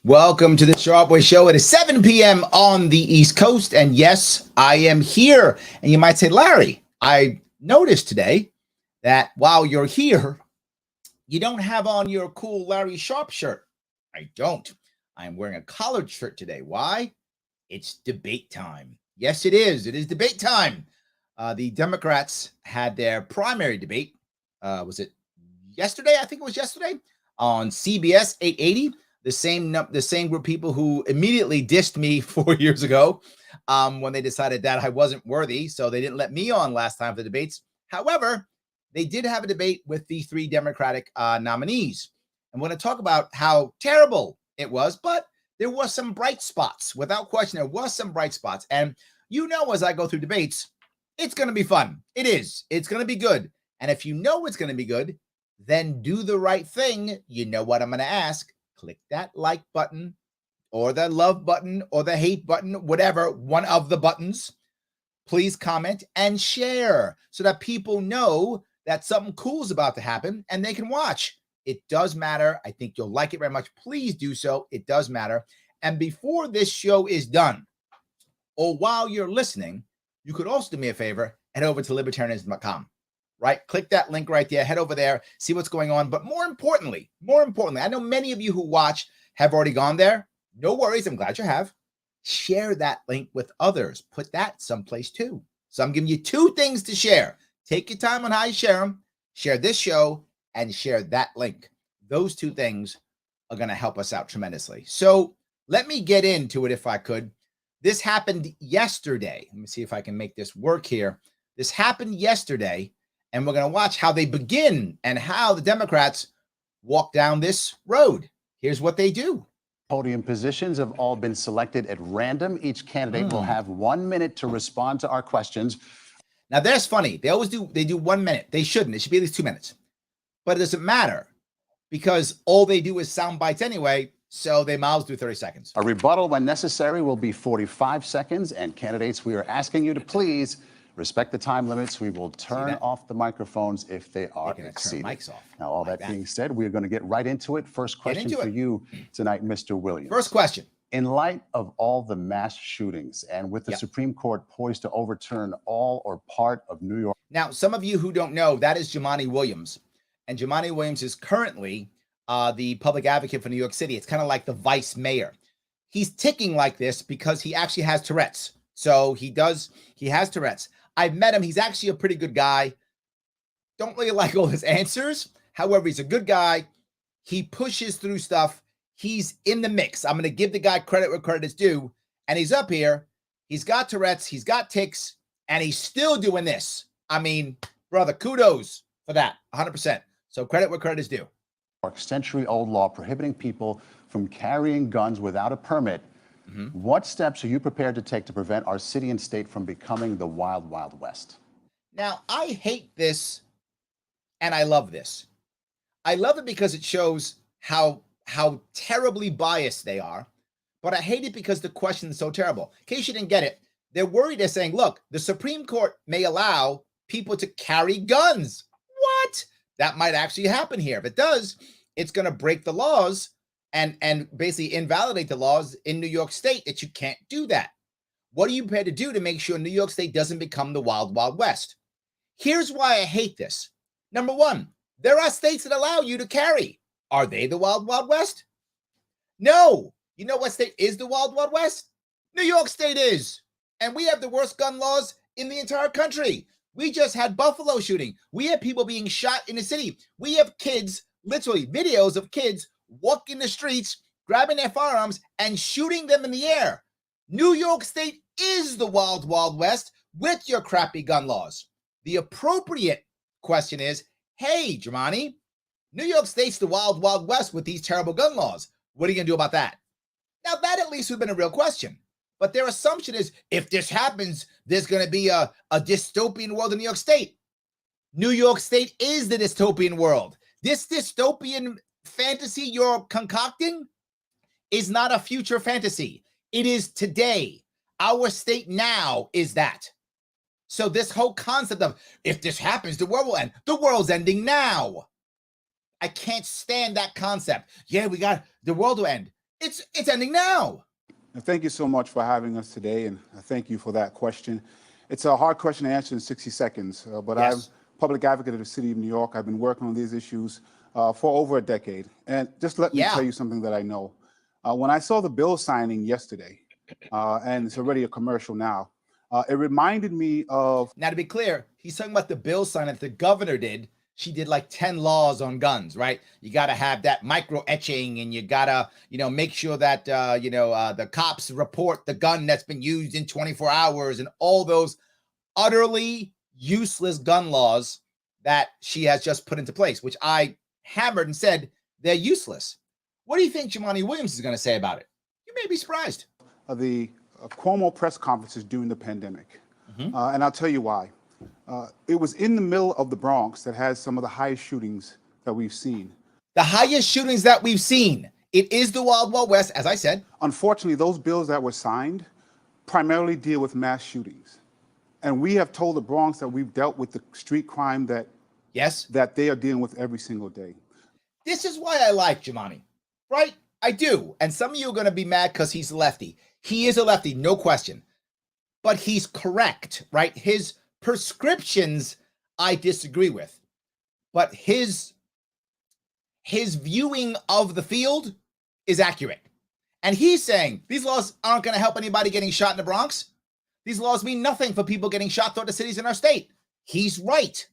Welcome to the Sharpe Show. It is 7 p.m. on the East Coast. And yes, I am here. And you might say, Larry, I noticed today that while you're here, you don't have on your cool Larry Sharpe shirt. I don't. I'm wearing a collared shirt today. Why? It's debate time. Yes, it is. It is debate time. The Democrats had their primary debate. Was it yesterday? I think it was yesterday on CBS 880. The same group of people who immediately dissed me 4 years ago when they decided that I wasn't worthy. So they didn't let me on last time for the debates. However, they did have a debate with the three Democratic nominees. I'm going to talk about how terrible it was, but there was some bright spots. Without question, there was some bright spots. And you know, as I go through debates, it's going to be fun. It is. It's going to be good. And if you know it's going to be good, then do the right thing. You know what I'm going to ask. Click that like button or the love button or the hate button, whatever, one of the buttons. Please comment and share so that people know that something cool is about to happen and they can watch. It does matter. I think you'll like it very much. Please do so. It does matter. And before this show is done, or while you're listening, you could also do me a favor, head over to libertarianism.com. Right? Click that link right there. Head over there, see what's going on. But more importantly, I know many of you who watch have already gone there. No worries. I'm glad you have. Share that link with others. Put that someplace too. So I'm giving you two things to share. Take your time on how you share them. Share this show and share that link. Those two things are going to help us out tremendously. So let me get into it if I could. This happened yesterday. Let me see if I can make this work here. This happened yesterday. And we're going to watch how they begin and how the Democrats walk down this road. Here's what they do. Podium positions have all been selected at random. Each candidate will have 1 minute to respond to our questions. Now, that's funny. They do 1 minute. They shouldn't. It should be at least 2 minutes. But it doesn't matter because all they do is sound bites anyway. So they miles do 30 seconds. A rebuttal, when necessary, will be 45 seconds. And candidates, we are asking you to please respect the time limits. We will turn off the microphones if they are exceeded. Turn mics off. Now, all that being said, we're going to get right into it. First question for you tonight, Mr. Williams. First question. In light of all the mass shootings and with the Supreme Court poised to overturn all or part of New York. Now, some of you who don't know, that is Jumaane Williams. And Jumaane Williams is currently the public advocate for New York City. It's kind of like the vice mayor. He's ticking like this because he actually has Tourette's. So he has Tourette's. I've met him. He's actually a pretty good guy. Don't really like all his answers. However, he's a good guy. He pushes through stuff. He's in the mix. I'm going to give the guy credit where credit is due. And he's up here. He's got Tourette's. He's got tics. And he's still doing this. I mean, brother, kudos for that. 100%. So credit where credit is due. Century-old law prohibiting people from carrying guns without a permit. What steps are you prepared to take to prevent our city and state from becoming the wild, wild west? Now, I hate this and I love this. I love it because it shows how terribly biased they are, but I hate it because the question is so terrible. In case you didn't get it, they're worried. They're saying, look, the Supreme Court may allow people to carry guns. What? That might actually happen here. If it does, it's going to break the laws and basically invalidate the laws in New York State that you can't do that. What are you prepared to do to make sure New York State doesn't become the wild, wild west? Here's why I hate this. Number one, there are states that allow you to carry. Are they the wild, wild west? No. You know what state is the wild, wild west? New York State is. And we have the worst gun laws in the entire country. We just had Buffalo shooting. We have people being shot in the city. We have kids, literally videos of kids walking the streets, grabbing their firearms and shooting them in the air. New York State is the wild, wild west with your crappy gun laws. The appropriate question is, hey, Jumaane, New York State's the wild, wild west with these terrible gun laws. What are you going to do about that? Now, that at least would have been a real question. But their assumption is, if this happens, there's going to be a dystopian world in New York State. New York State is the dystopian world. This dystopian fantasy you're concocting is not a future fantasy. It is today. Our state now is that. So this whole concept of, if this happens, the world will end. The world's ending now. I can't stand that concept. Yeah, the world will end. It's ending now. Thank you so much for having us today, and thank you for that question. It's a hard question to answer in 60 seconds, but I'm Yes. public advocate of the city of New York. I've been working on these issues for over a decade. And just let me Yeah. tell you something that I know. When I saw the bill signing yesterday, and it's already a commercial now, it reminded me of Now, to be clear, he's talking about the bill sign that the governor did. She did like 10 laws on guns, right? You got to have that micro etching, and you got to, make sure that, the cops report the gun that's been used in 24 hours and all those utterly useless gun laws that she has just put into place, which I hammered and said they're useless. What do you think Jumaane Williams is going to say about it? You may be surprised. the Cuomo press conferences during the pandemic. And I'll tell you why. It was in the middle of the Bronx that has some of the highest shootings that we've seen. The highest shootings that we've seen. It is the Wild Wild West, as I said. Unfortunately, those bills that were signed primarily deal with mass shootings. And we have told the Bronx that we've dealt with the street crime that Yes. that they are dealing with every single day. This is why I like Jumaane, right? I do. And some of you are going to be mad because he's a lefty. He is a lefty, no question. But he's correct, right? His prescriptions I disagree with. But his viewing of the field is accurate. And he's saying these laws aren't going to help anybody getting shot in the Bronx. These laws mean nothing for people getting shot throughout the cities in our state. He's right.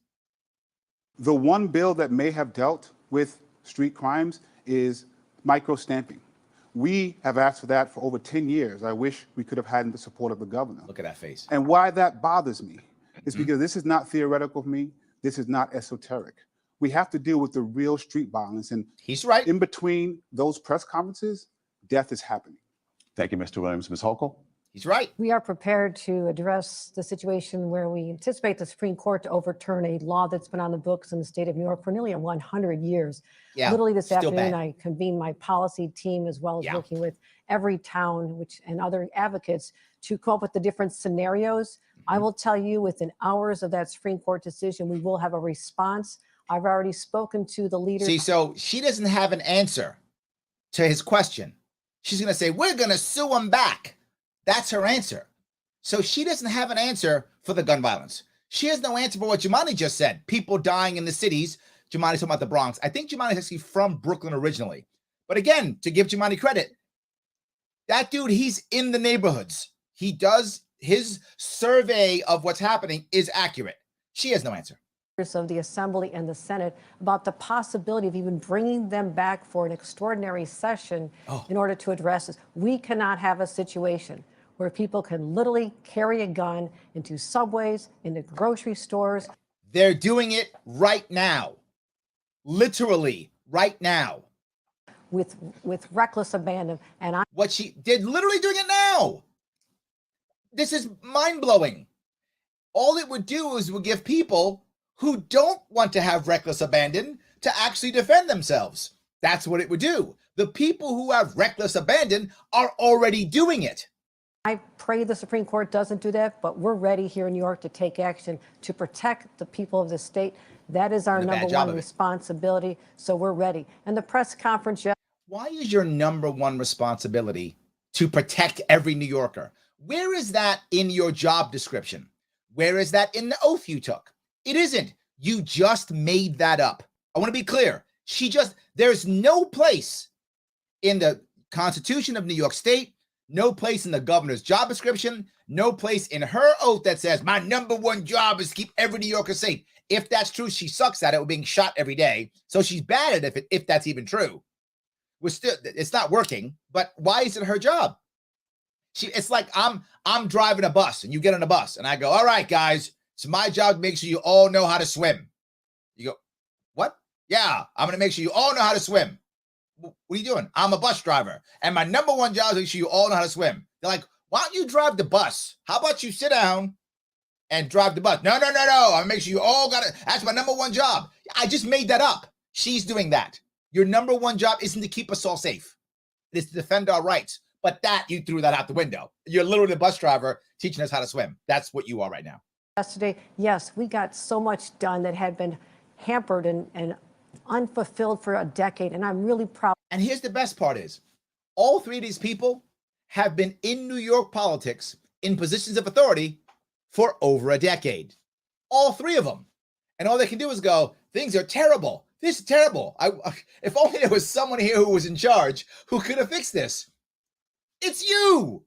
The one bill that may have dealt with street crimes is micro stamping. We have asked for that for over 10 years. I wish we could have had the support of the governor. Look at that face. And why that bothers me is because this is not theoretical for me. This is not esoteric. We have to deal with the real street violence. And He's right. in between those press conferences, death is happening. Thank you, Mr. Williams. Ms. Hochul? He's right. We are prepared to address the situation where we anticipate the Supreme Court to overturn a law that's been on the books in the state of New York for nearly 100 years. Yeah. Literally this still afternoon, bad. I convened my policy team as well as Yeah. working with every town and other advocates to come up with the different scenarios. I will tell you within hours of that Supreme Court decision, we will have a response. I've already spoken to the leaders. See, so she doesn't have an answer to his question. She's going to say, we're going to sue him back. That's her answer. So she doesn't have an answer for the gun violence. She has no answer for what Jumaane just said. People dying in the cities. Jumane's talking about the Bronx. I think Jumaane is actually from Brooklyn originally. But again, to give Jumaane credit, that dude, he's in the neighborhoods. He does, his survey of what's happening is accurate. She has no answer. Of the Assembly and the Senate about the possibility of even bringing them back for an extraordinary session in order to address this. We cannot have a situation where people can literally carry a gun into subways, into grocery stores. They're doing it right now. Literally right now. With reckless abandon. And What she did, literally doing it now. This is mind-blowing. All it would do is would give people who don't want to have reckless abandon to actually defend themselves. That's what it would do. The people who have reckless abandon are already doing it. I pray the Supreme Court doesn't do that, but we're ready here in New York to take action to protect the people of the state. That is our number one responsibility. So we're ready. And the press conference. Why is your number one responsibility to protect every New Yorker? Where is that in your job description? Where is that in the oath you took? It isn't. You just made that up. I want to be clear. There's no place in the Constitution of New York State, no place in the governor's job description, no place in her oath that says my number one job is to keep every New Yorker safe. If that's true, she sucks at it. We're being shot every day. So she's bad at it if that's even true. It's not working, but why is it her job? It's like I'm driving a bus and you get on a bus and I go, all right, guys, it's my job to make sure you all know how to swim. You go, what? Yeah, I'm going to make sure you all know how to swim. What are you doing? I'm a bus driver. And my number one job is to make sure you all know how to swim. They're like, why don't you drive the bus? How about you sit down and drive the bus? No. I'm going to make sure you all got it. That's my number one job. I just made that up. She's doing that. Your number one job isn't to keep us all safe. It is to defend our rights. But you threw that out the window. You're literally the bus driver teaching us how to swim. That's what you are right now. Yesterday, yes, we got so much done that had been hampered and unfulfilled for a decade, and I'm really proud. And here's the best part is, All three of these people have been in New York politics in positions of authority for over a decade. All three of them. And all they can do is go, things are terrible. This is terrible. If only there was someone here who was in charge who could have fixed this. It's you.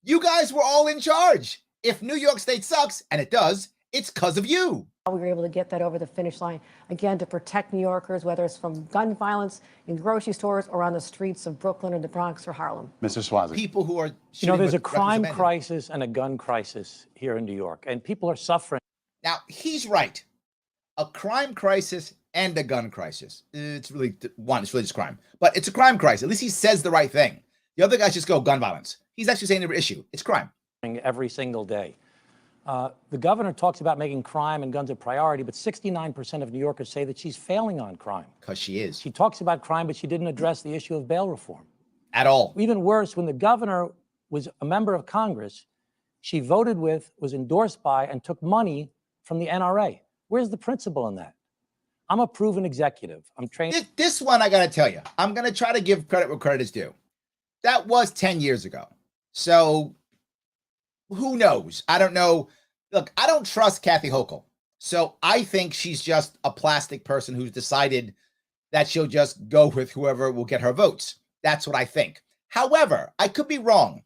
You guys were all in charge. If New York State sucks, and it does, it's because of you. We were able to get that over the finish line, again, to protect New Yorkers, whether it's from gun violence in grocery stores or on the streets of Brooklyn or the Bronx or Harlem. Mr. Swazi. People who are there's a crime crisis and a gun crisis here in New York, and people are suffering. Now, he's right. A crime crisis and a gun crisis. It's really just crime. But it's a crime crisis. At least he says the right thing. The other guys just go gun violence. He's actually saying the issue. It's crime. Every single day. The governor talks about making crime and guns a priority, but 69% of New Yorkers say that she's failing on crime. Because she is. She talks about crime, but she didn't address the issue of bail reform. At all. Even worse, when the governor was a member of Congress, she voted with, was endorsed by, and took money from the NRA. Where's the principle in that? I'm a proven executive. I'm trained. This one, I got to tell you, I'm going to try to give credit where credit is due. That was 10 years ago. So who knows? I don't know. Look, I don't trust Kathy Hochul. So I think she's just a plastic person who's decided that she'll just go with whoever will get her votes. That's what I think. However, I could be wrong.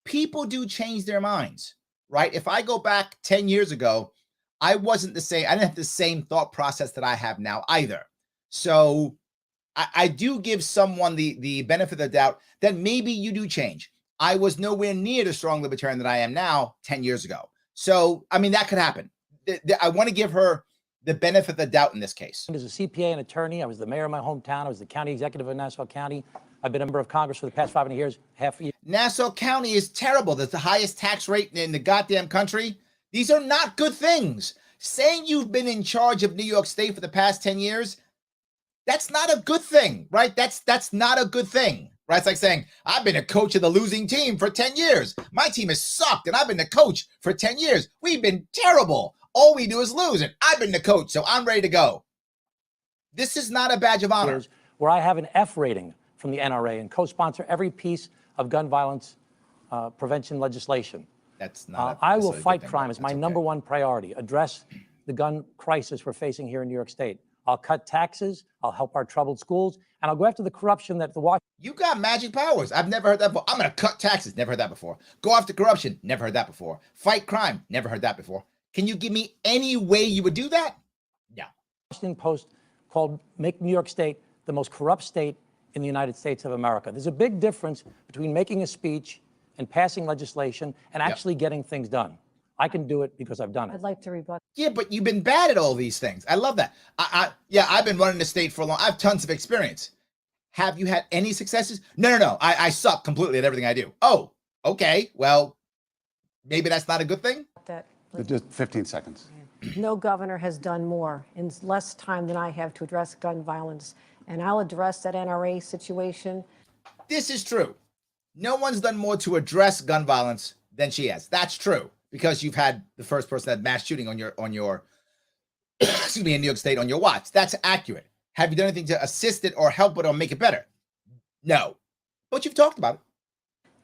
People do change their minds, right? If I go back 10 years ago, I wasn't the same. I didn't have the same thought process that I have now either. So I do give someone the benefit of the doubt that maybe you do change. I was nowhere near the strong libertarian that I am now 10 years ago. So, I mean, that could happen. I want to give her the benefit of the doubt in this case. As a CPA and attorney, I was the mayor of my hometown. I was the county executive of Nassau County. I've been a member of Congress for the past 5 years, half a year. Nassau County is terrible. That's the highest tax rate in the goddamn country. These are not good things. Saying you've been in charge of New York State for the past 10 years, that's not a good thing, right? That's not a good thing, right? It's like saying, I've been a coach of the losing team for 10 years. My team has sucked, and I've been the coach for 10 years. We've been terrible. All we do is lose, and I've been the coach, so I'm ready to go. This is not a badge of honor. Where I have an F rating from the NRA and co-sponsor every piece of gun violence prevention legislation. That's not. I will fight crime as my number one priority. Address the gun crisis we're facing here in New York State. I'll cut taxes. I'll help our troubled schools, and I'll go after the corruption that the Washington. You got magic powers. I've never heard that before. I'm going to cut taxes. Never heard that before. Go after corruption. Never heard that before. Fight crime. Never heard that before. Can you give me any way you would do that? No. Washington Post called "Make New York State the most corrupt state in the United States of America." There's a big difference between making a speech and passing legislation and actually getting things done. I can do it because I've done it. I'd like to rebut. Yeah, but you've been bad at all these things. I love that. I've been running the state for a long. I have tons of experience. Have you had any successes? No. I suck completely at everything I do. Oh, okay. Well, maybe that's not a good thing. Just 15 seconds. No governor has done more in less time than I have to address gun violence. And I'll address that NRA situation. This is true. No one's done more to address gun violence than she has. That's true. Because you've had the first person that mass shooting on your excuse me, in New York State on your watch. That's accurate. Have you done anything to assist it or help it or make it better? No. But you've talked about it.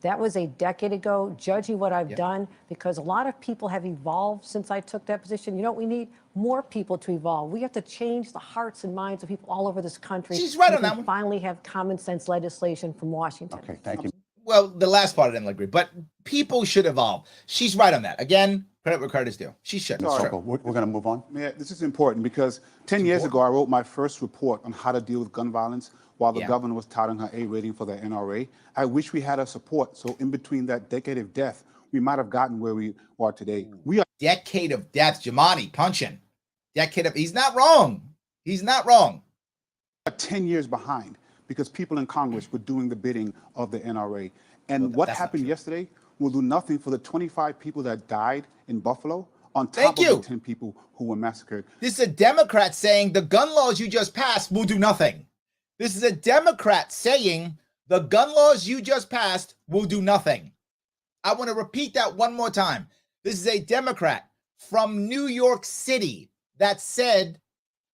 That was a decade ago, judging what I've done, because a lot of people have evolved since I took that position. You know what we need? More people to evolve. We have to change the hearts and minds of people all over this country. She's right on that one. Finally have common sense legislation from Washington. Okay, thank you. Well, the last part I didn't agree, but people should evolve. She's right on that. Again, credit where credit is due. She should. We're going to move on. Yeah, this is important because 10 years ago, I wrote my first report on how to deal with gun violence while the governor was touting her A rating for the NRA. I wish we had her support. So in between that decade of death, we might have gotten where we are today. We are decade of death, Jamani punching. Decade of, he's not wrong. He's not wrong. 10 years behind because people in Congress were doing the bidding of the NRA. And what happened yesterday will do nothing for the 25 people that died in Buffalo on top of the 10 people who were massacred. This is a Democrat saying the gun laws you just passed will do nothing. This is a Democrat saying the gun laws you just passed will do nothing. I want to repeat that one more time. This is a Democrat from New York City that said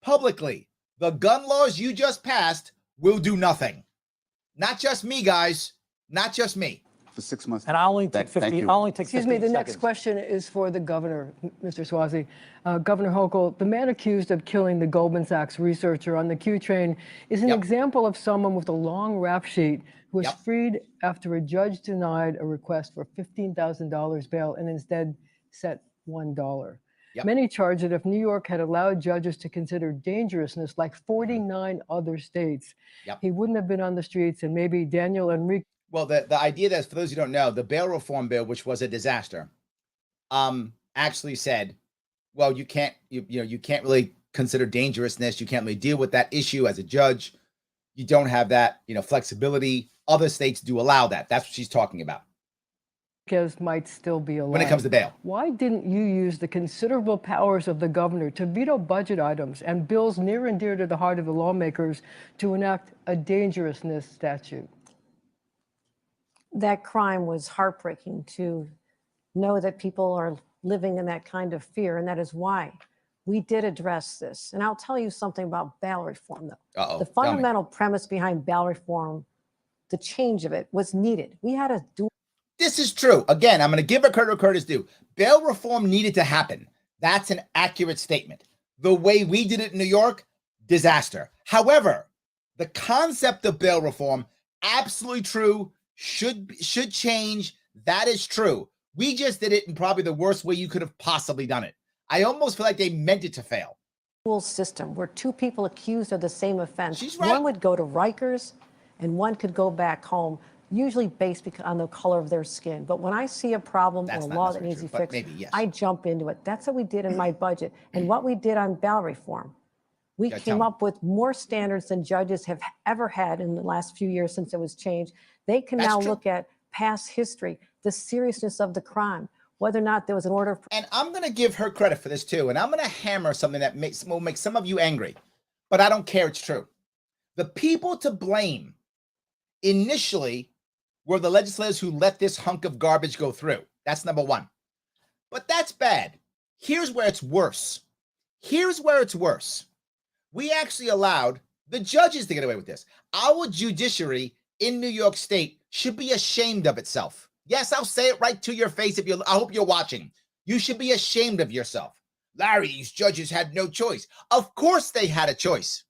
publicly, the gun laws you just passed will do nothing. Not just me, guys. not just me. For 6 months. And I'll only take Thank 50. you. I'll only take Excuse 15 me, the next seconds. question is for the governor, Mr. Swazi. Governor Hochul, the man accused of killing the Goldman Sachs researcher on the Q train is an example of someone with a long rap sheet who was freed after a judge denied a request for $15,000 bail and instead set $1. Many charge that if New York had allowed judges to consider dangerousness like 49 other states, he wouldn't have been on the streets, and maybe Daniel Enrique. Well, the idea that, for those who don't know, the bail reform bill, which was a disaster, actually said, well, you can't really consider dangerousness. You can't really deal with that issue as a judge. You don't have that, flexibility. Other states do allow that. That's what she's talking about. Might still be allowed. When it comes to bail. Why didn't you use the considerable powers of the governor to veto budget items and bills near and dear to the heart of the lawmakers to enact a dangerousness statute? That crime was heartbreaking to know that people are living in that kind of fear, and that is why we did address this. And I'll tell you something about bail reform, though. The fundamental premise behind bail reform, the change of it, was needed. We had to do. This is true. Again, I'm going to give her credit where credit's due. Bail reform needed to happen. That's an accurate statement. The way we did it in New York, disaster. However, the concept of bail reform, absolutely true, should change. That is true. We just did it in probably the worst way you could have possibly done it. I almost feel like they meant it to fail. System where two people accused of the same offense, She's right. one would go to Rikers and one could go back home, usually based on the color of their skin. But when I see a problem or a law that needs to be fixed, I jump into it. That's what we did in my budget. And what we did on bail reform, we came up with more standards than judges have ever had in the last few years since it was changed. They can now look at past history, the seriousness of the crime, whether or not there was an order. And I'm going to give her credit for this too. And I'm going to hammer something that will make some of you angry, but I don't care. It's true. The people to blame initially were the legislators who let this hunk of garbage go through. That's number one. But that's bad. Here's where it's worse. Here's where it's worse. We actually allowed the judges to get away with this. Our judiciary in New York State should be ashamed of itself. Yes, I'll say it right to your face. I hope you're watching. You should be ashamed of yourself. Larry, these judges had no choice. Of course they had a choice.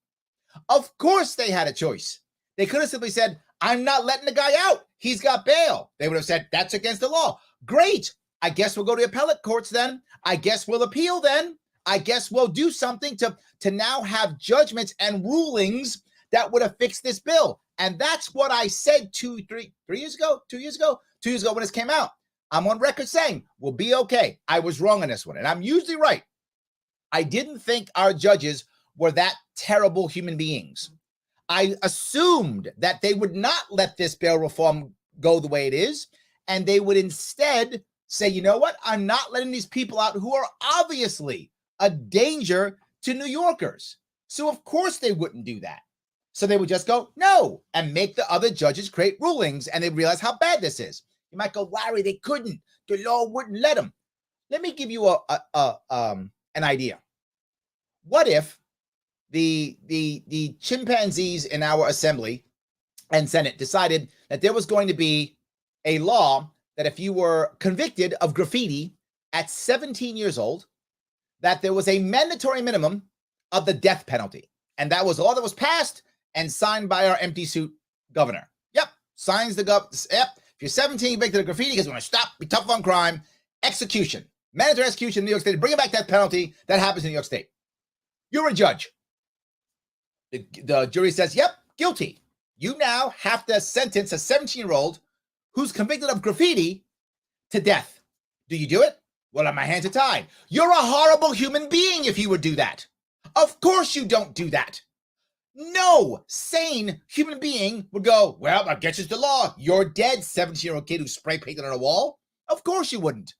Of course they had a choice. They could have simply said, I'm not letting the guy out. He's got bail. They would have said, that's against the law. Great. I guess we'll go to appellate courts then. I guess we'll appeal then. I guess we'll do something to now have judgments and rulings that would have fixed this bill. And that's what I said 2 years ago when this came out. I'm on record saying we'll be okay. I was wrong on this one, and I'm usually right. I didn't think our judges were that terrible human beings. I assumed that they would not let this bail reform go the way it is, and they would instead say, you know what? I'm not letting these people out who are obviously a danger to New Yorkers. So of course they wouldn't do that. So they would just go, no, and make the other judges create rulings, and they realize how bad this is. You might go, Larry, they couldn't. The law wouldn't let them. Let me give you an idea. What if the chimpanzees in our assembly and Senate decided that there was going to be a law that if you were convicted of graffiti at 17 years old, that there was a mandatory minimum of the death penalty. And that was all that was passed and signed by our empty suit governor. Yep, signs the governor. Yep, if you're 17, convicted of graffiti because we want to stop, be tough on crime, execution, mandatory execution in New York State, bring it back that penalty. That happens in New York State. You're a judge. The jury says, yep, guilty. You now have to sentence a 17-year-old who's convicted of graffiti to death. Do you do it? Well, my hands are tied. You're a horrible human being if you would do that. Of course you don't do that. No sane human being would go, well, I guess it's the law. You're dead, 17-year-old kid who spray painted on a wall. Of course you wouldn't.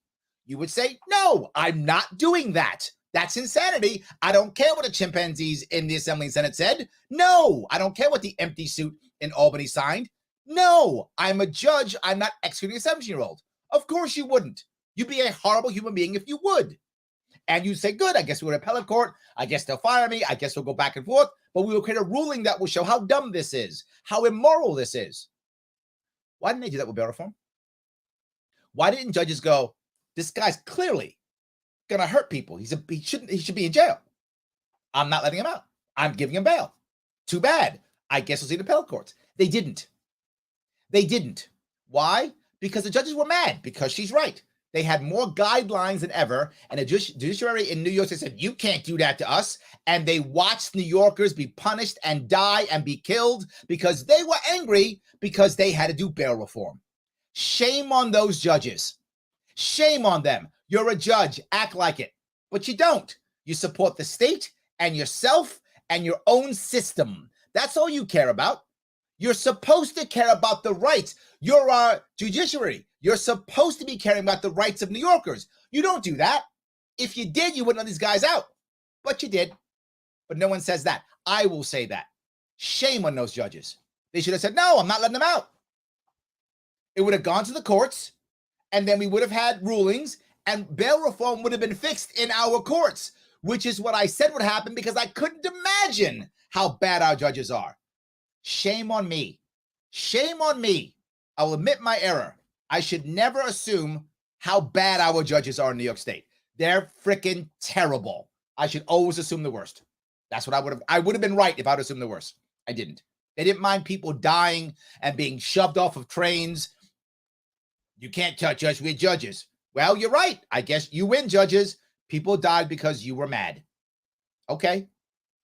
You would say, no, I'm not doing that. That's insanity. I don't care what the chimpanzees in the Assembly and Senate said. No, I don't care what the empty suit in Albany signed. No, I'm a judge. I'm not executing a 17-year-old. Of course you wouldn't. You'd be a horrible human being if you would. And you'd say, good, I guess we're in appellate court. I guess they'll fire me. I guess we'll go back and forth. But we will create a ruling that will show how dumb this is, how immoral this is. Why didn't they do that with bail reform? Why didn't judges go, this guy's clearly gonna hurt people. He should be in jail. I'm not letting him out. I'm giving him bail. Too bad. I guess we'll see the appellate courts. They didn't. They didn't. Why? Because the judges were mad, because she's right. They had more guidelines than ever, and the judiciary in New York said, you can't do that to us. And they watched New Yorkers be punished and die and be killed because they were angry because they had to do bail reform. Shame on those judges. Shame on them. You're a judge. Act like it. But you don't. You support the state and yourself and your own system. That's all you care about. You're supposed to care about the rights. You're our judiciary. You're supposed to be caring about the rights of New Yorkers. You don't do that. If you did, you wouldn't let these guys out. But you did. But no one says that. I will say that. Shame on those judges. They should have said, no, I'm not letting them out. It would have gone to the courts, and then we would have had rulings, and bail reform would have been fixed in our courts, which is what I said would happen because I couldn't imagine how bad our judges are. Shame on me. Shame on me. I will admit my error. I should never assume how bad our judges are in New York State. They're freaking terrible. I should always assume the worst. That's what I would have been right if I'd assumed the worst. I didn't. They didn't mind people dying and being shoved off of trains. You can't touch us, we're judges. Well, you're right. I guess you win, judges. People died because you were mad. Okay.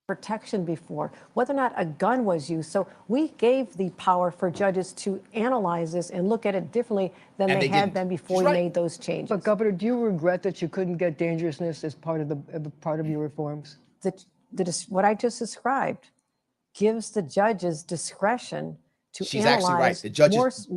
Protection before, whether or not a gun was used. So we gave the power for judges to analyze this and look at it differently than they had been before we made those changes. But Governor, do you regret that you couldn't get dangerousness as part of your reforms? What I just described gives the judges discretion to She's analyze actually right. The judges,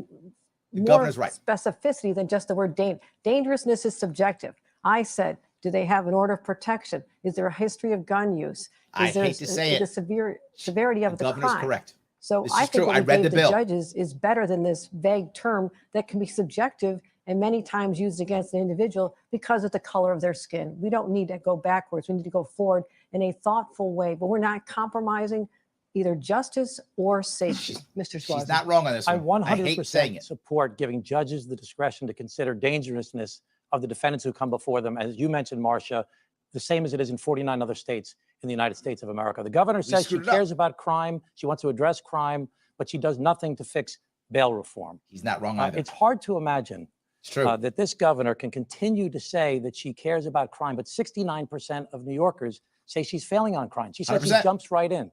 the governor's right. Specificity than just the word dangerousness is subjective. I said, do they have an order of protection? Is there a history of gun use? I hate to say it. The severity of the crime. Governor's correct. So I think what we gave the judges is better than this vague term that can be subjective and many times used against an individual because of the color of their skin. We don't need to go backwards. We need to go forward in a thoughtful way, but we're not compromising either justice or safety. Mr. Suozzi. She's not wrong on this one. I 100% support giving judges the discretion to consider dangerousness of the defendants who come before them. As you mentioned, Marcia, the same as it is in 49 other states in the United States of America. The governor says she cares about crime. She wants to address crime, but she does nothing to fix bail reform. He's not wrong either. It's hard to imagine that this governor can continue to say that she cares about crime, but 69% of New Yorkers say she's failing on crime. She said 100%. She jumps right in.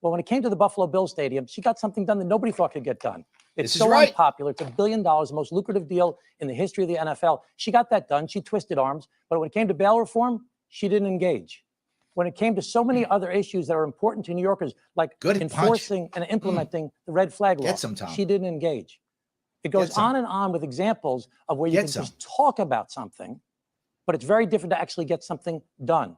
Well, when it came to the Buffalo Bills Stadium, she got something done that nobody thought could get done. It's so unpopular. It's $1 billion, the most lucrative deal in the history of the NFL. She got that done. She twisted arms. But when it came to bail reform, she didn't engage. When it came to so many other issues that are important to New Yorkers, like enforcing and implementing the red flag law, she didn't engage. It goes on and on with examples of where you can just talk about something, but it's very different to actually get something done.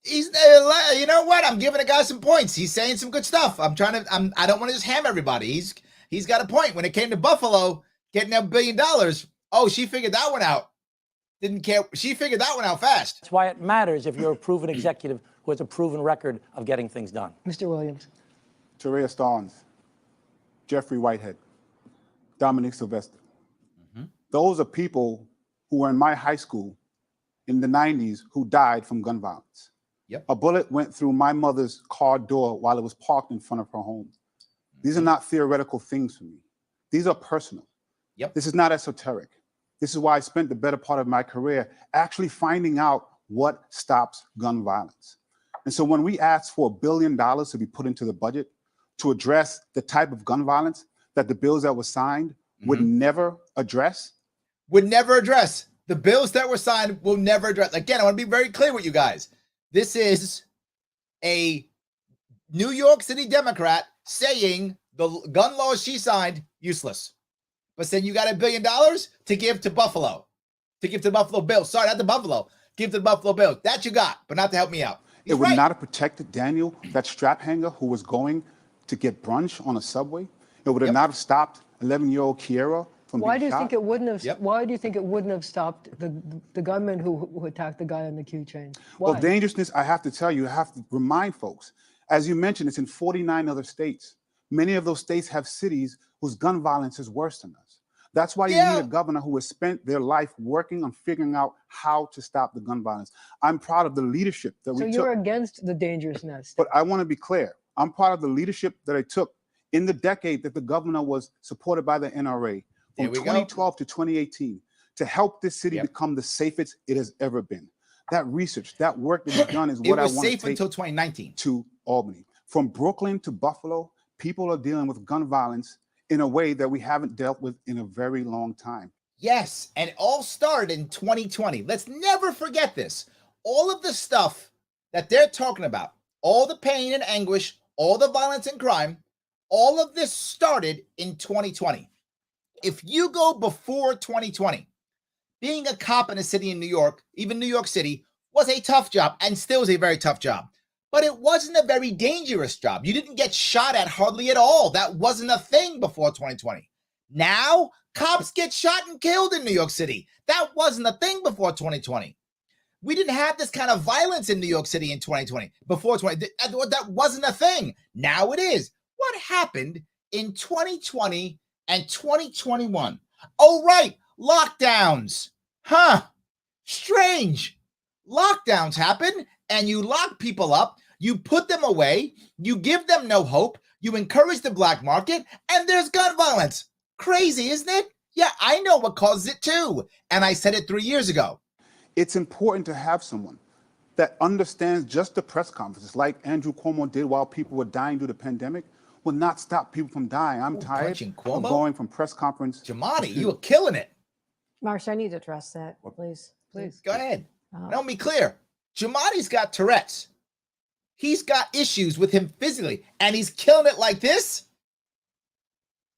You know what? I'm giving a guy some points. He's saying some good stuff. I don't want to just ham everybody. He's got a point. When it came to Buffalo getting that $1 billion, oh, she figured that one out. Didn't care. She figured that one out fast. That's why it matters if you're a proven executive who has a proven record of getting things done. Mr. Williams. Terea Starnes, Jeffrey Whitehead, Dominic Sylvester. Those are people who were in my high school in the 90s who died from gun violence. Yep. A bullet went through my mother's car door while it was parked in front of her home. These are not theoretical things for me. These are personal. Yep. This is not esoteric. This is why I spent the better part of my career actually finding out what stops gun violence. And so when we asked for $1 billion to be put into the budget to address the type of gun violence that the bills that were signed would never address. The bills that were signed will never address. Again, I want to be very clear with you guys. This is a New York City Democrat saying the gun laws she signed, useless. But saying you got $1 billion to give to Buffalo. To give to the Buffalo Bills. Sorry, not the Buffalo. Give to the Buffalo Bills. That you got, but not to help me out. It would not have protected Daniel, that strap hanger who was going to get brunch on a subway. It would have not have stopped 11-year-old Kiera from Why do being you shot. think it wouldn't have? Why do you think it wouldn't have stopped the gunman who attacked the guy on the Q train? Why? Well, dangerousness, I have to tell you, I have to remind folks. As you mentioned, it's in 49 other states. Many of those states have cities whose gun violence is worse than us. That's why you Yeah. need a governor who has spent their life working on figuring out how to stop the gun violence. I'm proud of the leadership that So we you're took. against the dangerousness. But I want to be clear. I'm proud of the leadership that I took in the decade that the governor was supported by the NRA There from we go. 2012 to 2018 to help this city Yep. become the safest it has ever been. That research, that work that you've done is It what I was want to safe take until 2019. to Albany. From Brooklyn to Buffalo, people are dealing with gun violence in a way that we haven't dealt with in a very long time. Yes, and it all started in 2020. Let's never forget this. All of the stuff that they're talking about, all the pain and anguish, all the violence and crime, all of this started in 2020. If you go before 2020, being a cop in a city in New York, even New York City, was a tough job and still is a very tough job. But it wasn't a very dangerous job. You didn't get shot at hardly at all. That wasn't a thing before 2020. Now, cops get shot and killed in New York City. That wasn't a thing before 2020. We didn't have this kind of violence in New York City in 2020. Before 2020, that wasn't a thing. Now it is. What happened in 2020 and 2021? Oh, right, lockdowns. Huh, strange. Lockdowns happen and you lock people up, you put them away, you give them no hope, you encourage the black market, and there's gun violence. Crazy, isn't it? Yeah, I know what causes it too. And I said it 3 years ago. It's important to have someone that understands just the press conferences, like Andrew Cuomo did while people were dying due to the pandemic, will not stop people from dying. I'm tired punching of Cuomo? going from press conference. Jamani, you were killing it. Marcia, I need to address that, please. Please. Go ahead. Let me be clear. Jamani's got Tourette's. He's got issues with him physically, and he's killing it like this.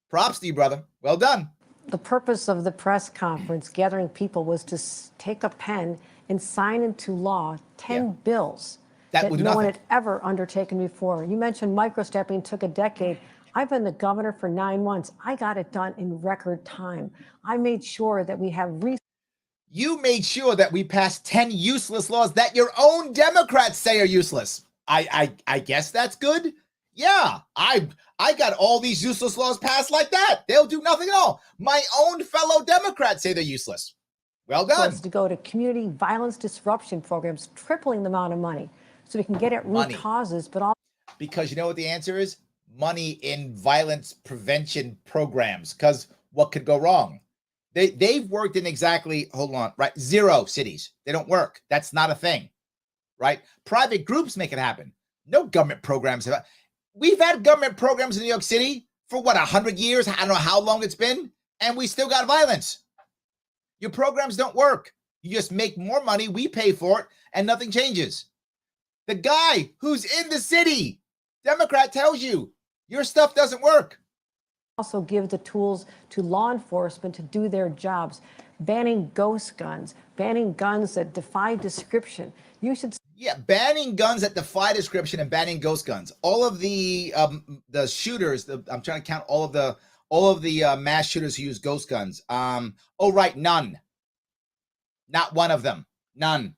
Props to you, brother. Well done. The purpose of the press conference, gathering people, was to take a pen and sign into law 10 bills That that would do no one nothing. had ever undertaken before. You mentioned microstepping took a decade. I've been the governor for 9 months. I got it done in record time. I made sure that we have You made sure that we passed 10 useless laws that your own Democrats say are useless. I guess that's good. Yeah, I got all these useless laws passed like that. They'll do nothing at all. My own fellow Democrats say they're useless. Well done. resources to go to community violence disruption programs, tripling the amount of money so we can get at root Money. causes, but also Because you know what the answer is? Money in violence prevention programs. Because what could go wrong? They've worked in exactly, hold on, right? 0 cities. They don't work. That's not a thing, right? Private groups make it happen. No government programs. We've had government programs in New York City for what, 100 years? I don't know how long it's been. And we still got violence. Your programs don't work. You just make more money. We pay for it and nothing changes. The guy who's in the city, Democrat, tells you your stuff doesn't work. also give the tools to law enforcement to do their jobs, banning ghost guns, banning guns that defy description. You should Yeah, banning guns that defy description and banning ghost guns. All of the shooters. I'm trying to count all of the mass shooters who use ghost guns. Oh right, none. Not one of them. None.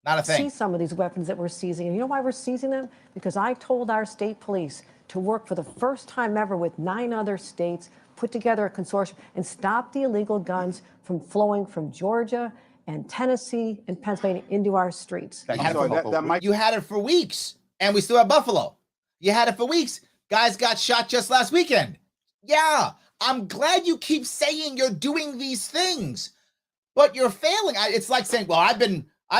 Not a thing. see some of these weapons that we're seizing. And you know why we're seizing them? Because I told our state police to work for the first time ever with 9 other states, put together a consortium and stop the illegal guns from flowing from Georgia and Tennessee and Pennsylvania into our streets. I'm sorry, that might You had it for weeks, and we still have Buffalo. You had it for weeks. Guys got shot just last weekend. Yeah, I'm glad you keep saying you're doing these things, but you're failing. It's like saying, "Well, I've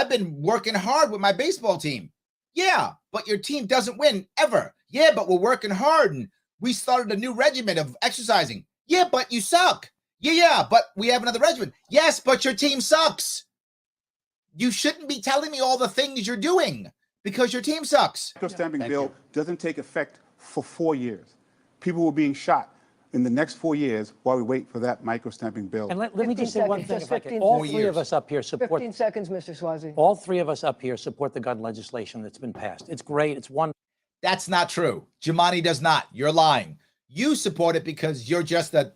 been working hard with my baseball team." Yeah, but your team doesn't win ever. Yeah, but we're working hard, and we started a new regimen of exercising. Yeah, but you suck. Yeah, but we have another regimen. Yes, but your team sucks. You shouldn't be telling me all the things you're doing because your team sucks. microstamping bill doesn't take effect for 4 years. People were being shot in the next 4 years while we wait for that microstamping bill. And let me 15 just say one seconds, thing, just if I can. 15 All seconds. 3 of us up here support. 15 seconds, Mr. Swazi. All 3 of us up here support the gun legislation that's been passed. It's great. It's wonderful. That's not true. Jamani does not. You're lying. You support it because you're just a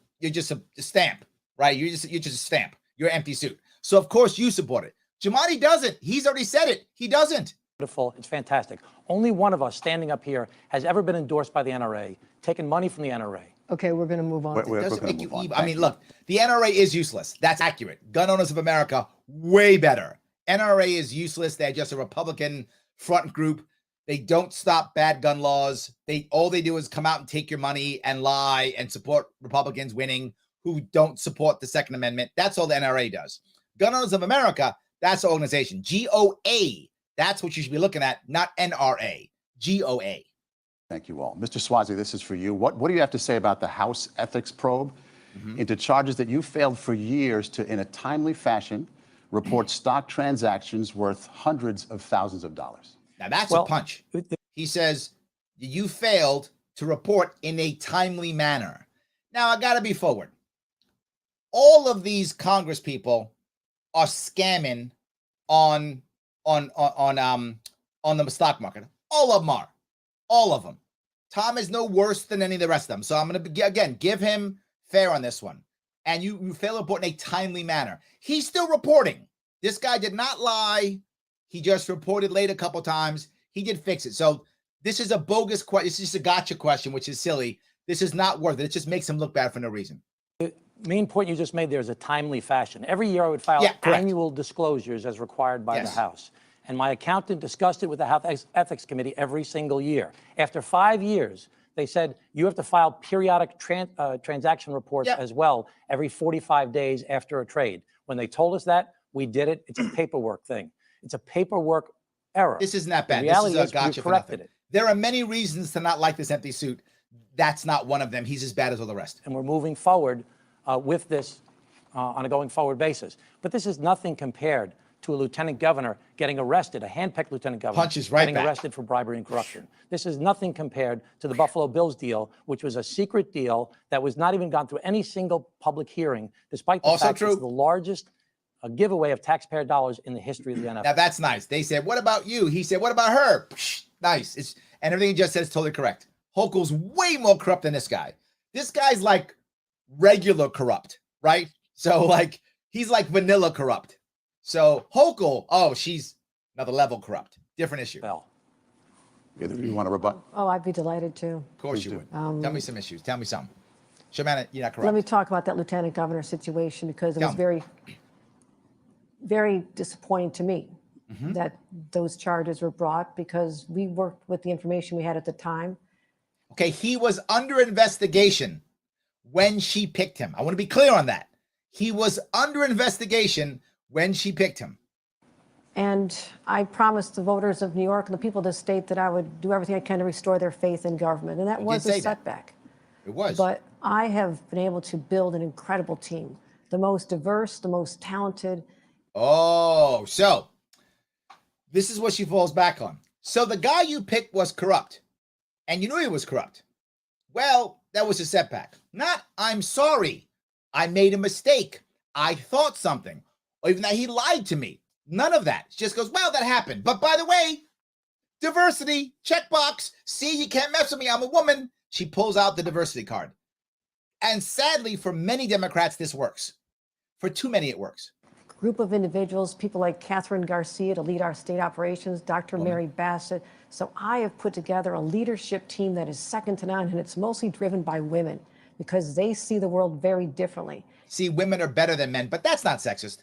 stamp, right? You're just a stamp. You're an empty suit. So of course you support it. Jamani doesn't. He's already said it. He doesn't. Beautiful. It's fantastic. Only one of us standing up here has ever been endorsed by the NRA, taken money from the NRA. Okay, we're going to move on. We're Doesn't gonna make you move on. evil. I Thank mean, you. look, the NRA is useless. That's accurate. Gun Owners of America, way better. NRA is useless. They're just a Republican front group. They don't stop bad gun laws. All they do is come out and take your money and lie and support Republicans winning who don't support the Second Amendment. That's all the NRA does. Gun Owners of America, that's the organization. GOA. That's what you should be looking at, not NRA. GOA. Thank you all. Mr. Swazi, this is for you. What do you have to say about the House ethics probe into charges that you failed for years to, in a timely fashion, report stock transactions worth hundreds of thousands of dollars? Now, that's a punch. He says, you failed to report in a timely manner. Now, I got to be forward. All of these Congress people are scamming on the stock market. All of them are. All of them. Tom is no worse than any of the rest of them. So I'm going to, again, give him fair on this one. And you fail to report in a timely manner. He's still reporting. This guy did not lie. He just reported late a couple times. He did fix it. So this is a bogus question. This is just a gotcha question, which is silly. This is not worth it. It just makes him look bad for no reason. The main point you just made there is a timely fashion. Every year I would file annual disclosures as required by the House. And my accountant discussed it with the House Ethics Committee every single year. After 5 years, they said, you have to file periodic transaction reports as well every 45 days after a trade. When they told us that, we did it. It's a paperwork thing. It's a paperwork error. This isn't that bad. The reality this is a gotcha we corrected it. There are many reasons to not like this empty suit. That's not one of them. He's as bad as all the rest. And we're moving forward with this on a going forward basis. But this is nothing compared to a lieutenant governor getting arrested, a hand-picked lieutenant governor getting arrested for bribery and corruption. This is nothing compared to the Buffalo Bills deal, which was a secret deal that was not even gone through any single public hearing, despite the fact it's the largest giveaway of taxpayer dollars in the history of the NFL. Now that's nice. They said, what about you? He said, what about her? Psh, nice. And everything he just said is totally correct. Hochul's way more corrupt than this guy. This guy's like regular corrupt, right? So like, he's like vanilla corrupt. So Hochul, oh, she's another level corrupt. Different issue. Either of you want to rebut? Oh, I'd be delighted to. Of course you would. Tell me some issues. Tell me some. Shomana, you're not corrupt. Let me talk about that lieutenant governor situation because it was very, very disappointing to me that those charges were brought because we worked with the information we had at the time. Okay, he was under investigation when she picked him. I want to be clear on that. He was under investigation when she picked him. And I promised the voters of New York and the people of the state that I would do everything I can to restore their faith in government. And that was a setback. It was. But I have been able to build an incredible team, the most diverse, the most talented. Oh, so this is what she falls back on. So the guy you picked was corrupt, and you knew he was corrupt. Well, that was a setback. Not, I'm sorry, I made a mistake. I thought something, or even that he lied to me. None of that. She just goes, well, that happened. But by the way, diversity, checkbox. See, you can't mess with me. I'm a woman. She pulls out the diversity card. And sadly, for many Democrats, this works. For too many, it works. Group of individuals, people like Catherine Garcia to lead our state operations, Dr. Mary Bassett. So I have put together a leadership team that is second to none, and it's mostly driven by women because they see the world very differently. See, women are better than men, but that's not sexist.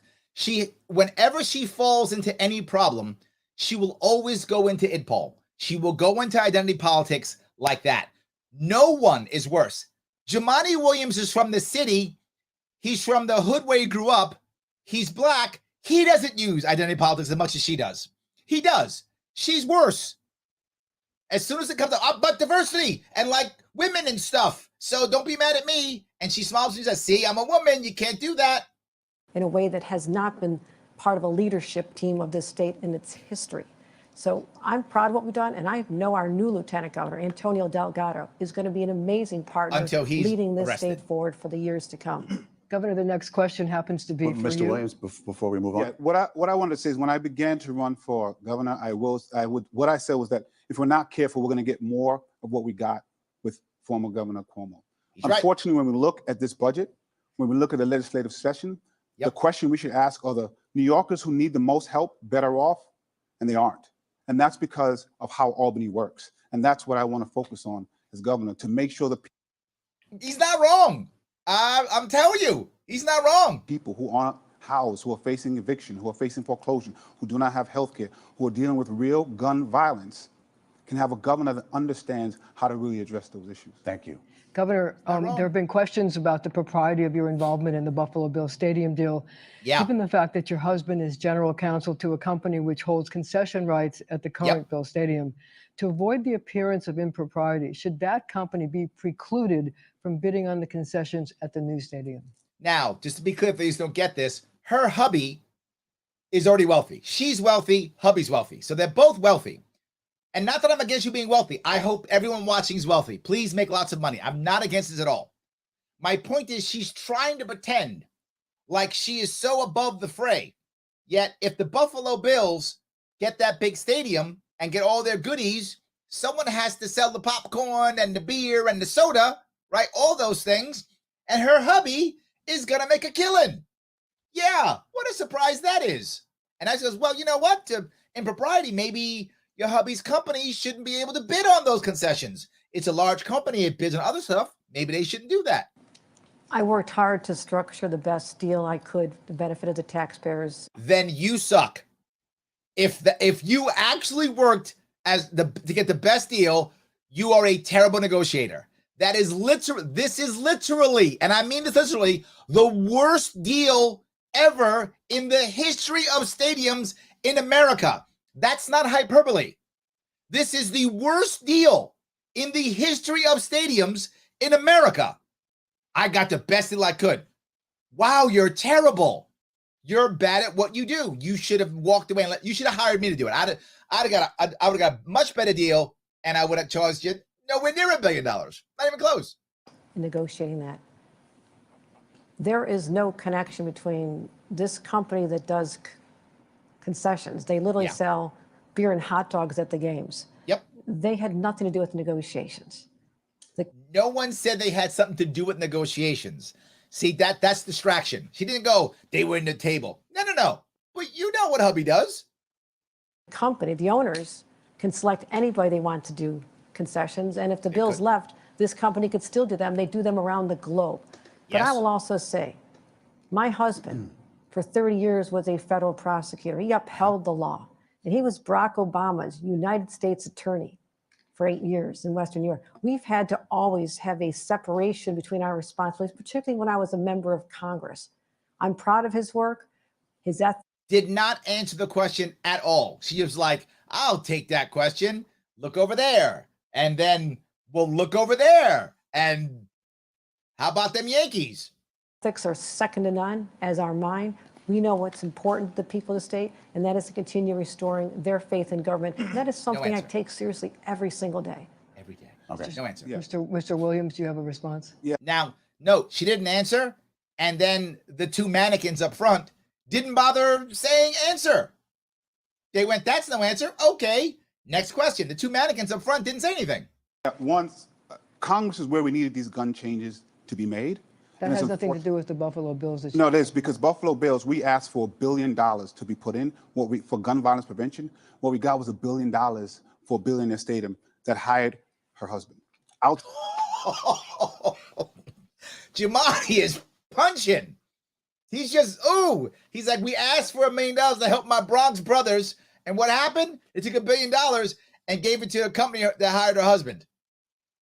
Whenever she falls into any problem, she will always go into IDPOL. She will go into identity politics like that. No one is worse. Jumaane Williams is from the city. He's from the hood where he grew up. He's black. He doesn't use identity politics as much as she does. He does. She's worse. As soon as it comes to but diversity and like women and stuff. So don't be mad at me. And she smiles and she says, see, I'm a woman. You can't do that. In a way that has not been part of a leadership team of this state in its history. So I'm proud of what we've done, and I know our new Lieutenant Governor, Antonio Delgado, is going to be an amazing partner leading this state forward for the years to come. Governor, the next question happens to be for Mr. you. Williams, before we move on. What I wanted to say is when I began to run for governor, what I said was that if we're not careful, we're going to get more of what we got with former Governor Cuomo. Unfortunately, when we look at this budget, when we look at the legislative session, the question we should ask are the New Yorkers who need the most help better off? And they aren't. And that's because of how Albany works. And that's what I want to focus on as governor, to make sure the He's not wrong. I'm telling you, he's not wrong. people who aren't housed, who are facing eviction, who are facing foreclosure, who do not have health care, who are dealing with real gun violence, can have a governor that understands how to really address those issues. Thank you. Governor, there have been questions about the propriety of your involvement in the Buffalo Bills Stadium deal. Yeah. Given the fact that your husband is general counsel to a company which holds concession rights at the current Bill Stadium, to avoid the appearance of impropriety, should that company be precluded from bidding on the concessions at the new stadium? Now, just to be clear, if these don't get this, her hubby is already wealthy. She's wealthy, hubby's wealthy. So they're both wealthy. And not that I'm against you being wealthy. I hope everyone watching is wealthy. Please make lots of money. I'm not against this at all. My point is she's trying to pretend like she is so above the fray. Yet if the Buffalo Bills get that big stadium and get all their goodies, someone has to sell the popcorn and the beer and the soda, right? All those things. And her hubby is going to make a killing. Yeah, what a surprise that is. And I says, well, you know what? In propriety, maybe your hubby's company shouldn't be able to bid on those concessions. It's a large company. It bids on other stuff. Maybe they shouldn't do that. I worked hard to structure the best deal I could, the benefit of the taxpayers. Then you suck. If you actually worked to get the best deal, you are a terrible negotiator. This is literally, and I mean this literally, the worst deal ever in the history of stadiums in America. That's not hyperbole. This is the worst deal in the history of stadiums in America. I got the best deal I could. Wow, you're terrible. You're bad at what you do. You should have walked away and you should have hired me to do it. I would have got a much better deal, and I would have charged you nowhere near $1 billion. Not even close. Negotiating that. There is no connection between this company that does concessions. They literally sell beer and hot dogs at the games. Yep. They had nothing to do with negotiations. No one said they had something to do with negotiations. See, that's distraction. She didn't go, they were in the table. No. But you know what hubby does. Company, the owners, can select anybody they want to do concessions. And if the Bills left, this company could still do them. They do them around the globe. But I will also say, my husband, for 30 years, was a federal prosecutor. He upheld the law. And he was Barack Obama's United States attorney for 8 years in Western New York. We've had to always have a separation between our responsibilities, particularly when I was a member of Congress. I'm proud of his work. His ethics. Did not answer the question at all. She was like, I'll take that question. Look over there. And then we'll look over there. And how about them Yankees? Ethics are second to none, as are mine. We know what's important to the people of the state, and that is to continue restoring their faith in government. And that is something I take seriously every single day. Every day. Okay. No answer. Yeah. Mr. Williams, do you have a response? Yeah. Now, no, she didn't answer. And then the two mannequins up front didn't bother saying answer. They went, that's no answer. Okay. Next question. The two mannequins up front didn't say anything. Once Congress is where we needed these gun changes to be made. That has nothing to do with the Buffalo Bills. No, it is, because Buffalo Bills, we asked for $1 billion to be put in for gun violence prevention. What we got was $1 billion for a billionaire stadium that hired her husband. Jamani is punching. He's just, he's like, we asked for $1 million to help my Bronx brothers. And what happened? They took $1 billion and gave it to a company that hired her husband.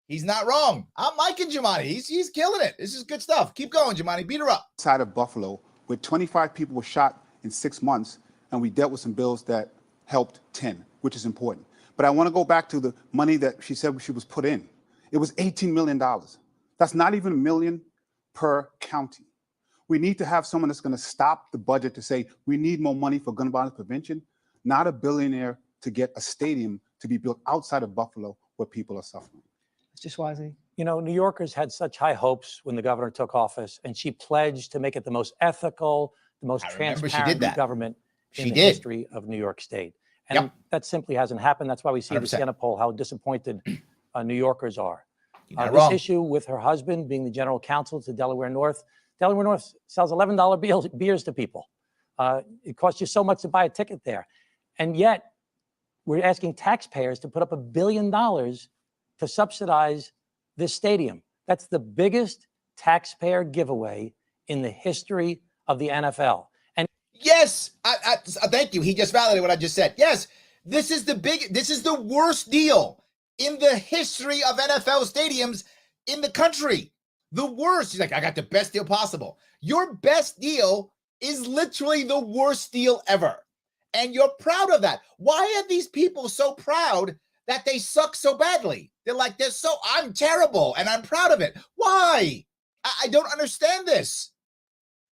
He's not wrong. I'm liking Jamani. He's killing it. This is good stuff. Keep going, Jamani. Beat her up. Outside of Buffalo, where 25 people were shot in 6 months, and we dealt with some bills that helped 10, which is important. But I want to go back to the money that she said she was put in. It was $18 million. That's not even $1 million per county. We need to have someone that's going to stop the budget to say, we need more money for gun violence prevention, not a billionaire to get a stadium to be built outside of Buffalo where people are suffering. Mr. Suozzi. You know, New Yorkers had such high hopes when the governor took office, and she pledged to make it the most ethical, the most transparent government in the history of New York State. And that simply hasn't happened. That's why we see 100%. The Siena poll, how disappointed New Yorkers are. This issue with her husband being the general counsel to Delaware North sells $11 beers to people. It costs you so much to buy a ticket there. And yet, we're asking taxpayers to put up $1 billion to subsidize this stadium. That's the biggest taxpayer giveaway in the history of the NFL. And yes, thank you. He just validated what I just said. Yes, this is the worst deal in the history of NFL stadiums in the country. The worst. He's like, I got the best deal possible. Your best deal is literally the worst deal ever. And you're proud of that. Why are these people so proud that they suck so badly? They're like, I'm terrible and I'm proud of it. Why? I don't understand this.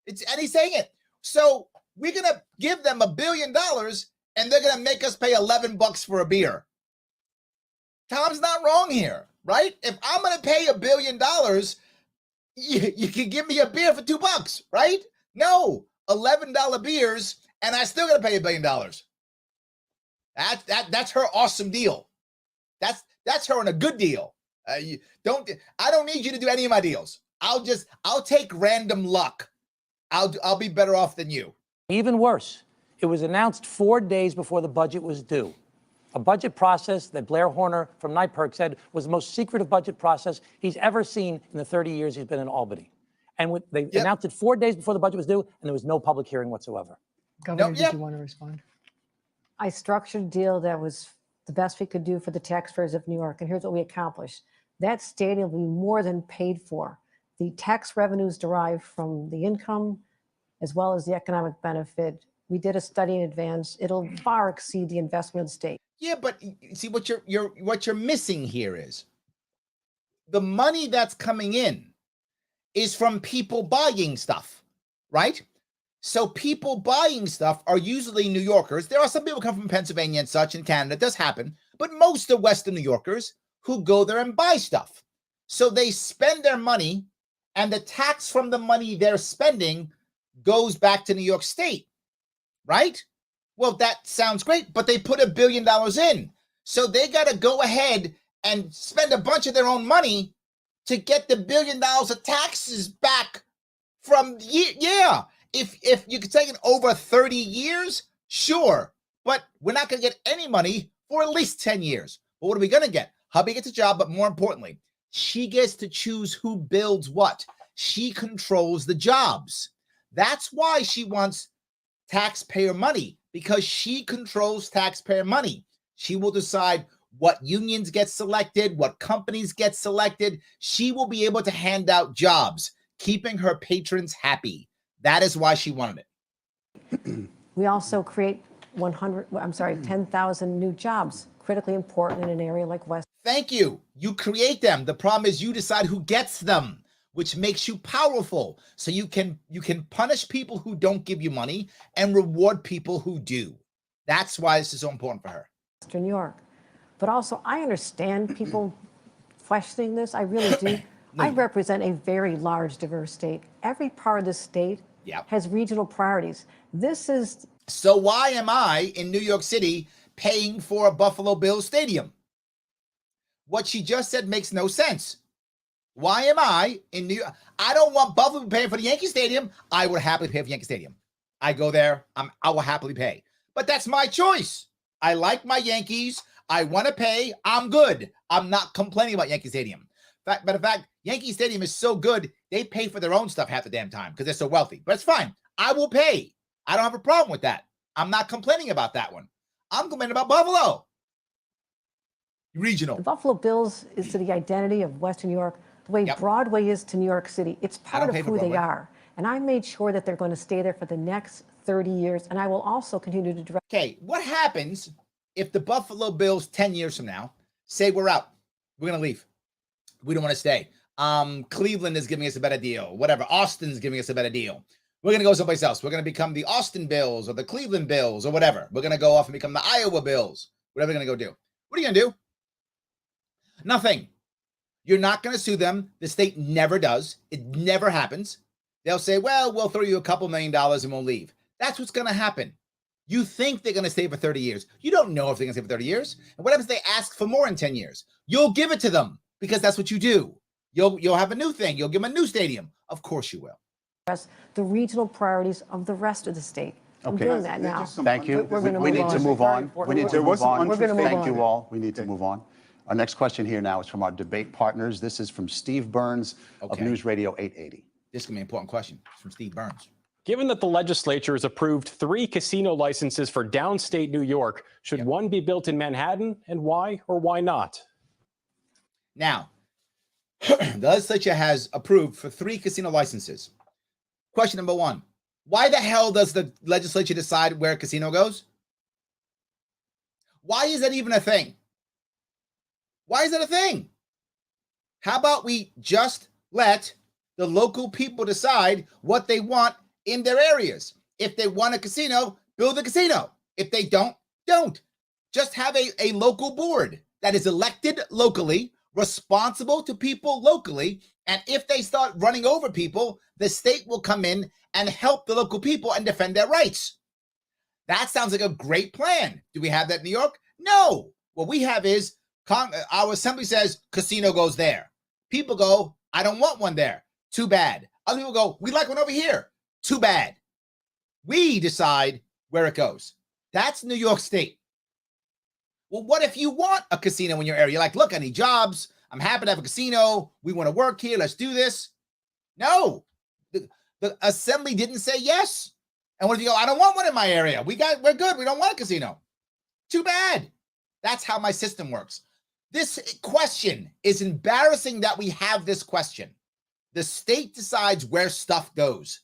And he's saying it. So we're going to give them $1 billion and they're going to make us pay $11 for a beer. Tom's not wrong here, right? If I'm going to pay $1 billion, you can give me a beer for $2, right? No, $11 beers, and I still got to pay $1 billion. That's her awesome deal. That's her on a good deal. I don't need you to do any of my deals. I'll take random luck. I'll be better off than you. even worse, it was announced 4 days before the budget was due. A budget process that Blair Horner from NYPIRG said was the most secretive budget process he's ever seen in the 30 years he's been in Albany. And they announced it 4 days before the budget was due, and there was no public hearing whatsoever. Governor, did you want to respond? I structured a deal that was the best we could do for the taxpayers of New York, and here's what we accomplished. That stadium will be more than paid for. The tax revenues derived from the income as well as the economic benefit. We did a study in advance. It'll far exceed the investment of the state. Yeah, but see what you're missing here is the money that's coming in is from people buying stuff, right? So people buying stuff are usually New Yorkers. There are some people who come from Pennsylvania and such in Canada. It does happen, but most are Western New Yorkers who go there and buy stuff. So they spend their money, and the tax from the money they're spending goes back to New York State, right? Well, that sounds great, but they put $1 billion in. So they got to go ahead and spend a bunch of their own money to get the $1 billion of taxes back from, if you could take it over 30 years, sure, but we're not going to get any money for at least 10 years. But what are we going to get? Hubby gets a job, but more importantly, she gets to choose who builds what. She controls the jobs. That's why she wants taxpayer money, because she controls taxpayer money. She will decide what unions get selected, what companies get selected. She will be able to hand out jobs, keeping her patrons happy. That is why she wanted it. We also create 10,000 new jobs, critically important in an area like West. Thank you. You create them. The problem is you decide who gets them, which makes you powerful. So you can punish people who don't give you money and reward people who do. That's why this is so important for her. Western New York. But also, I understand people questioning this. I really do. I represent a very large, diverse state. Every part of the state has regional priorities. So why am I in New York City paying for a Buffalo Bills stadium? What she just said makes no sense. Why am I in New York? I don't want Buffalo paying for the Yankee Stadium. I would happily pay for Yankee Stadium. I go there. I will happily pay. But that's my choice. I like my Yankees. I want to pay. I'm good. I'm not complaining about Yankee Stadium. Matter of fact, Yankee Stadium is so good, they pay for their own stuff half the damn time because they're so wealthy. But it's fine. I will pay. I don't have a problem with that. I'm not complaining about that one. I'm complaining about Buffalo. Regional. The Buffalo Bills is to the identity of Western New York the way Broadway is to New York City. It's part of who they are. And I made sure that they're going to stay there for the next 30 years. And I will also continue to direct. Okay, what happens if the Buffalo Bills 10 years from now say we're out? We're going to leave. We don't want to stay. Cleveland is giving us a better deal. Whatever. Austin's giving us a better deal. We're going to go someplace else. We're going to become the Austin Bills or the Cleveland Bills or whatever. We're going to go off and become the Iowa Bills. Whatever we're going to go do. What are you going to do? Nothing. You're not going to sue them. The state never does. It never happens. They'll say, well, we'll throw you a couple $1 million and we'll leave. That's what's going to happen. You think they're going to stay for 30 years. You don't know if they're going to stay for 30 years. And what happens if they ask for more in 10 years? You'll give it to them because that's what you do. You'll have a new thing. You'll give them a new stadium. Of course you will. The regional priorities of the rest of the state. I'm Okay. doing that There's now. just some Thank you. We're gonna We move need to on. move on. We need to There was move some on. We're gonna move Thank on. you all. We need to move on. Our next question here now is from our debate partners. This is from Steve Burns of Okay. News Radio 880. This is going to be an important question. It's from Steve Burns. Given that the legislature has approved 3 casino licenses for downstate New York, should one be built in Manhattan, and why or why not? Now, the legislature has approved for 3 casino licenses. Question number 1. Why the hell does the legislature decide where a casino goes? Why is that even a thing? Why is that a thing? How about we just let the local people decide what they want in their areas? If they want a casino, build a casino. If they don't. Just have a local board that is elected locally, responsible to people locally, and if they start running over people, the state will come in and help the local people and defend their rights. That sounds like a great plan. Do we have that in New York? No. What we have is our assembly says casino goes there. People go, I don't want one there. Too bad. Other people go, we like one over here. Too bad. We decide where it goes. That's New York State. Well, what if you want a casino in your area? You're like, look, I need jobs. I'm happy to have a casino. We want to work here. Let's do this. No. The assembly didn't say yes. And what if you go, I don't want one in my area. We're good. We don't want a casino. Too bad. That's how my system works. This question is embarrassing that we have this question. The state decides where stuff goes.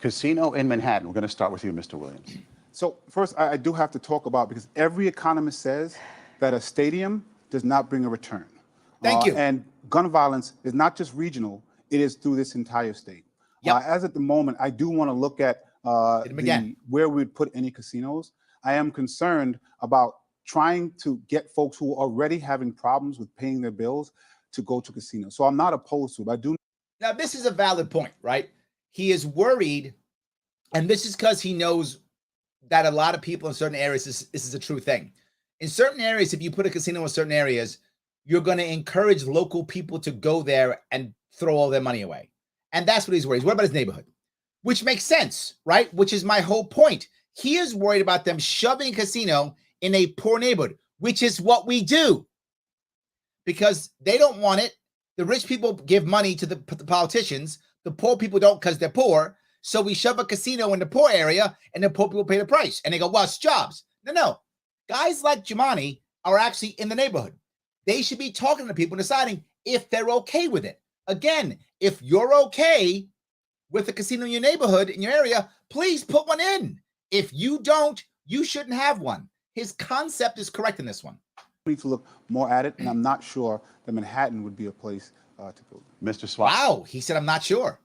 Casino in Manhattan. We're going to start with you, Mr. Williams. So first, I do have to talk about, because every economist says that a stadium does not bring a return. Thank you. And gun violence is not just regional, it is through this entire state. Yep. As at the moment, I do want to look at where we'd put any casinos. I am concerned about trying to get folks who are already having problems with paying their bills to go to casinos. So I'm not opposed to it. I do. Now, this is a valid point, right? He is worried, and this is because he knows that a lot of people in certain areas, this is a true thing. In certain areas, if you put a casino in certain areas, you're going to encourage local people to go there and throw all their money away. And that's what he's worried. What about his neighborhood? Which makes sense, right? Which is my whole point. He is worried about them shoving a casino in a poor neighborhood, which is what we do. Because they don't want it. The rich people give money to the politicians. The poor people don't because they're poor. So we shove a casino in the poor area and the poor people pay the price. And they go, well, it's jobs. No. Guys like Jumani are actually in the neighborhood. They should be talking to people and deciding if they're okay with it. Again, if you're okay with a casino in your neighborhood, in your area, please put one in. If you don't, you shouldn't have one. His concept is correct in this one. We need to look more at it, and I'm not sure that Manhattan would be a place to build. Mr. Swazi. Wow, he said, I'm not sure.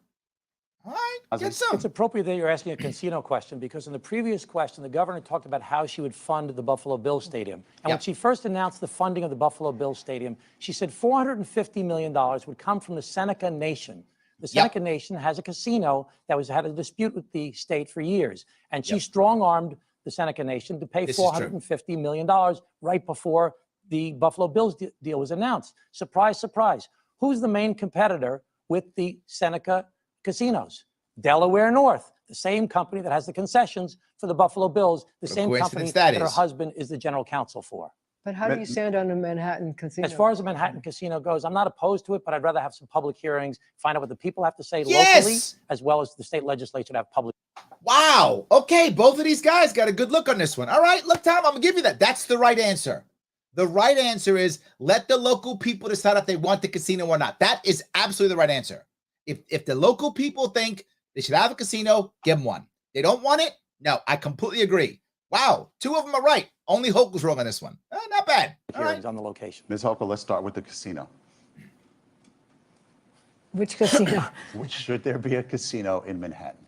All right, get some. It's appropriate that you're asking a casino question, because in the previous question, the governor talked about how she would fund the Buffalo Bills Stadium. And when she first announced the funding of the Buffalo Bills Stadium, she said $450 million would come from the Seneca Nation. The Seneca Nation has a casino that had a dispute with the state for years. And she strong-armed the Seneca Nation to pay $450 million right before the Buffalo Bills deal was announced. Surprise, surprise. Who's the main competitor with the Seneca casinos? Delaware North, the same company that has the concessions for the Buffalo Bills, the same company that her husband is the general counsel for. But how do you stand on a Manhattan casino? As far as the Manhattan casino goes, I'm not opposed to it, but I'd rather have some public hearings, find out what the people have to say locally, as well as the state legislature to have public. Wow. Okay, both of these guys got a good look on this one. All right, look, Tom, I'm going to give you that. That's the right answer. The right answer is let the local people decide if they want the casino or not. That is absolutely the right answer. If the local people think they should have a casino, give them one. They don't want it? No, I completely agree. Wow, 2 of them are right. Only Hochul's wrong on this one. Not bad. Hearings on the location. Ms. Hochul, let's start with the casino. Which casino? Should there be a casino in Manhattan?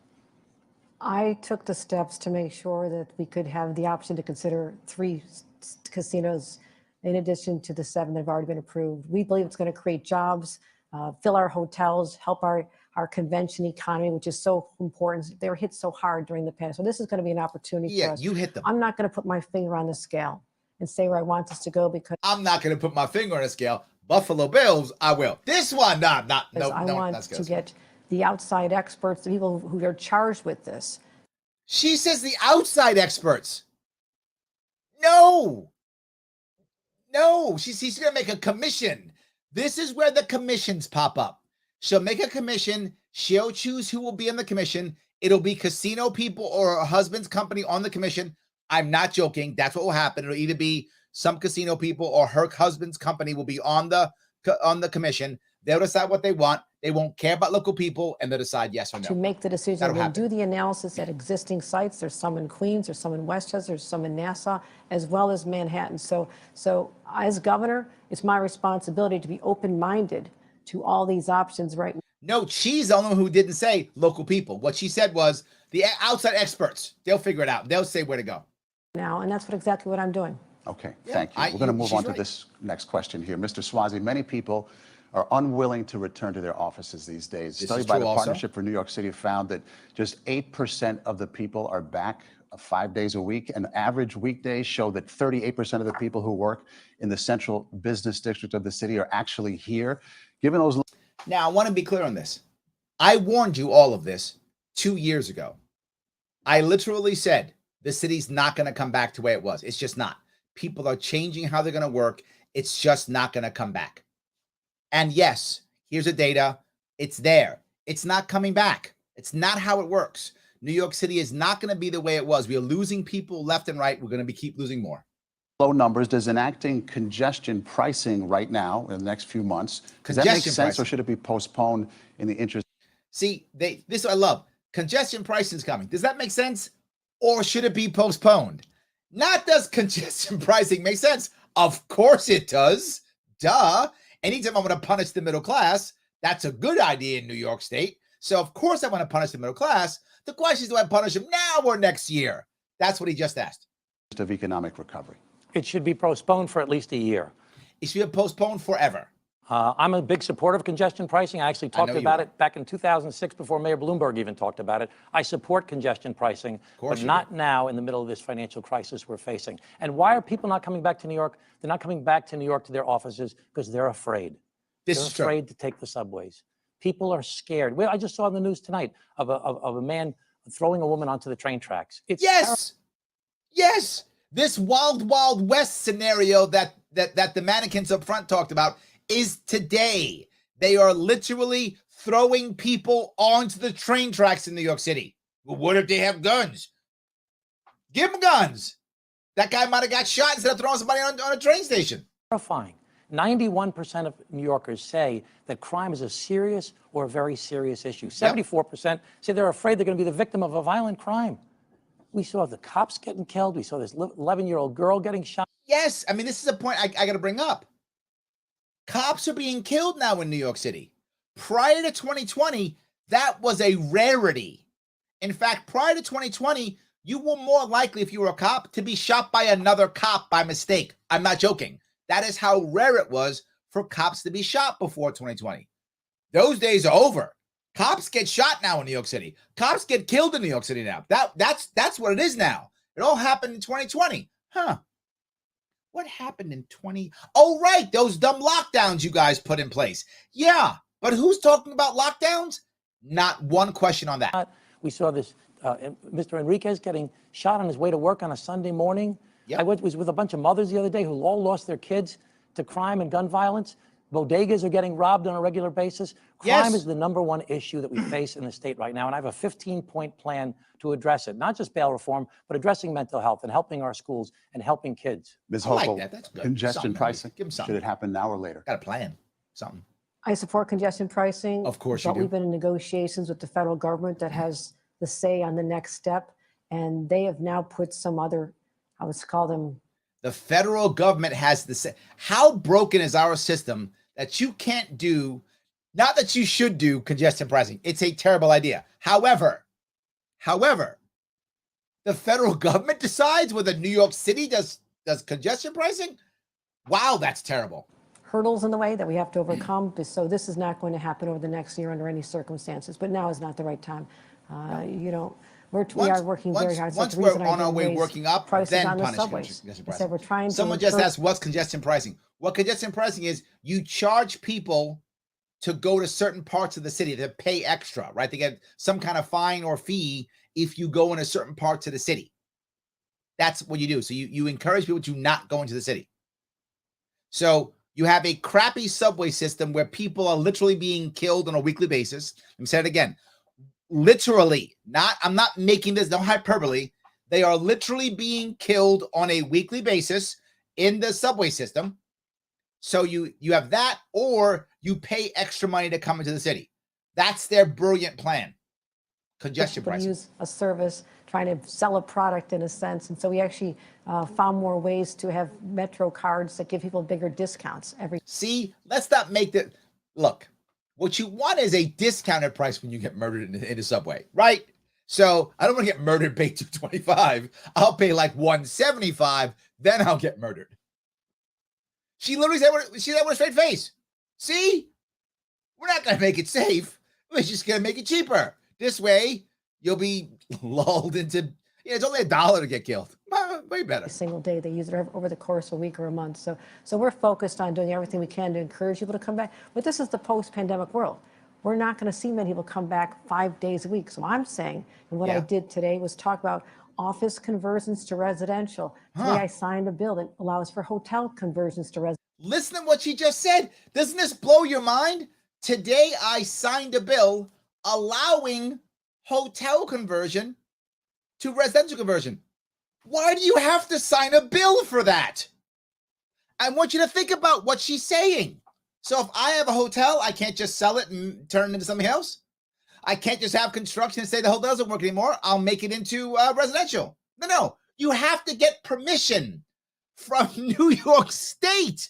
I took the steps to make sure that we could have the option to consider 3 casinos in addition to the 7 that have already been approved. We believe it's going to create jobs, fill our hotels, help our convention economy, which is so important. They were hit so hard during the pandemic. So this is going to be an opportunity for us. You hit them. I'm not going to put my finger on the scale and say where I want this to go, because I'm not going to put my finger on the scale. Buffalo Bills, I will. This one, no, I want to get the outside experts, the people who are charged with this. She says the outside experts. No. She's going to make a commission. This is where the commissions pop up. She'll make a commission. She'll choose who will be on the commission. It'll be casino people or her husband's company on the commission. I'm not joking. That's what will happen. It'll either be some casino people or her husband's company will be on the commission. They'll decide what they want. They won't care about local people, and they'll decide yes or no. To make the decision, That'll we'll happen. do the analysis at existing sites. There's some in Queens, there's some in Westchester, there's some in Nassau, as well as Manhattan. So as governor, it's my responsibility to be open-minded to all these options right now. No, she's the only one who didn't say local people. What she said was the outside experts. They'll figure it out. They'll say where to go. Now, and that's exactly what I'm doing. Okay, thank you. We're going to move on to this next question here. Mr. Swazi, many people are unwilling to return to their offices these days. A study by the Partnership for New York City found that just 8% of the people are back 5 days a week, and average weekdays show that 38% of the people who work in the central business district of the city are actually here. Given those... Now, I want to be clear on this. I warned you all of this 2 years ago. I literally said the city's not going to come back to the way it was. It's just not. People are changing how they're going to work. It's just not going to come back. And yes, here's the data. It's there. It's not coming back. It's not how it works. New York City is not going to be the way it was. We are losing people left and right. We're going to keep losing more. Low numbers. Does enacting congestion pricing right now in the next few months, does that make sense, or should it be postponed in the interest? See, this I love. Congestion pricing is coming. Does that make sense, or should it be postponed? Not does congestion pricing make sense? Of course it does. Duh. Anytime I want to punish the middle class, that's a good idea in New York State. So of course I want to punish the middle class. The question is, do I punish them now or next year? That's what he just asked. Of economic recovery. It should be postponed for at least a year. It should be postponed forever. I'm a big supporter of congestion pricing. I actually talked about it back in 2006 before Mayor Bloomberg even talked about it. I support congestion pricing, but not now in the middle of this financial crisis we're facing. And why are people not coming back to New York? They're not coming back to New York to their offices because they're afraid. They're afraid to take the subways. People are scared. I just saw in the news tonight of a man throwing a woman onto the train tracks. It's yes. This wild, wild west scenario that the mannequins up front talked about is today. They are literally throwing people onto the train tracks in New York City. Well, what if they have guns? Give them guns. That guy might have got shot instead of throwing somebody on a train station. Terrifying. 91% of New Yorkers say that crime is a serious or a very serious issue. 74% say they're afraid they're going to be the victim of a violent crime. We saw the cops getting killed. We saw this 11-year-old girl getting shot. Yes. I mean, this is a point I got to bring up. Cops are being killed now in New York City. Prior to 2020, that was a rarity. In fact, prior to 2020, you were more likely, if you were a cop, to be shot by another cop by mistake. I'm not joking. That is how rare it was for cops to be shot before 2020. Those days are over. Cops get shot now in New York City. Cops get killed in New York City now. That's what it is now. It all happened in 2020. What happened in 20? Oh, right. Those dumb lockdowns you guys put in place. Yeah. But who's talking about lockdowns? Not one question on that. We saw this Mr. Enriquez getting shot on his way to work on a Sunday morning. I was with a bunch of mothers the other day who all lost their kids to crime and gun violence. Bodegas are getting robbed on a regular basis. Crime is the #1 issue that we face in the state right now. And I have a 15-point plan to address it. Not just bail reform, but addressing mental health and helping our schools and helping kids. Ms. Hochul, that's good. Congestion pricing, should it happen now or later? Got a plan. Something. I support congestion pricing. Of course you do. But we've been in negotiations with the federal government that has the say on the next step. And they have now put some other, I would call them. The federal government has the say. How broken is our system that you can't do, not that you should do congestion pricing. It's a terrible idea. However, the federal government decides whether New York City does congestion pricing. Wow, that's terrible. Hurdles in the way that we have to overcome. So this is not going to happen over the next year under any circumstances. But now is not the right time. We are working very hard. Once we're on our way working up, then punish congestion pricing. We're trying Someone just asked, what's congestion pricing? What congestion pricing is, you charge people to go to certain parts of the city to pay extra, right? They get some kind of fine or fee if you go in a certain parts of the city. That's what you do. So you encourage people to not go into the city. So you have a crappy subway system where people are literally being killed on a weekly basis. Let me say it again. Literally, I'm not making this, no hyperbole. They are literally being killed on a weekly basis in the subway system. So you have that, or you pay extra money to come into the city. That's their brilliant plan. Congestion pricing. Use a service, trying to sell a product in a sense. And so we actually found more ways to have Metro cards that give people bigger discounts every. See, let's not make that. Look, what you want is a discounted price when you get murdered in the subway, right? So I don't want to get murdered, pay $225. I'll pay like $175, then I'll get murdered. She literally said, she said with a straight face. See, we're not going to make it safe. We're just going to make it cheaper. This way, you'll be lulled into, it's only $1 to get killed. Way better. Every single day. They use it over the course of a week or a month. So we're focused on doing everything we can to encourage people to come back. But this is the post-pandemic world. We're not going to see many people come back 5 days a week. So I'm saying, and what I did today was talk about office conversions to residential. Today I signed a bill that allows for hotel conversions to residential. Listen to what she just said. Doesn't this blow your mind? Today I signed a bill allowing hotel conversion to residential conversion. Why do you have to sign a bill for that? I want you to think about what she's saying. So if I have a hotel, I can't just sell it and turn it into something else. I can't just have construction and say the hotel doesn't work anymore. I'll make it into residential. No. You have to get permission from New York State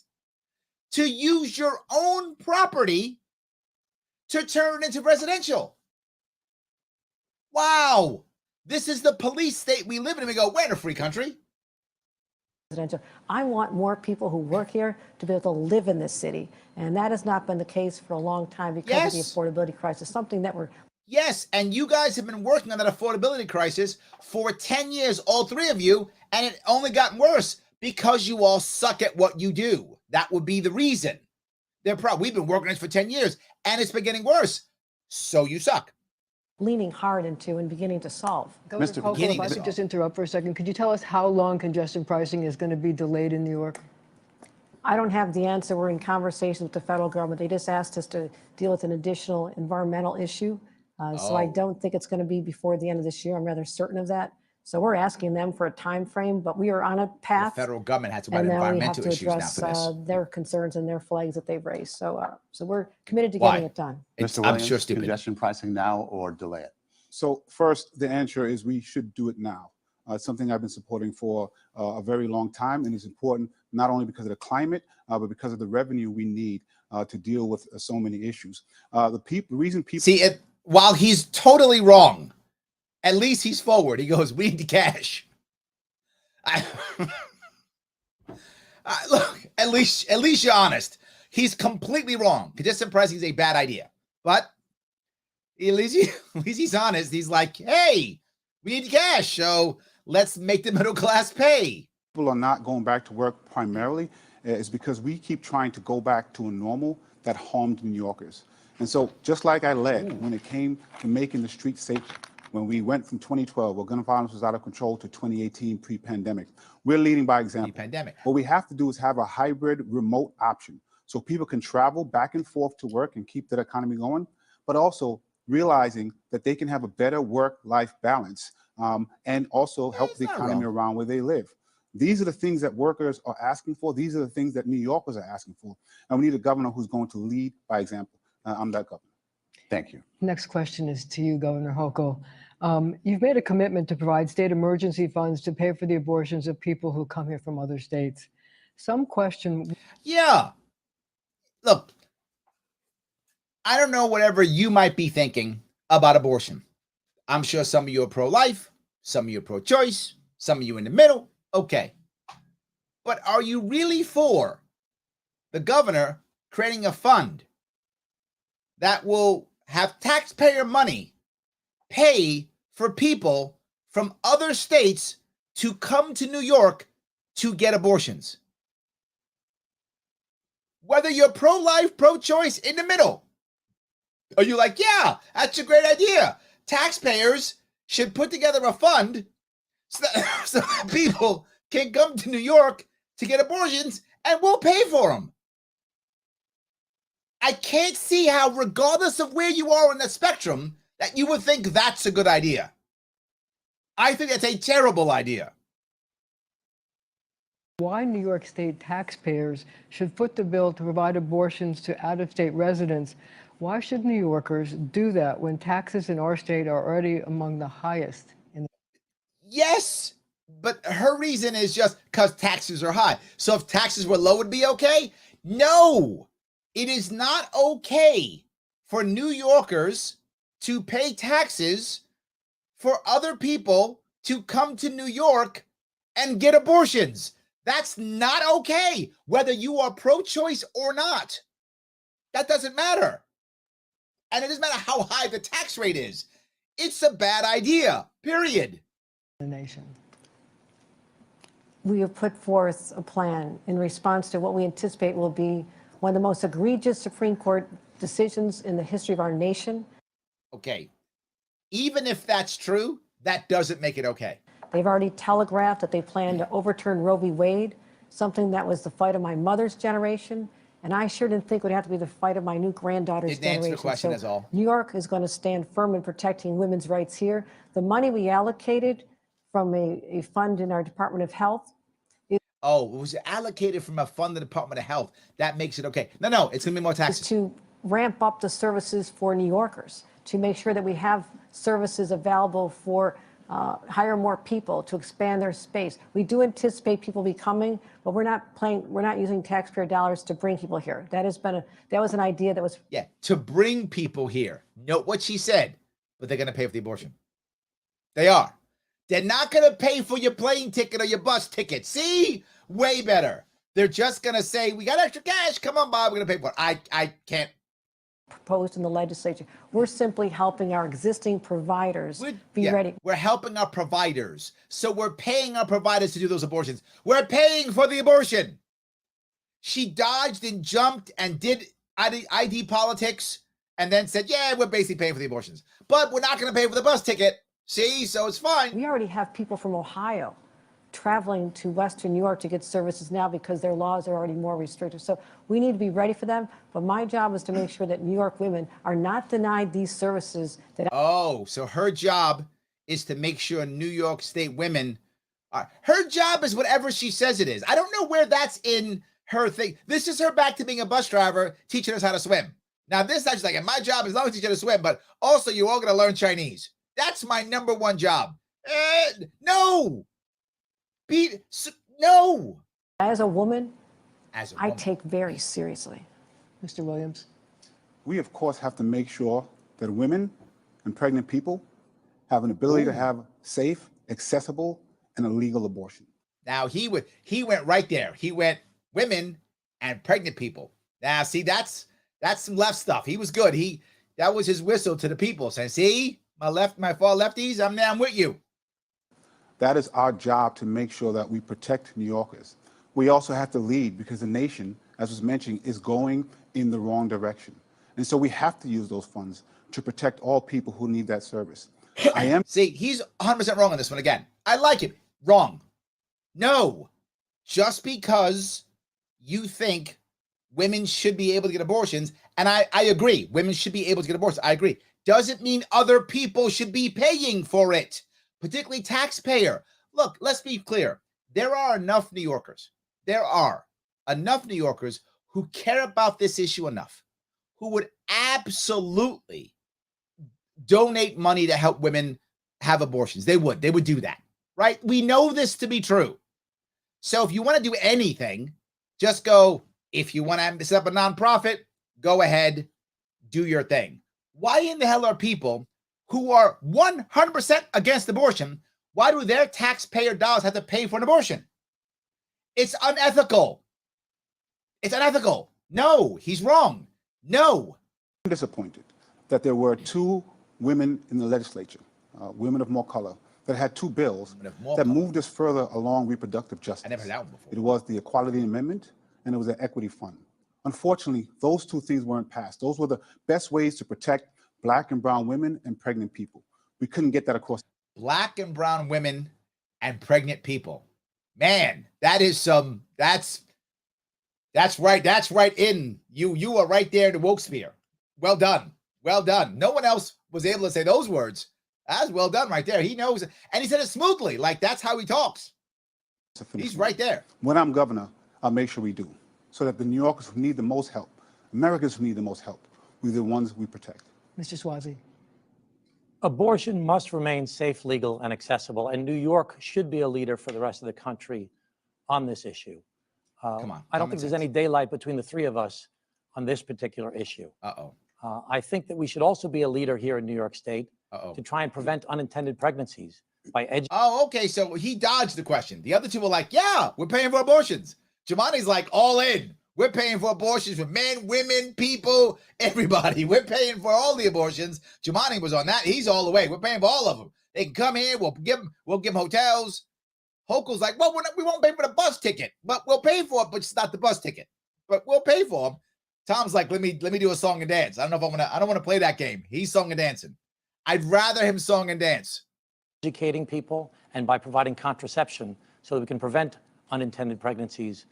to use your own property to turn it into residential. Wow. This is the police state we live in. And we go, we're in a free country. I want more people who work here to be able to live in this city. And that has not been the case for a long time because of the affordability crisis, something that we're. Yes, and you guys have been working on that affordability crisis for 10 years, all three of you, and it only gotten worse because you all suck at what you do. That would be the reason. We've been working on this for 10 years, and it's been getting worse. So you suck. Leaning hard into and beginning to solve. Governor Hochul, if I could just interrupt for a second, could you tell us how long congestion pricing is going to be delayed in New York? I don't have the answer. We're in conversations with the federal government. They just asked us to deal with an additional environmental issue. So I don't think it's going to be before the end of this year. I'm rather certain of that. So we're asking them for a time frame, but we are on a path. The federal government has to about environmental issues now for this. Their concerns and their flags that they've raised. So we're committed to getting it done. Mr. Williams, I'm sure stupid. Congestion pricing now or delay it? So first, the answer is we should do it now. It's something I've been supporting for a very long time, and it's important not only because of the climate, but because of the revenue we need to deal with so many issues. The reason people see it, while he's totally wrong, at least he's forward. He goes, "We need the cash." Look, at least you're honest. He's completely wrong. Congestion pricing is a bad idea, but at least he's honest. He's like, "Hey, we need cash, so let's make the middle class pay." People are not going back to work primarily is because we keep trying to go back to a normal that harmed New Yorkers. And so just like I led when it came to making the streets safer, when we went from 2012, where gun violence was out of control, to 2018 pre-pandemic, we're leading by example. Pre-pandemic. What we have to do is have a hybrid remote option so people can travel back and forth to work and keep that economy going, but also realizing that they can have a better work-life balance and also help the economy around where they live. These are the things that workers are asking for. These are the things that New Yorkers are asking for. And we need a governor who's going to lead by example. I'm that governor. Thank you. Next question is to you, Governor Hochul. You've made a commitment to provide state emergency funds to pay for the abortions of people who come here from other states. Some question. Yeah. Look, I don't know whatever you might be thinking about abortion. I'm sure some of you are pro-life, some of you are pro-choice, some of you in the middle. Okay. But are you really for the governor creating a fund that will have taxpayer money pay for people from other states to come to New York to get abortions? Whether you're pro-life, pro-choice, in the middle. Are you like, yeah, that's a great idea. Taxpayers should put together a fund so that people can come to New York to get abortions, and we'll pay for them. I can't see how, regardless of where you are on the spectrum, that you would think that's a good idea. I think that's a terrible idea. Why New York State taxpayers should foot the bill to provide abortions to out-of-state residents. Why should New Yorkers do that when taxes in our state are already among the highest in the— Yes, but her reason is just because taxes are high. So if taxes were low, it'd be okay? No, it is not okay for New Yorkers to pay taxes for other people to come to New York and get abortions. That's not okay, whether you are pro-choice or not. That doesn't matter. And it doesn't matter how high the tax rate is. It's a bad idea, period. The nation. We have put forth a plan in response to what we anticipate will be one of the most egregious Supreme Court decisions in the history of our nation. Okay, even if that's true, that doesn't make it okay. They've already telegraphed that they plan to overturn Roe v. Wade, something that was the fight of my mother's generation, and I sure didn't think it would have to be the fight of my new granddaughter's Didn't generation. answer the question, that's all. New York is going to stand firm in protecting women's rights here. The money we allocated from a fund in our Department of Health. Oh, it was allocated from a fund in the Department of Health. That makes it okay. No, it's going to be more taxes. Is to ramp up the services for New Yorkers, to make sure that we have services available for hire more people, to expand their space. We do anticipate people be coming, but we're not using taxpayer dollars to bring people here. That was an idea that was— Yeah, to bring people here. Note what she said, but they're going to pay for the abortion. They are. They're not going to pay for your plane ticket or your bus ticket. See? Way better. They're just going to say, we got extra cash. Come on, Bob. We're going to pay for it. I can't. Proposed in the legislature. We're simply helping our existing providers be ready. We're helping our providers. So we're paying our providers to do those abortions. We're paying for the abortion. She dodged and jumped and did ID politics and then said, yeah, we're basically paying for the abortions. But we're not going to pay for the bus ticket. See? So it's fine. We already have people from Ohio traveling to Western New York to get services now because their laws are already more restrictive. So we need to be ready for them. But my job is to make sure that New York women are not denied these services. Oh, so her job is to make sure New York State women are. Her job is whatever she says it is. I don't know where that's in her thing. This is her back to being a bus driver, teaching us how to swim. Now, this is like, my job is not only to teach you how to swim, but also you're all going to learn Chinese. That's my number one job. No. No. As a woman, I take very seriously. Mr. Williams. We, of course, have to make sure that women and pregnant people have an ability to have safe, accessible, and a legal abortion. Now, he went right there. He went women and pregnant people. Now, see, that's some left stuff. He was good. That was his whistle to the people, saying, see, my far lefties, I'm with you. That is our job, to make sure that we protect New Yorkers. We also have to lead, because the nation, as was mentioned, is going in the wrong direction. And so we have to use those funds to protect all people who need that service. See, he's 100% wrong on this one again. I like it. Wrong. No. Just because you think women should be able to get abortions, and I agree, women should be able to get abortions. I agree. Doesn't mean other people should be paying for it, particularly taxpayer. Look, let's be clear. There are enough New Yorkers. There are enough New Yorkers who care about this issue enough, who would absolutely donate money to help women have abortions. They would do that, right? We know this to be true. So if you want to do anything, just go. If you want to set up a nonprofit, go ahead, do your thing. Why in the hell are people who are 100% against abortion, why do their taxpayer dollars have to pay for an abortion? It's unethical. It's unethical. No, he's wrong. No. I'm disappointed that there were two women in the legislature, women of more color, that had two bills that moved us further along reproductive justice. I never heard that one before. It was the Equality Amendment, and it was an equity fund. Unfortunately, those two things weren't passed. Those were the best ways to protect Black and brown women and pregnant people. We couldn't get that across. black and brown women and pregnant people. Man, that is that's right. That's right in you. You are right there in the woke sphere. Well done. Well done. No one else was able to say those words. That's well done right there. He knows, and he said it smoothly. Like, that's how he talks. He's right there. When I'm governor, I'll make sure we do, so that the New Yorkers who need the most help, Americans who need the most help, we're the ones we protect. Mr. Swazi. Abortion must remain safe, legal, and accessible, and New York should be a leader for the rest of the country on this issue. Come on. I don't think there's any daylight between the three of us on this particular issue. I think that we should also be a leader here in New York State to try and prevent unintended pregnancies by educating. Oh, okay. So he dodged the question. The other two were like, yeah, we're paying for abortions. Jumani's like, all in. We're paying for abortions for men, women, people, everybody. We're paying for all the abortions. Jumani was on that. He's all the way. We're paying for all of them. They can come here. We'll give them hotels. Hochul's like, well, we won't pay for the bus ticket, but we'll pay for it, but it's not the bus ticket. But we'll pay for them. Tom's like, let me do a song and dance. I don't want to play that game. He's song and dancing. I'd rather him song and dance. Educating people and by providing contraception so that we can prevent unintended pregnancies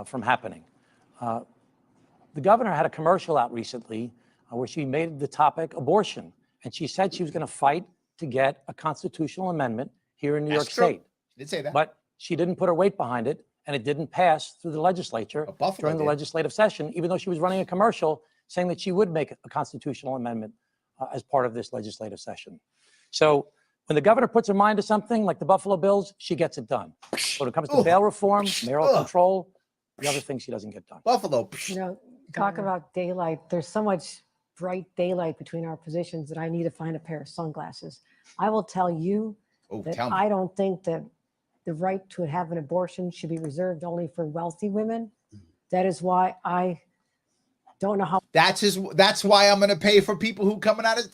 from happening. The governor had a commercial out recently where she made the topic abortion, and she said she was going to fight to get a constitutional amendment here in New York State. She did say that. But she didn't put her weight behind it, and it didn't pass through the legislature during the legislative session, even though she was running a commercial saying that she would make a constitutional amendment as part of this legislative session. So when the governor puts her mind to something like the Buffalo Bills, she gets it done. But when it comes to bail reform, mayoral control, the other things she doesn't get done. Buffalo. You know, talk about daylight. There's so much bright daylight between our positions that I need to find a pair of sunglasses. I will tell you that I don't think that the right to have an abortion should be reserved only for wealthy women. That is why I don't know how. That's why I'm going to pay for people who coming out of.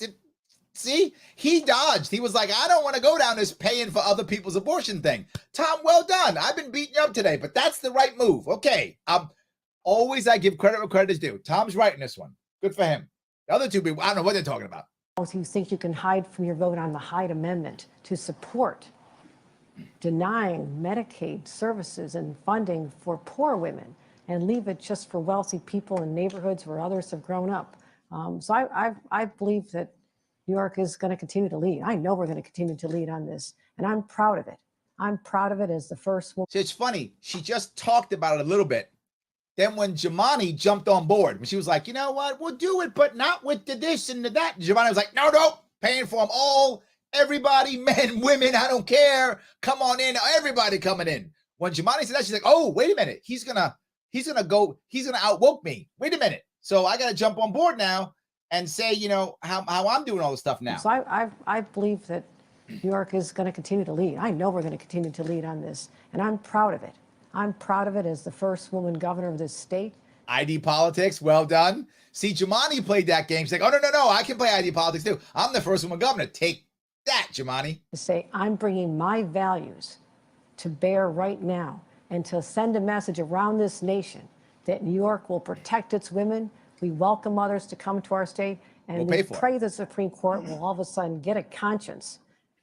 See, he dodged. He was like, I don't want to go down this paying for other people's abortion thing. Tom, well done. I've been beating you up today, but that's the right move. Okay. I give credit where credit is due. Tom's right in this one. Good for him. The other two people, I don't know what they're talking about. You think you can hide from your vote on the Hyde Amendment to support denying Medicaid services and funding for poor women and leave it just for wealthy people in neighborhoods where others have grown up. So I believe that New York is going to continue to lead. I know we're going to continue to lead on this, and I'm proud of it. I'm proud of it as the first woman. So it's funny. She just talked about it a little bit. Then when Jumani jumped on board, when she was like, you know what, we'll do it, but not with the this and the that. Jumani was like, no, paying for them all. Everybody, men, women, I don't care. Come on in. Everybody coming in. When Jumani said that, she's like, oh, wait a minute. He's gonna outwoke me. Wait a minute. So I gotta jump on board now and say, you know, how I'm doing all this stuff now. So I believe that New York is going to continue to lead. I know we're going to continue to lead on this, and I'm proud of it. I'm proud of it as the first woman governor of this state. ID politics, well done. See, Jumani played that game. She's like, oh, no, I can play ID politics too. I'm the first woman governor. Take that, Jumani. To say, I'm bringing my values to bear right now and to send a message around this nation that New York will protect its women. We welcome others to come to our state, and we pray the Supreme Court will all of a sudden get a conscience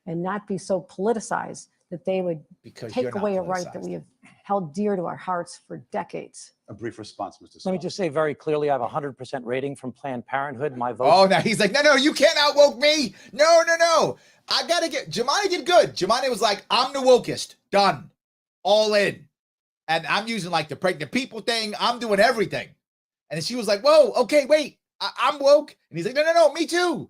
and not be so politicized that they would take away a right that we have held dear to our hearts for decades. A brief response, Mr. Let me just say very clearly, I have a 100% rating from Planned Parenthood. My vote. Oh, now he's like, no, you can't outwoke me. No. I got to Jumani did good. Jumani was like, I'm the wokest. Done. All in. And I'm using like the pregnant people thing. I'm doing everything. And she was like, whoa, okay, wait, I'm woke. And he's like, no, me too.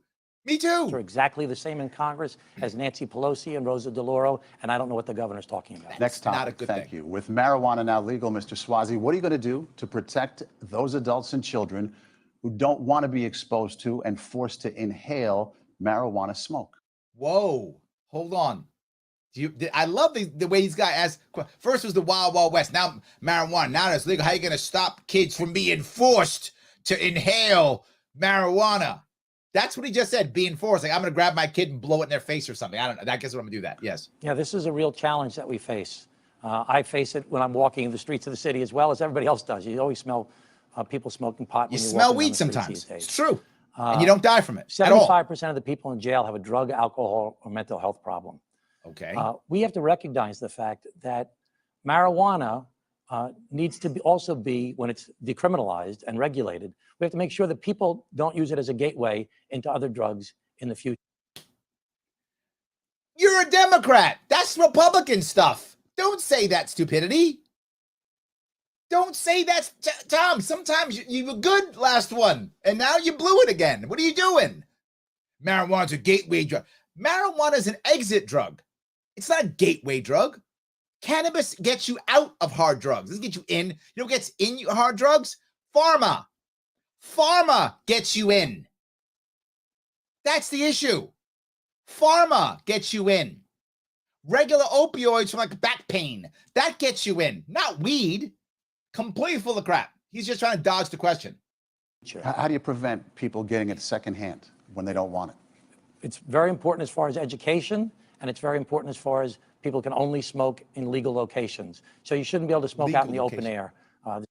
Are exactly the same in Congress as Nancy Pelosi and Rosa DeLauro, and I don't know what the governor's talking about. Next topic. Not a good Thank thing. you. With marijuana now legal, Mr. Swazi, what are you going to do to protect those adults and children who don't want to be exposed to and forced to inhale marijuana smoke? Whoa, hold on. I love the way he's got asked. First was the Wild Wild West. Now marijuana. Now it's legal. How are you going to stop kids from being forced to inhale marijuana? That's what he just said, being forced. Like, I'm going to grab my kid and blow it in their face or something. I don't know. I guess I'm going to do that. Yes. Yeah, this is a real challenge that we face. I face it when I'm walking the streets of the city as well as everybody else does. You always smell people smoking pot. You smell weed sometimes. It's true. And you don't die from it at all. 75% of the people in jail have a drug, alcohol, or mental health problem. Okay. We have to recognize the fact that marijuana needs to also be, when it's decriminalized and regulated, we have to make sure that people don't use it as a gateway into other drugs in the future. You're a Democrat. That's Republican stuff. Don't say that stupidity. Don't say that, Tom. Sometimes you were good last one, and now you blew it again. What are you doing? Marijuana's a gateway drug. Marijuana is an exit drug. It's not a gateway drug. Cannabis gets you out of hard drugs. It doesn't get you in. You know what gets in hard drugs? Pharma. Pharma gets you in. That's the issue. Pharma gets you in. Regular opioids from like back pain, that gets you in. Not weed. Completely full of crap. He's just trying to dodge the question. How do you prevent people getting it secondhand when they don't want it? It's very important as far as education, and it's very important as far as people can only smoke in legal locations. So you shouldn't be able to smoke out in the open air.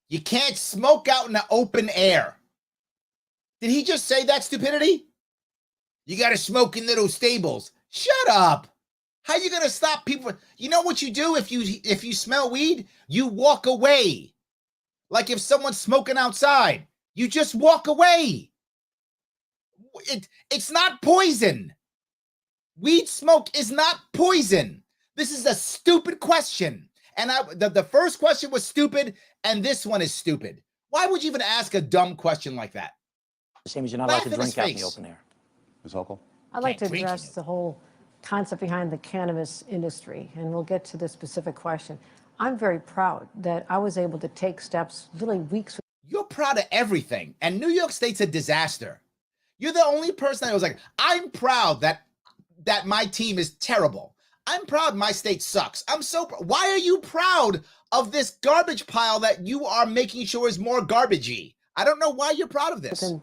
You can't smoke out in the open air. Did he just say that stupidity? You got to smoke in little stables. Shut up. How are you going to stop people? You know what you do if you smell weed? You walk away. Like if someone's smoking outside, you just walk away. It's not poison. Weed smoke is not poison. This is a stupid question. And the first question was stupid, and this one is stupid. Why would you even ask a dumb question like that? The same as you're not allowed to drink out in the open air. Ms. Hochul? I'd like to address the whole concept behind the cannabis industry, and we'll get to the specific question. I'm very proud that I was able to take steps literally weeks. You're proud of everything, and New York State's a disaster. You're the only person that was like, I'm proud that my team is terrible. I'm proud my state sucks. I'm so proud. Why are you proud of this garbage pile that you are making sure is more garbagey? I don't know why you're proud of this. Within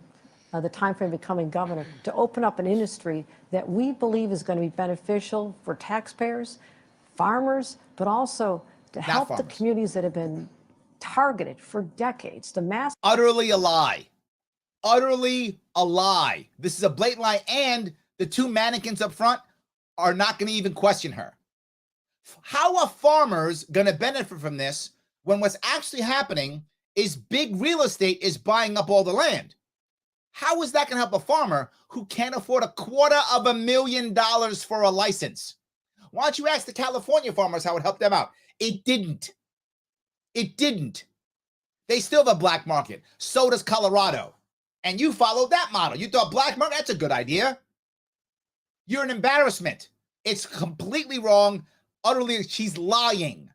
the time frame of becoming governor, to open up an industry that we believe is going to be beneficial for taxpayers, farmers, but also to help the communities that have been targeted for decades. The mass. Utterly a lie. Utterly a lie. This is a blatant lie, and the two mannequins up front are not going to even question her. How are farmers going to benefit from this when what's actually happening is big real estate is buying up all the land? How is that going to help a farmer who can't afford $250,000 for a license? Why don't you ask the California farmers how it helped them out? It didn't. It didn't. They still have a black market. So does Colorado. And you followed that model. You thought black market, that's a good idea. You're an embarrassment. It's completely wrong. Utterly, she's lying.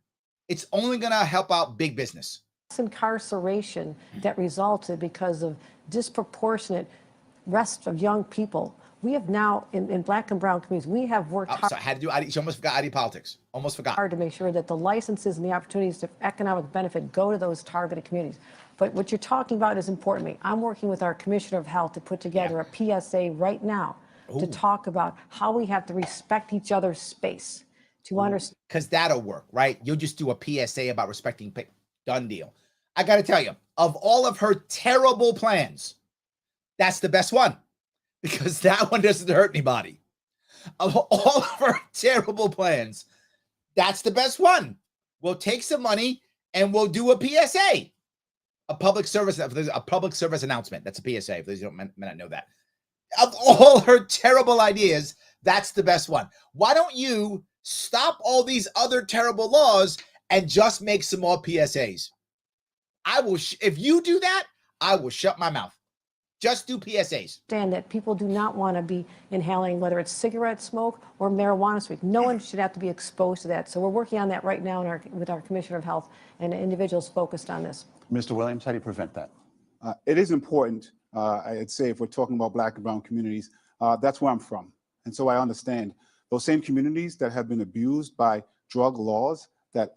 It's only going to help out big business. Incarceration that resulted because of disproportionate arrest of young people. We have now, in black and brown communities, we have worked hard. Sorry, I had to do, she almost forgot ID politics. Almost forgot. Hard to make sure that the licenses and the opportunities to economic benefit go to those targeted communities. But what you're talking about is important to me. I'm working with our Commissioner of Health to put together a PSA right now to talk about how we have to respect each other's space to understand. Because that'll work, right? You'll just do a PSA about respecting. Done deal. I got to tell you, of all of her terrible plans, that's the best one. Because that one doesn't hurt anybody. Of all of her terrible plans, that's the best one. We'll take some money and we'll do a PSA. A public service announcement. That's a PSA, if those don't may not know that. Of all her terrible ideas, that's the best one. Why don't you stop all these other terrible laws and just make some more PSAs? I will, if you do that, I will shut my mouth. Just do PSAs. Understand that people do not want to be inhaling, whether it's cigarette smoke or marijuana smoke. No one should have to be exposed to that. So we're working on that right now with our Commissioner of Health and individuals focused on this. Mr. Williams, how do you prevent that? It is important, I'd say, if we're talking about black and brown communities, that's where I'm from. And so I understand those same communities that have been abused by drug laws that...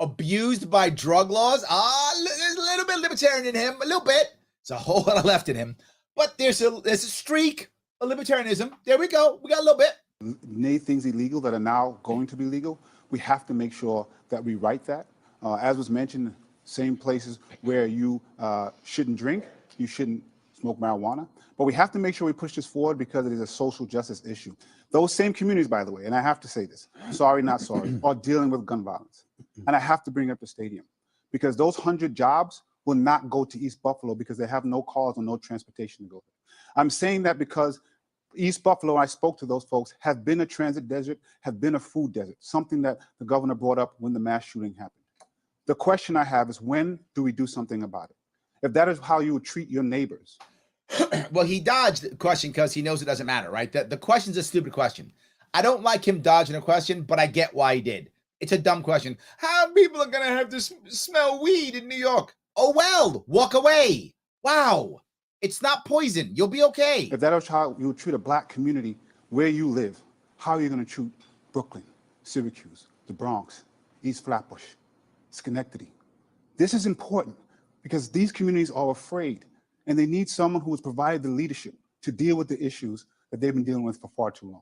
abused by drug laws? There's a little bit libertarian in him, a little bit. There's a whole lot of left in him. But there's a streak of libertarianism. There we go. We got a little bit. Many things illegal that are now going to be legal. We have to make sure that we right that. As was mentioned, same places where you shouldn't drink, you shouldn't smoke marijuana. But we have to make sure we push this forward because it is a social justice issue. Those same communities, by the way, and I have to say this, sorry, not sorry, are dealing with gun violence. And I have to bring up the stadium because those 100 jobs will not go to East Buffalo because they have no cars or no transportation to go there. I'm saying that because East Buffalo, I spoke to those folks, have been a transit desert, have been a food desert, something that the governor brought up when the mass shooting happened. The question I have is, when do we do something about it? If that is how you would treat your neighbors. Well, he dodged the question because he knows it doesn't matter, right? The question's a stupid question. I don't like him dodging a question, but I get why he did. It's a dumb question. How people are going to have to smell weed in New York? Oh, well, walk away. Wow. It's not poison. You'll be okay. If that is how you would treat a black community where you live, how are you going to treat Brooklyn, Syracuse, the Bronx, East Flatbush, Schenectady? This is important because these communities are afraid and they need someone who has provided the leadership to deal with the issues that they've been dealing with for far too long.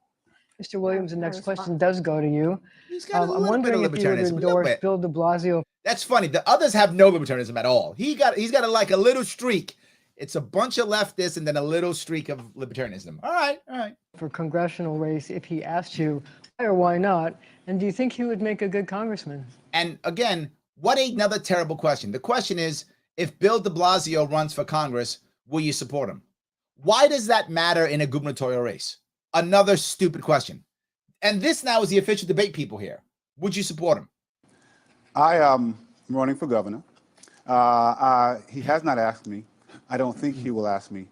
Mr. Williams, the next question does go to you. He's got a I'm little bit wondering of if you would libertarianism, a little endorse bit. Bill de Blasio. That's funny. The others have no libertarianism at all. He's got like a little streak. It's a bunch of leftists and then a little streak of libertarianism. All right. For congressional race if he asked you why or why not, and do you think he would make a good congressman? And again, what another terrible question. The question is, if Bill de Blasio runs for Congress, will you support him? Why does that matter in a gubernatorial race? Another stupid question. And this now is the official debate people here. Would you support him? I am running for governor. He has not asked me. I don't think he will ask me.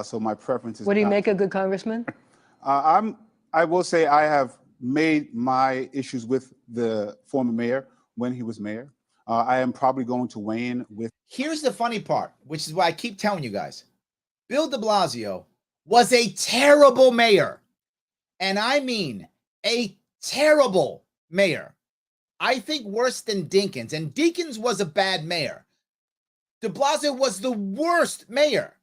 So my preference is. Would he make a good congressman? I will say I have made my issues with the former mayor when he was mayor. I am probably going to weigh in with. Here's the funny part, which is why I keep telling you guys. Bill de Blasio was a terrible mayor. And I mean a terrible mayor. I think worse than Dinkins. And Dinkins was a bad mayor. De Blasio was the worst mayor.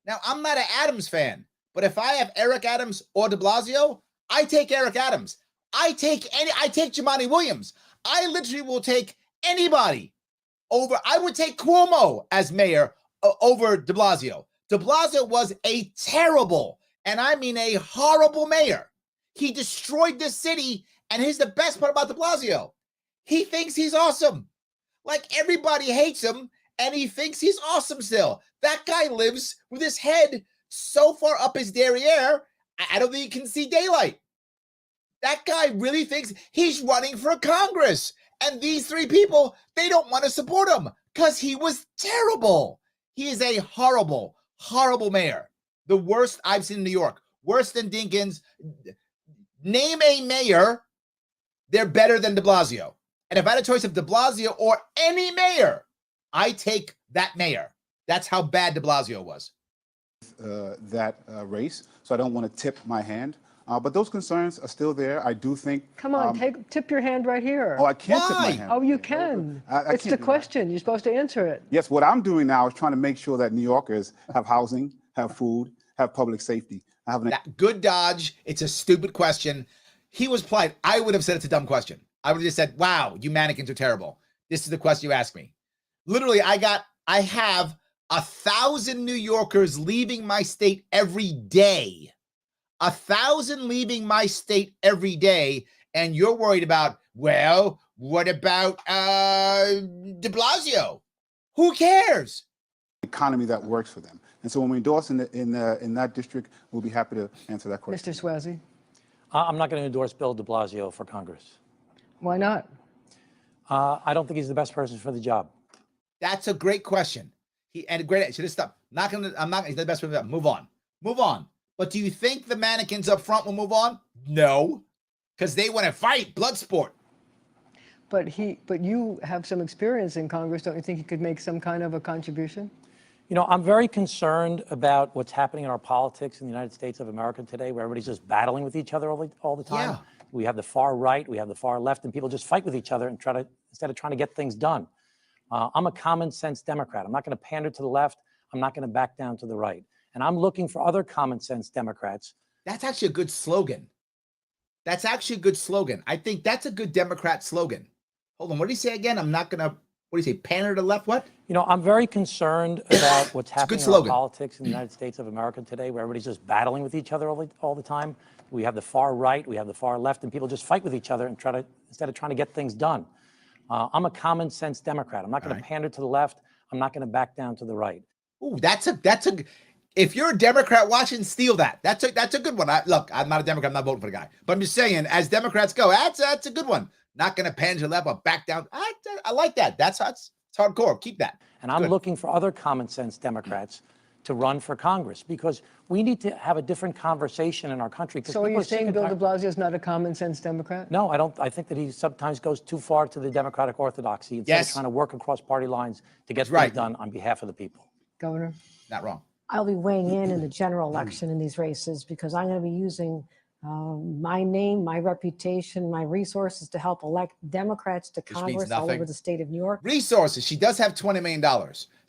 Now, I'm not an Adams fan, but if I have Eric Adams or de Blasio, I take Eric Adams. I take Jumaane Williams. I literally will take anybody over. I would take Cuomo as mayor over de Blasio. De Blasio was a terrible, and I mean a horrible mayor. He destroyed this city, and here's the best part about de Blasio. He thinks he's awesome. Like, everybody hates him, and he thinks he's awesome still. That guy lives with his head so far up his derriere, I don't think he can see daylight. That guy really thinks he's running for Congress. And these three people, they don't want to support him because he was terrible. He is a horrible, horrible mayor. The worst I've seen in New York. Worse than Dinkins. Name a mayor, they're better than de Blasio. And if I had a choice of de Blasio or any mayor, I take that mayor. That's how bad de Blasio was. That race, so I don't want to tip my hand. But those concerns are still there. I do think. Come on, tip your hand right here. Oh, I can't tip my Why? hand. Oh, you can. It's can't the do question. You're supposed to answer it. Yes, what I'm doing now is trying to make sure that New Yorkers have housing, have food, have public safety. Good dodge. It's a stupid question. He was polite. I would have said it's a dumb question. I would have just said, wow, you mannequins are terrible. This is the question you asked me. Literally, I have 1,000 New Yorkers leaving my state every day. 1,000 leaving my state every day. And you're worried about, well, what about de Blasio? Who cares? Economy that works for them. And so when we endorse in that district, we'll be happy to answer that question. Mr. Swazi? I'm not going to endorse Bill de Blasio for Congress. Why not? I don't think he's the best person for the job. That's a great question. Should have stopped. He's not the best person for the job. Move on. But do you think the mannequins up front will move on? No. Because they want to fight, blood sport. But you have some experience in Congress. Don't you think you could make some kind of a contribution? You know, I'm very concerned about what's happening in our politics in the United States of America today, where everybody's just battling with each other all the time. Yeah. We have the far right, we have the far left, and people just fight with each other and instead of trying to get things done. I'm a common sense Democrat. I'm not going to pander to the left. I'm not going to back down to the right. And I'm looking for other common sense Democrats. That's actually a good slogan. I think that's a good Democrat slogan. Hold on. What did he say again? I'm not going to what do you say, pander to the left, what? You know, I'm very concerned about what's happening in our slogan. politics in the United States of America today, where everybody's just battling with each other all the time. We have the far right, we have the far left, and people just fight with each other and instead of trying to get things done. I'm a common sense Democrat. I'm not going to pander to the left. I'm not going to back down to the right. Ooh, that's a. If you're a Democrat watching, steal that. That's a good one. Look, I'm not a Democrat. I'm not voting for the guy. But I'm just saying, as Democrats go, that's a good one. Not going to pander to the left or back down. I like that. That's hardcore. Keep that. And I'm looking for other common sense Democrats to run for Congress, because we need to have a different conversation in our country. So are you saying Bill de Blasio is not a common sense Democrat? No, I don't. I think that he sometimes goes too far to the Democratic orthodoxy instead of trying to work across party lines to get things done on behalf of the people. Governor? Not wrong. I'll be weighing in the general election in these races because I'm going to be using my name, my reputation, my resources to help elect Democrats to Congress all over the state of New York. Resources. She does have $20 million.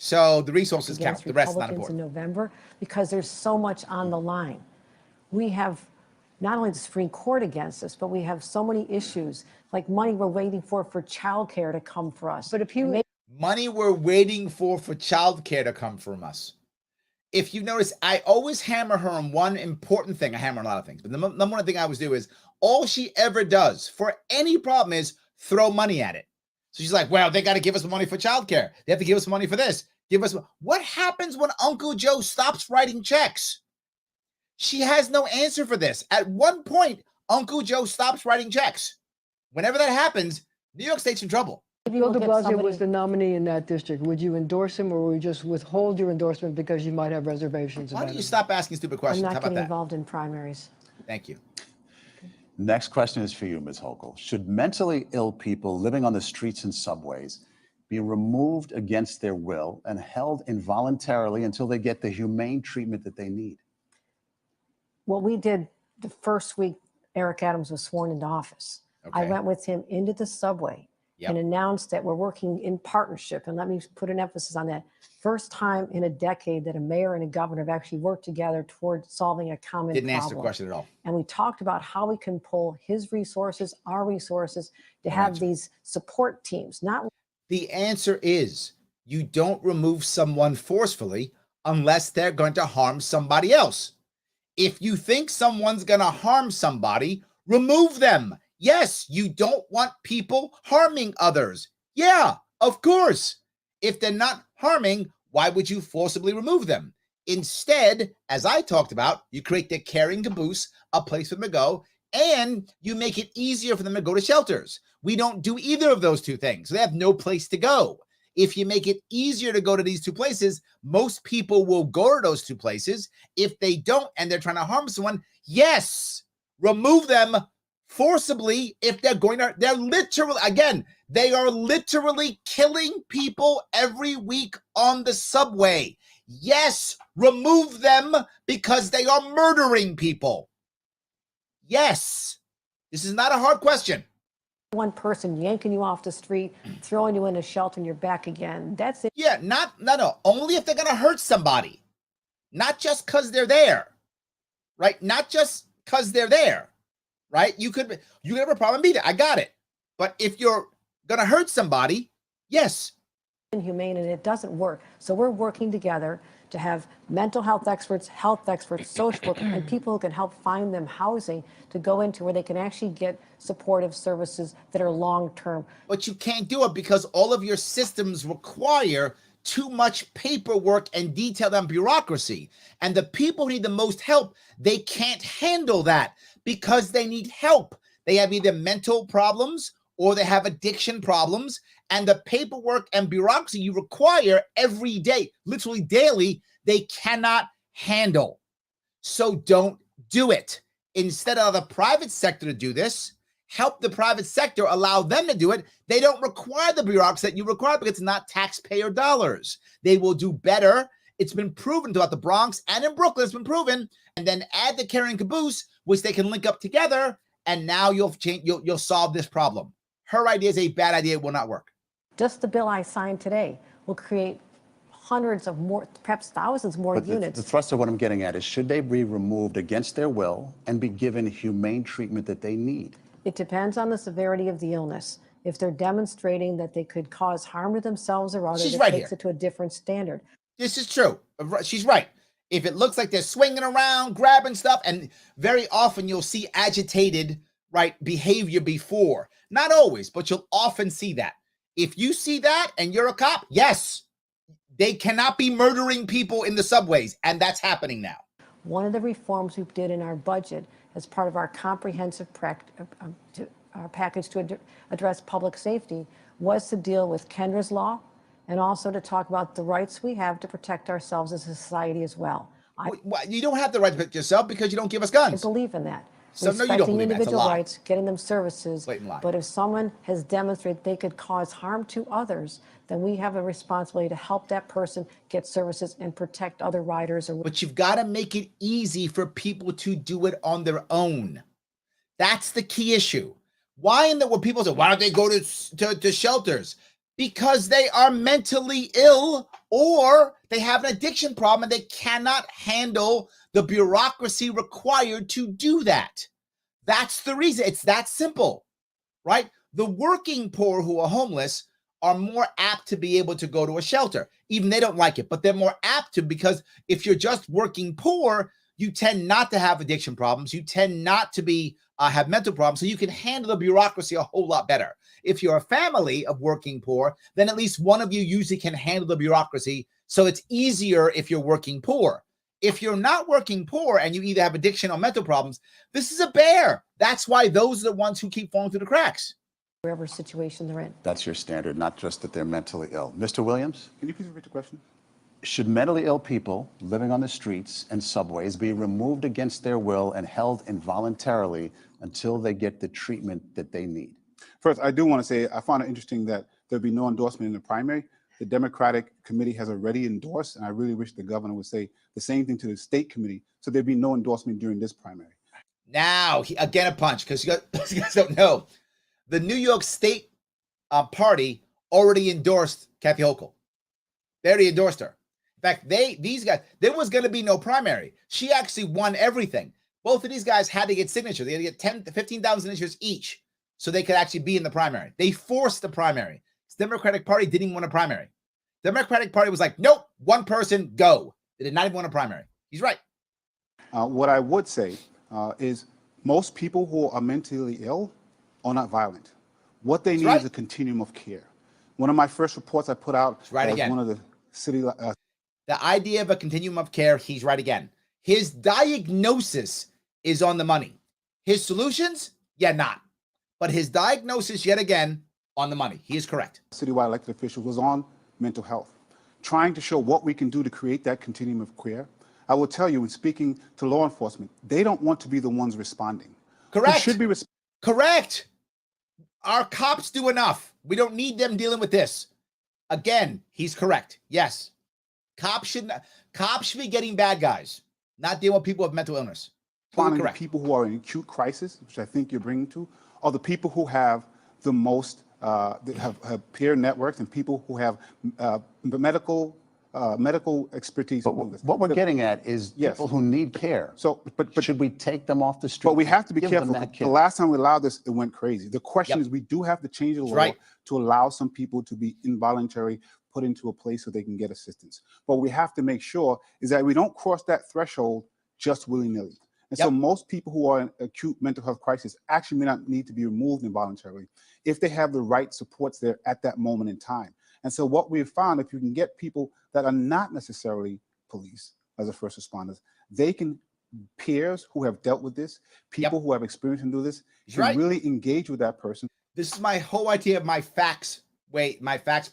So the resources count. The rest is not Republicans in important. November, because there's so much on the line. We have not only the Supreme Court against us, but we have so many issues like money we're waiting for childcare to come for us. But if you money we're waiting for childcare to come from us. If you notice, I always hammer her on one important thing. I hammer on a lot of things, but the number one thing I always do is all she ever does for any problem is throw money at it. So she's like, well, they got to give us money for childcare. They have to give us money for this. Give us. What happens when Uncle Joe stops writing checks? She has no answer for this. At one point, Uncle Joe stops writing checks. Whenever that happens, New York State's in trouble. Bill de Blasio was the nominee in that district. Would you endorse him, or would you just withhold your endorsement because you might have reservations about him? Why don't you stop asking stupid questions? I'm not How about getting that? involved in primaries. Thank you. Next question is for you, Ms. Hochul. Should mentally ill people living on the streets and subways be removed against their will and held involuntarily until they get the humane treatment that they need? What we did the first week Eric Adams was sworn into office, I went with him into the subway and announced that we're working in partnership. And let me put an emphasis on that. First time in a decade that a mayor and a governor have actually worked together toward solving a common problem. Didn't answer the question at all. And we talked about how we can pull his resources, our resources, to have these support teams. The answer is you don't remove someone forcefully unless they're going to harm somebody else. If you think someone's going to harm somebody, remove them. Yes, you don't want people harming others. Yeah, of course. If they're not harming, why would you forcibly remove them? Instead, as I talked about, you create the caring caboose, a place for them to go, and you make it easier for them to go to shelters. We don't do either of those two things. They have no place to go. If you make it easier to go to these two places, most people will go to those two places. If they don't and they're trying to harm someone, yes, remove them forcibly. If they're going to, they're literally, again, they are literally killing people every week on the subway. Yes, remove them because they are murdering people. Yes, this is not a hard question. One person yanking you off the street, throwing you in a shelter, and you're back again. That's it. Yeah, no. Only if they're going to hurt somebody. Not just because they're there, right? Not just because they're there, right? You could have a problem, beat it. I got it. But if you're going to hurt somebody, yes. Inhumane, and it doesn't work. So we're working together to have mental health experts, social work, and people who can help find them housing to go into where they can actually get supportive services that are long-term. But you can't do it because all of your systems require too much paperwork and detail and bureaucracy. And the people who need the most help, they can't handle that because they need help. They have either mental problems or they have addiction problems, and the paperwork and bureaucracy you require every day, literally daily, they cannot handle. So don't do it. Instead of the private sector to do this, help the private sector, allow them to do it. They don't require the bureaucracy that you require because it's not taxpayer dollars. They will do better. It's been proven throughout the Bronx and in Brooklyn, it's been proven. And then add the caring caboose, which they can link up together, and now you'll solve this problem. Her idea is a bad idea. It will not work. Just the bill I signed today will create hundreds of more, perhaps thousands more units. The thrust of what I'm getting at is, should they be removed against their will and be given humane treatment that they need? It depends on the severity of the illness. if they're demonstrating that they could cause harm to themselves or others, She's it right takes here. it to a different standard. This is true. She's right. If it looks like they're swinging around, grabbing stuff, and very often you'll see agitated, right, behavior before. Not always, but you'll often see that. If you see that and you're a cop, yes, they cannot be murdering people in the subways, and that's happening now. One of the reforms we did in our budget as part of our comprehensive package to address public safety was to deal with Kendra's law and also to talk about the rights we have to protect ourselves as a society as well. You don't have the right to protect yourself because you don't give us guns. I believe in that. So no, you don't Respecting believe that. It's a individual lie. rights, getting them services. Blatant lie. But if someone has demonstrated they could cause harm to others, then we have a responsibility to help that person get services and protect other riders. But you've got to make it easy for people to do it on their own. That's the key issue. Why in the world people say, why don't they go to shelters? Because they are mentally ill or they have an addiction problem and they cannot handle the bureaucracy required to do that. That's the reason. It's that simple, right? The working poor who are homeless are more apt to be able to go to a shelter. Even they don't like it, but they're more apt to, because if you're just working poor, you tend not to have addiction problems. You tend not to be have mental problems, so you can handle the bureaucracy a whole lot better. If you're a family of working poor, then at least one of you usually can handle the bureaucracy, so it's easier if you're working poor. If you're not working poor and you either have addiction or mental problems, this is a bear. That's why those are the ones who keep falling through the cracks. Wherever situation they're in. That's your standard, not just that they're mentally ill. Mr. Williams? Can you please repeat the question? Should mentally ill people living on the streets and subways be removed against their will and held involuntarily until they get the treatment that they need? First, I do want to say I found it interesting that there'll be no endorsement in the primary. The Democratic committee has already endorsed, and I really wish the governor would say the same thing to the state committee, so there'd be no endorsement during this primary. Now, again, a punch, because you guys don't know. The New York State party already endorsed Kathy Hochul. They already endorsed her. In fact, these guys, there was going to be no primary. She actually won everything. Both of these guys had to get signatures. They had to get 10 to 15,000 signatures each so they could actually be in the primary. They forced the primary. The Democratic Party didn't even want a primary. The Democratic Party was like, nope, one person, go. They did not even want a primary. He's right. What I would say is most people who are mentally ill are not violent. What they need is a continuum of care. One of my first reports I put out as one of the city... the idea of a continuum of care, he's right again. His diagnosis is on the money. His solutions, yeah, not. But his diagnosis, yet again, on the money. He is correct. Citywide elected official was on mental health, trying to show what we can do to create that continuum of care. I will tell you, in speaking to law enforcement, they don't want to be the ones responding. Correct. Who should be correct. Our cops do enough. We don't need them dealing with this. Again, he's correct. Yes. Cops should be getting bad guys, not dealing with people with mental illness. Finding the people who are in acute crisis, which I think you're bringing to, are the people who have the most, have peer networks and people who have medical expertise. But what we're getting at is people who need care. So, but should we take them off the street? But we have to be careful. The last time we allowed this, it went crazy. The question is, we do have to change the law to allow some people to be involuntary, put into a place so they can get assistance. But we have to make sure is that we don't cross that threshold just willy-nilly. And so most people who are in acute mental health crisis actually may not need to be removed involuntarily if they have the right supports there at that moment in time. And so what we've found, if you can get people that are not necessarily police as a first responders, they can, peers who have dealt with this, people who have experience in do this, can really engage with that person. This is my whole idea of my facts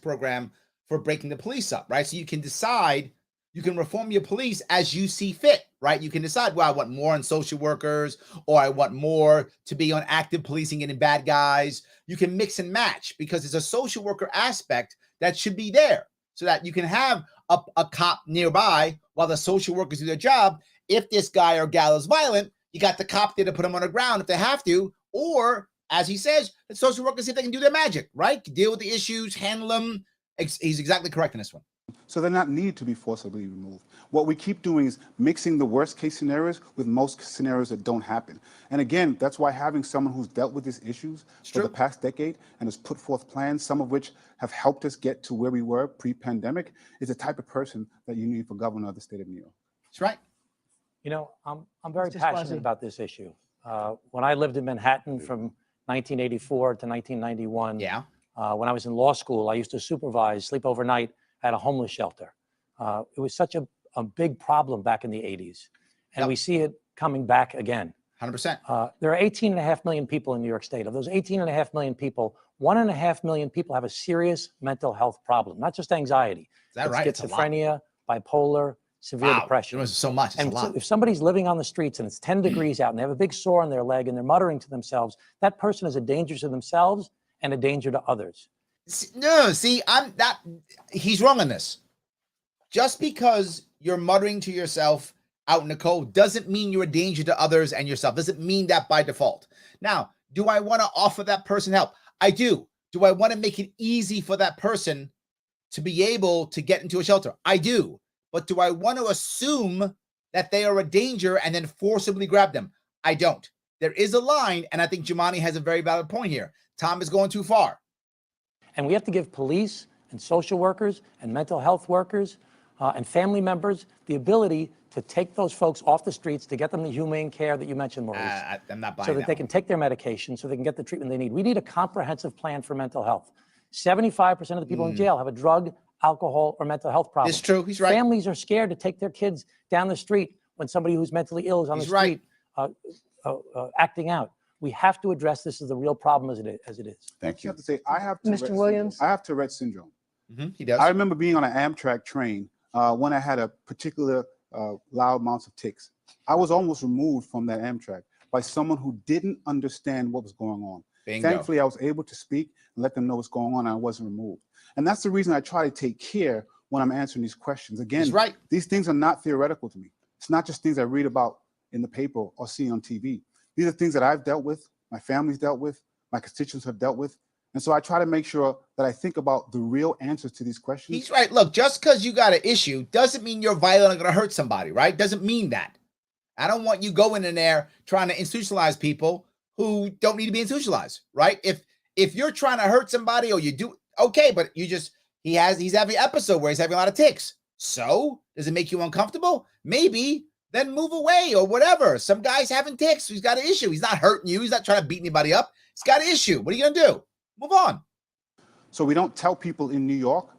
program for breaking the police up, right? So you can decide, you can reform your police as you see fit, right? You can decide, well, I want more on social workers, or I want more to be on active policing and in bad guys. You can mix and match because there's a social worker aspect that should be there so that you can have a cop nearby while the social workers do their job. If this guy or gal is violent, you got the cop there to put them on the ground if they have to, or as he says, the social workers see if they can do their magic, right? Deal with the issues, handle them. He's exactly correct in this one. So they're not needed to be forcibly removed. What we keep doing is mixing the worst case scenarios with most scenarios that don't happen. And again, that's why having someone who's dealt with these issues for the past decade and has put forth plans, some of which have helped us get to where we were pre-pandemic, is the type of person that you need for governor of the state of New York. That's right. You know, I'm very Mr. passionate Suozzi. about this issue. When I lived in Manhattan from 1984 to 1991, when I was in law school, I used to sleep overnight at a homeless shelter. It was such a big problem back in the 80s, and we see it coming back again. 100%. There are 18.5 million people in New York State. Of those 18.5 million people, 1.5 million people have a serious mental health problem, not just anxiety. Is that right? Schizophrenia, bipolar, severe depression. There's so much. It's and a lot. if somebody's living on the streets and it's 10 degrees out and they have a big sore on their leg and they're muttering to themselves, that person is a danger to themselves and a danger to others. No, see, he's wrong on this. Just because you're muttering to yourself out in the cold doesn't mean you're a danger to others and yourself. Doesn't mean that by default. Now, do I want to offer that person help? I do. Do I want to make it easy for that person to be able to get into a shelter? I do. But do I want to assume that they are a danger and then forcibly grab them? I don't. There is a line, and I think Jumaane has a very valid point here. Tom is going too far. And we have to give police and social workers and mental health workers and family members the ability to take those folks off the streets, to get them the humane care that you mentioned, Maurice. I'm not buying so that they can take their medication, so they can get the treatment they need. We need a comprehensive plan for mental health. 75% of the people in jail have a drug, alcohol, or mental health problem. It's true. He's right. Families are scared to take their kids down the street when somebody who's mentally ill is on the street acting out. We have to address this as a real problem as it is. Thank you. I have to say, I have Mr. Williams? I have Tourette syndrome. He does. I remember being on an Amtrak train when I had a particular loud amounts of tics. I was almost removed from that Amtrak by someone who didn't understand what was going on. Bingo. Thankfully, I was able to speak and let them know what's going on, and I wasn't removed. And that's the reason I try to take care when I'm answering these questions. Again, these things are not theoretical to me. It's not just things I read about in the paper or see on TV. These are things that I've dealt with, my family's dealt with, my constituents have dealt with. And so I try to make sure that I think about the real answers to these questions. He's right. Look, just because you got an issue doesn't mean you're violent and going to hurt somebody, right? Doesn't mean that. I don't want you going in there trying to institutionalize people who don't need to be institutionalized, right? If you're trying to hurt somebody or you do, okay, but he's having an episode where he's having a lot of tics. So does it make you uncomfortable? Maybe. Then move away or whatever. Some guy's having tics. He's got an issue. He's not hurting you. He's not trying to beat anybody up. He's got an issue. What are you going to do? Move on. So we don't tell people in New York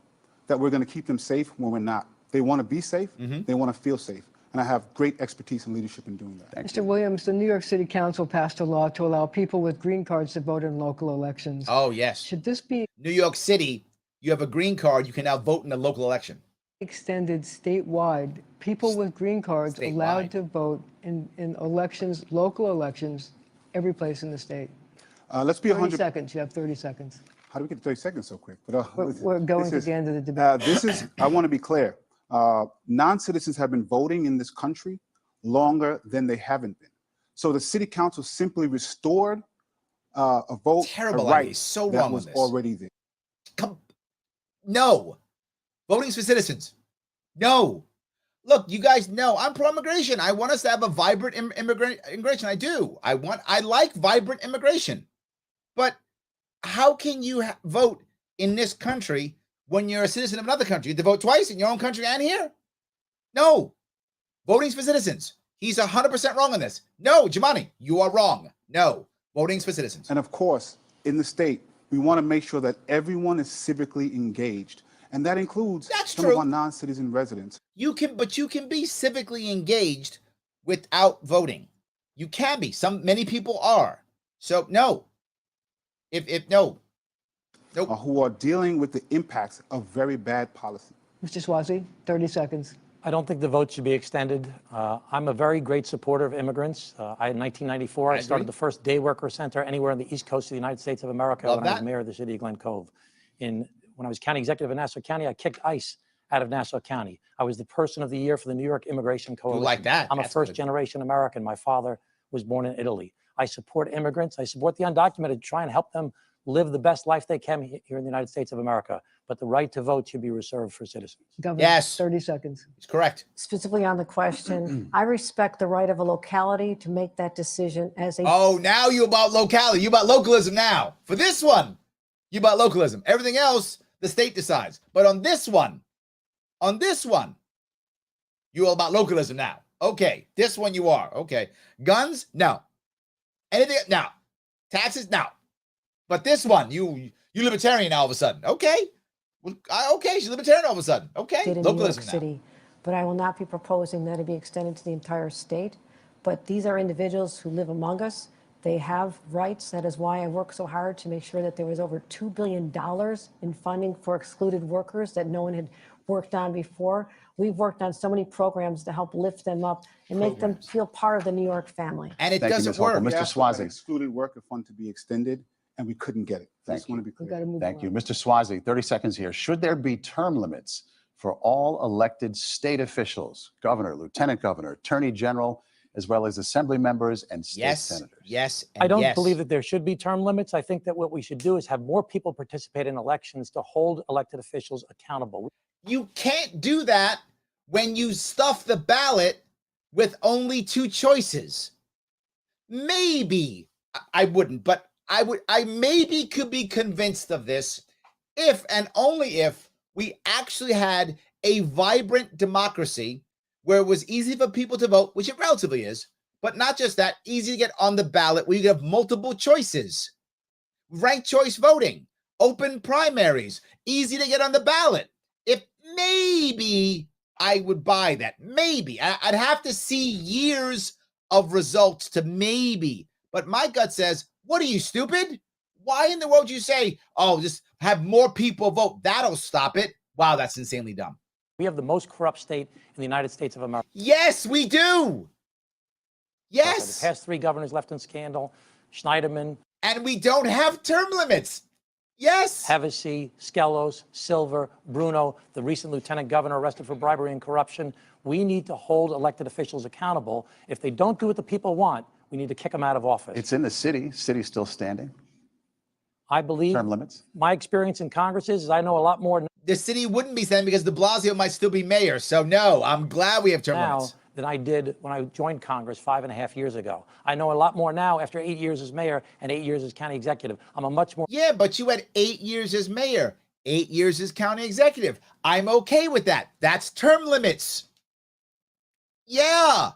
that we're going to keep them safe when we're not. They want to be safe. They want to feel safe. And I have great expertise and leadership in doing that. Mr. Williams, the New York City Council passed a law to allow people with green cards to vote in local elections. Oh, yes. Should this be New York City, you have a green card, you can now vote in the local election. extended statewide? People with green cards allowed to vote in elections, local elections, every place in the state. Let's be 30 seconds. You have 30 seconds. How do we get to 30 seconds so quick? But, We're going to the end of the debate. I want to be clear. Non-citizens have been voting in this country longer than they haven't been. So the city council simply restored a vote, Terrible a right idea. So that wrong was on this. already there. No. Voting's for citizens. No. Look, you guys know I'm pro-immigration. I want us to have a vibrant immigration. I do. I like vibrant immigration. But how can you vote in this country when you're a citizen of another country? You have to vote twice in your own country and here? No. Voting's for citizens. He's 100% wrong on this. No, Jumaane, you are wrong. No. Voting's for citizens. And of course, in the state, we want to make sure that everyone is civically engaged. And that includes some of our non-citizen residents. You can be civically engaged without voting. You can be. Many people are. So no. No. Nope. Who are dealing with the impacts of very bad policy. Mr. Suozzi, 30 seconds. I don't think the vote should be extended. I'm a very great supporter of immigrants. In 1994, I started the first day worker center anywhere on the East Coast of the United States of America when I was mayor of the city of Glen Cove. When I was county executive in Nassau County, I kicked ICE out of Nassau County. I was the person of the year for the New York Immigration Coalition. You like that? I'm a first-generation American. My father was born in Italy. I support immigrants. I support the undocumented, try and help them live the best life they can here in the United States of America. But the right to vote should be reserved for citizens. Governor, Yes. 30 seconds. It's correct. Specifically on the question, I respect the right of a locality to make that decision as a. Oh, now you about locality. You about localism now. For this one, you about localism. Everything else, the state decides. But on this one, you all about localism now. Okay. This one you are. Okay. Guns? No. Anything? No. Taxes? No. But this one, you libertarian all of a sudden. Okay. Well, okay, she's libertarian all of a sudden. Okay. Did in New York Localism now. City, but I will not be proposing that it be extended to the entire state. But these are individuals who live among us. They have rights. That is why I work so hard to make sure that there was over $2 billion in funding for excluded workers that no one had worked on before. We've worked on so many programs to help lift them up and make them feel part of the New York family. And it Thank you, doesn't Ms. Hochul. work. Mr. asked for that Swazi. excluded worker fund to be extended, and we couldn't get it. I just want to be We've clear. got to move Thank you. on. Mr. Swazi, 30 seconds here. Should there be term limits for all elected state officials, governor, lieutenant governor, attorney general, as well as assembly members and state Yes. senators? Yes. And I don't yes. believe that there should be term limits. I think that what we should do is have more people participate in elections to hold elected officials accountable. You can't do that when you stuff the ballot with only two choices. Maybe I wouldn't, but I maybe could be convinced of this if and only if we actually had a vibrant democracy where it was easy for people to vote, which it relatively is, but not just that, easy to get on the ballot where you have multiple choices, ranked choice voting, open primaries, easy to get on the ballot. If maybe I would buy that, maybe I'd have to see years of results to maybe, but my gut says, what are you, stupid? Why in the world you say, oh, just have more people vote, that'll stop it? Wow, that's insanely dumb. We have the most corrupt state in the United States of America. Yes, we do. Yes. The past three governors left in scandal, Schneiderman, And we don't have term limits. Yes. Hevesi, Skelos, Silver, Bruno, the recent lieutenant governor arrested for bribery and corruption. We need to hold elected officials accountable. If they don't do what the people want, we need to kick them out of office. It's in the city. City's still standing. I believe Term limits. my experience in Congress is I know a lot more The city wouldn't be standing because de Blasio might still be mayor. So no, I'm glad we have term now limits. than I did when I joined Congress 5.5 years ago. I know a lot more now after 8 years as mayor and 8 years as county executive. I'm a much more Yeah, but you had 8 years as mayor, 8 years as county executive. I'm okay with that. That's term limits. Yeah.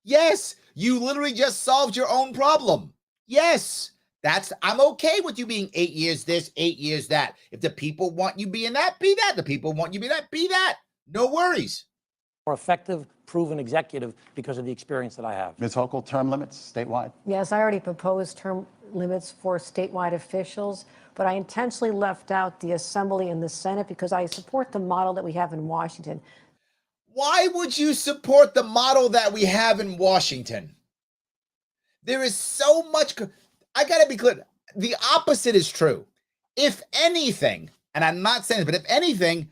Yes, you literally just solved your own problem. Yes. I'm okay with you being 8 years this, 8 years that. If the people want you being that, be that. The people want you being that, be that. No worries. effective, proven executive because of the experience that I have. Ms. Hochul, term limits statewide? Yes, I already proposed term limits for statewide officials, but I intentionally left out the Assembly and the Senate because I support the model that we have in Washington. Why would you support the model that we have in Washington? There is so much. I got to be clear. The opposite is true. If anything, and I'm not saying this, but if anything,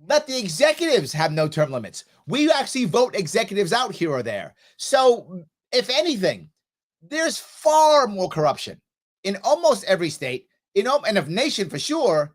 let the executives have no term limits. We actually vote executives out here or there. So if anything, there's far more corruption in almost every state, and of nation for sure,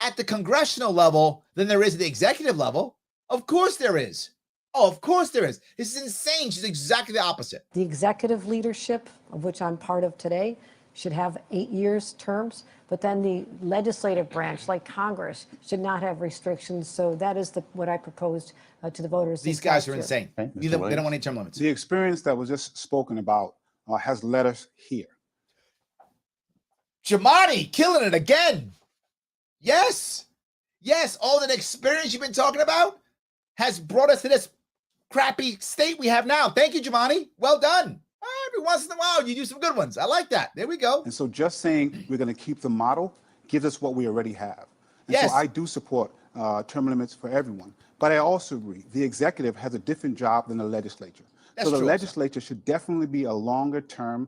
at the congressional level than there is at the executive level. Of course there is. Oh, of course there is. This is insane. She's exactly the opposite. The executive leadership, of which I'm part of today, should have 8 years terms, but then the legislative branch, like Congress, should not have restrictions. So that is what I proposed to the voters. These this guys last are year. insane. Okay, Mr. They don't Williams. want any term limits. The experience that was just spoken about has led us here. Jamani, killing it again. Yes. Yes, all that experience you've been talking about has brought us to this crappy state we have now. Thank you, Jamani. Well done. Every once in a while, you do some good ones. I like that. There we go. And so just saying we're going to keep the model gives us what we already have. And Yes. so I do support term limits for everyone. But I also agree the executive has a different job than the legislature. That's so the true. legislature should definitely be a longer term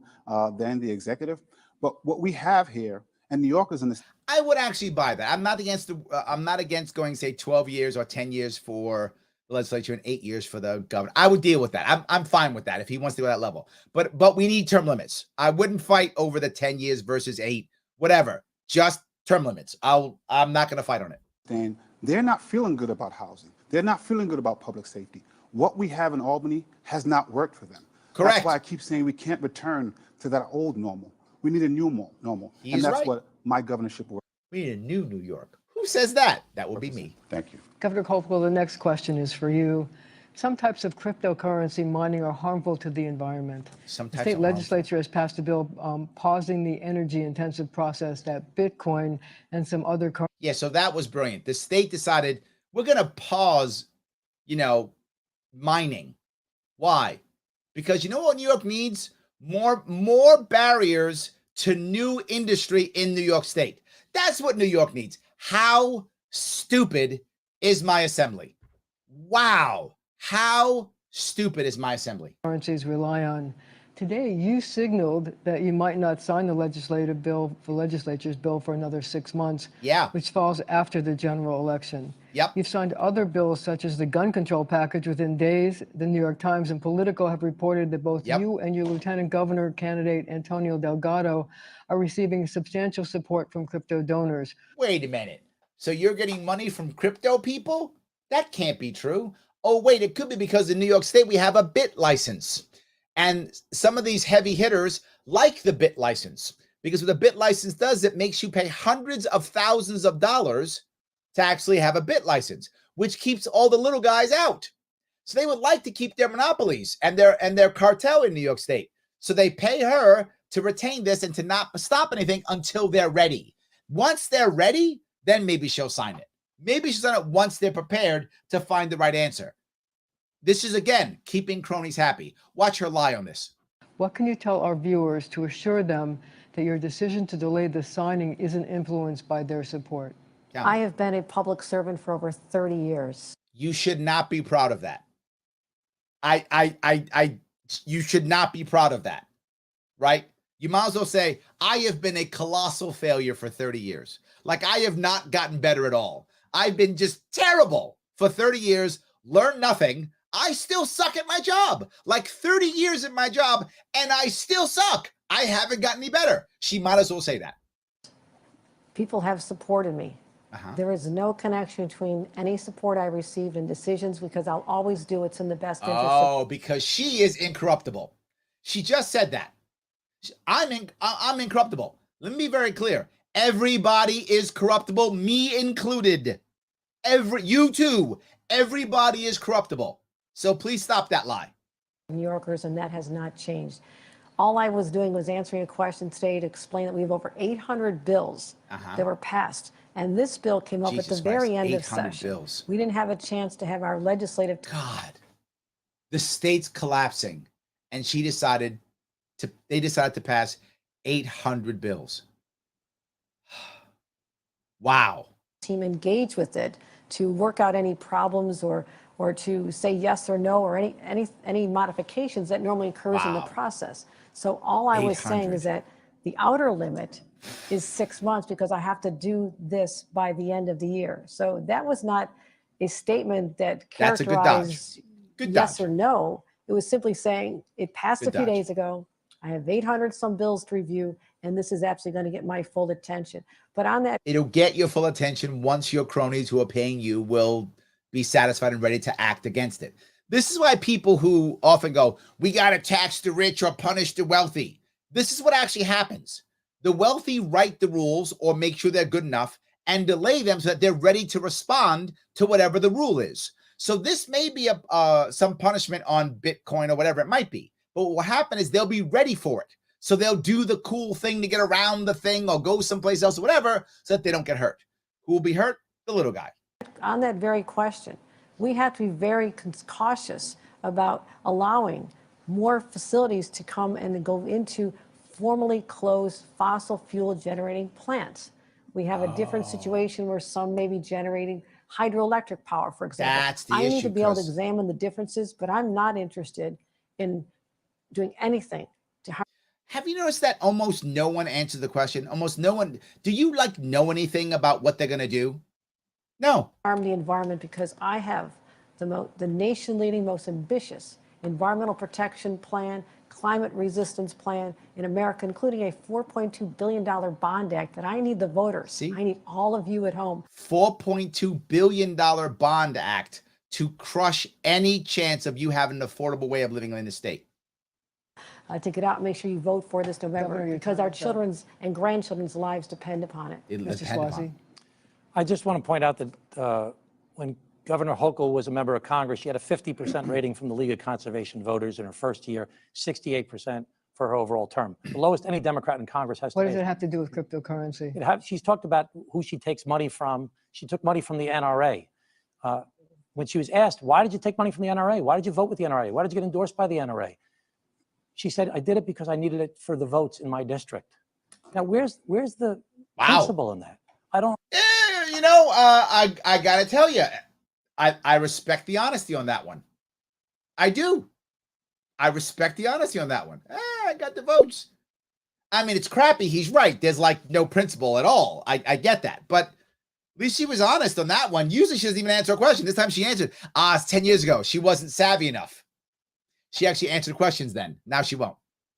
than the executive. But what we have here, and New Yorkers in this. I would actually buy that. I'm not against I'm not against going, say, 12 years or 10 years for the legislature and 8 years for the governor. I would deal with that. I'm fine with that if he wants to go that level. But we need term limits. I wouldn't fight over the 10 years versus 8 whatever. Just term limits. I'm not going to fight on it. Then they're not feeling good about housing. They're not feeling good about public safety. What we have in Albany has not worked for them. Correct. That's why I keep saying we can't return to that old normal. We need a new normal. He's and that's right. what my governorship will. We need a new New York. Who says that? That will be me. Thank you. Governor Hochul, the next question is for you. Some types of cryptocurrency mining are harmful to the environment. Some The types state of legislature has passed a bill pausing the energy-intensive process that Bitcoin and some other currencies. Yeah, so that was brilliant. The state decided we're going to pause, mining. Why? Because you know what New York needs? More barriers to new industry in New York State. That's what New York needs. How stupid is my assembly? Wow. How stupid is my assembly? Currencies rely on. Today, you signaled that you might not sign the legislature's bill for another 6 months, Yeah. which falls after the general election. Yep. You've signed other bills, such as the gun control package, within days. The New York Times and Politico have reported that both you and your lieutenant governor candidate, Antonio Delgado, are receiving substantial support from crypto donors. Wait a minute. So you're getting money from crypto people? That can't be true. Oh, wait, it could be because in New York State we have a bit license. And some of these heavy hitters like the bit license, because what the bit license does, it makes you pay hundreds of thousands of dollars to actually have a bit license, which keeps all the little guys out. So they would like to keep their monopolies and their cartel in New York State. So they pay her to retain this and to not stop anything until they're ready. Once they're ready, then maybe she'll sign it. Maybe she'll sign it once they're prepared to find the right answer. This is, again, keeping cronies happy. Watch her lie on this. What can you tell our viewers to assure them that your decision to delay the signing isn't influenced by their support? I have been a public servant for over 30 years. You should not be proud of that. You should not be proud of that, right? You might as well say, I have been a colossal failure for 30 years. Like, I have not gotten better at all. I've been just terrible for 30 years, learned nothing. I still suck at my job, like 30 years at my job, and I still suck. I haven't gotten any better. She might as well say that. People have supported me. There is no connection between any support I received and decisions, because I'll always do what's in the best interest of. Because she is incorruptible. She just said that. I'm incorruptible. Let me be very clear. Everybody is corruptible, me included. You too. Everybody is corruptible. So please stop that lie. New Yorkers, and that has not changed. All I was doing was answering a question today to explain that we have over 800 bills that were passed. And this bill came up at the very end of session. Bills. We didn't have a chance to have our legislative. God, the state's collapsing, and they decided to pass 800 bills. Wow. Team engage with it to work out any problems or to say yes or no or any modifications that normally occurs in the process. So all I was saying is that the outer limit is 6 months because I have to do this by the end of the year. So that was not a statement that characterized yes or no. It was simply saying it passed a few days ago. I have 800 some bills to review, and this is actually going to get my full attention. But on that, it'll get your full attention once your cronies who are paying you will be satisfied and ready to act against it. This is why people who often go, we got to tax the rich or punish the wealthy. This is what actually happens. The wealthy write the rules or make sure they're good enough and delay them so that they're ready to respond to whatever the rule is. So this may be some punishment on Bitcoin or whatever it might be. But what will happen is they'll be ready for it. So they'll do the cool thing to get around the thing or go someplace else or whatever so that they don't get hurt. Who will be hurt? The little guy. On that very question, we have to be very cautious about allowing more facilities to come and go into formerly closed fossil fuel generating plants. We have a different situation where some may be generating hydroelectric power, for example. That's the I issue, need to be able to examine the differences, but I'm not interested in doing anything to harm. Have you noticed that almost no one answered the question? Almost no one. Do you know anything about what they're going to do? No. Harm the environment, because I have the nation leading, most ambitious environmental protection plan, climate resistance plan in America, including a $4.2 billion bond act that I need the voters. See? I need all of you at home. $4.2 billion bond act to crush any chance of you having an affordable way of living in the state. To get out and make sure you vote for this November, Governor, your because our time's up. children's and grandchildren's lives depend upon it. It'll Mr. depend upon Suozzi. it. I just want to point out that when Governor Hochul was a member of Congress, she had a 50% rating from the League of Conservation Voters in her first year, 68% for her overall term. The lowest any Democrat in Congress has What today. does it have to do with cryptocurrency? She's talked about who she takes money from. She took money from the NRA. When she was asked, why did you take money from the NRA? Why did you vote with the NRA? Why did you get endorsed by the NRA? She said, I did it because I needed it for the votes in my district. Now, where's the principle in that? I don't. You know, I got to tell you, I respect the honesty on that one. I do. I respect the honesty on that one. I got the votes. I mean, it's crappy. He's right. There's like no principle at all. I get that. But at least she was honest on that one. Usually she doesn't even answer a question. This time she answered. It's 10 years ago. She wasn't savvy enough. She actually answered questions then. Now she won't.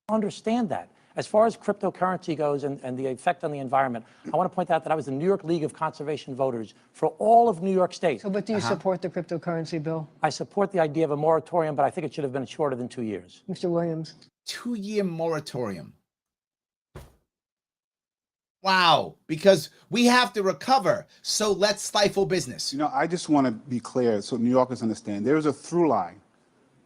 Understand that. As far as cryptocurrency goes and the effect on the environment, I want to point out that I was the New York League of Conservation Voters for all of New York State. So, but do you support the cryptocurrency bill? I support the idea of a moratorium, but I think it should have been shorter than 2 years. Mr. Williams. 2-year moratorium. Wow, because we have to recover. So let's stifle business. You know, I just want to be clear so New Yorkers understand. There is a through line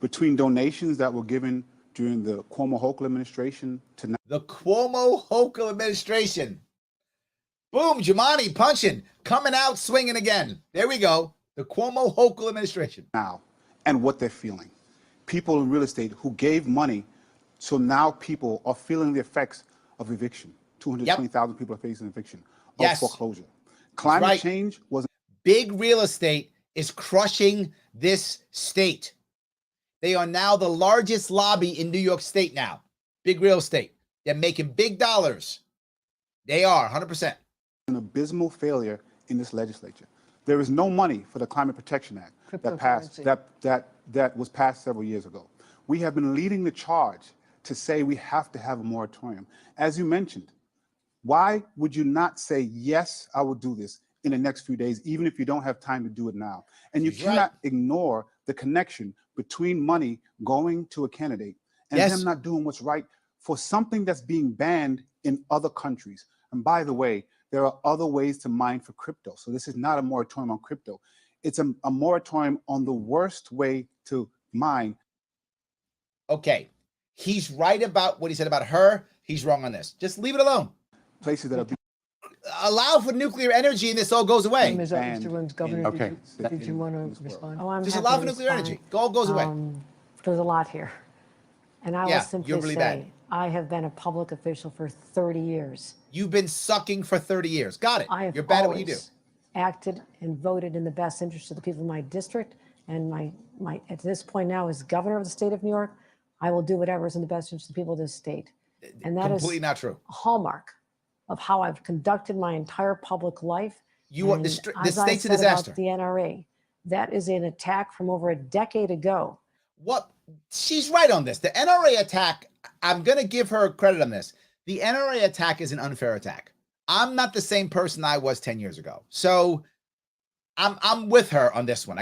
between donations that were given during the Cuomo-Hochul administration to now. The Cuomo-Hochul administration. Boom, Jumaane punching, coming out swinging again. There we go. The Cuomo-Hochul administration. And what they're feeling. People in real estate who gave money, so now people are feeling the effects of eviction. 220,000 people are facing eviction of foreclosure. Climate change was big real estate is crushing this state. They are now the largest lobby in New York State now. Big real estate. They're making big dollars. They are 100%. An abysmal failure in this legislature. There is no money for the Climate Protection Act that was passed several years ago. We have been leading the charge to say we have to have a moratorium. As you mentioned, why would you not say, yes, I will do this in the next few days, even if you don't have time to do it now? And you cannot ignore the connection between money going to a candidate and them not doing what's right for something that's being banned in other countries. And by the way, there are other ways to mine for crypto. So this is not a moratorium on crypto. It's a moratorium on the worst way to mine. Okay. He's right about what he said about her. He's wrong on this. Just leave it alone. Places that are being allow for nuclear energy and this all goes away. Mr. Williams, Governor, okay. did you want to respond? Oh, I'm Just happy allow to for nuclear respond. energy. All goes away. There's a lot here. And I will simply you're really say, bad. I have been a public official for 30 years. You've been sucking for 30 years. Got it. I have You're bad at what you do. always acted and voted in the best interest of the people in my district. And my at this point now as governor of the state of New York, I will do whatever is in the best interest of the people of this state. And that Completely is not true. a hallmark of how I've conducted my entire public life. You are And the as I state's a said about disaster. The NRA, that is an attack from over a decade ago. What? She's right on this. The NRA attack, I'm going to give her credit on this. The NRA attack is an unfair attack. I'm not the same person I was 10 years ago. So I'm with her on this one.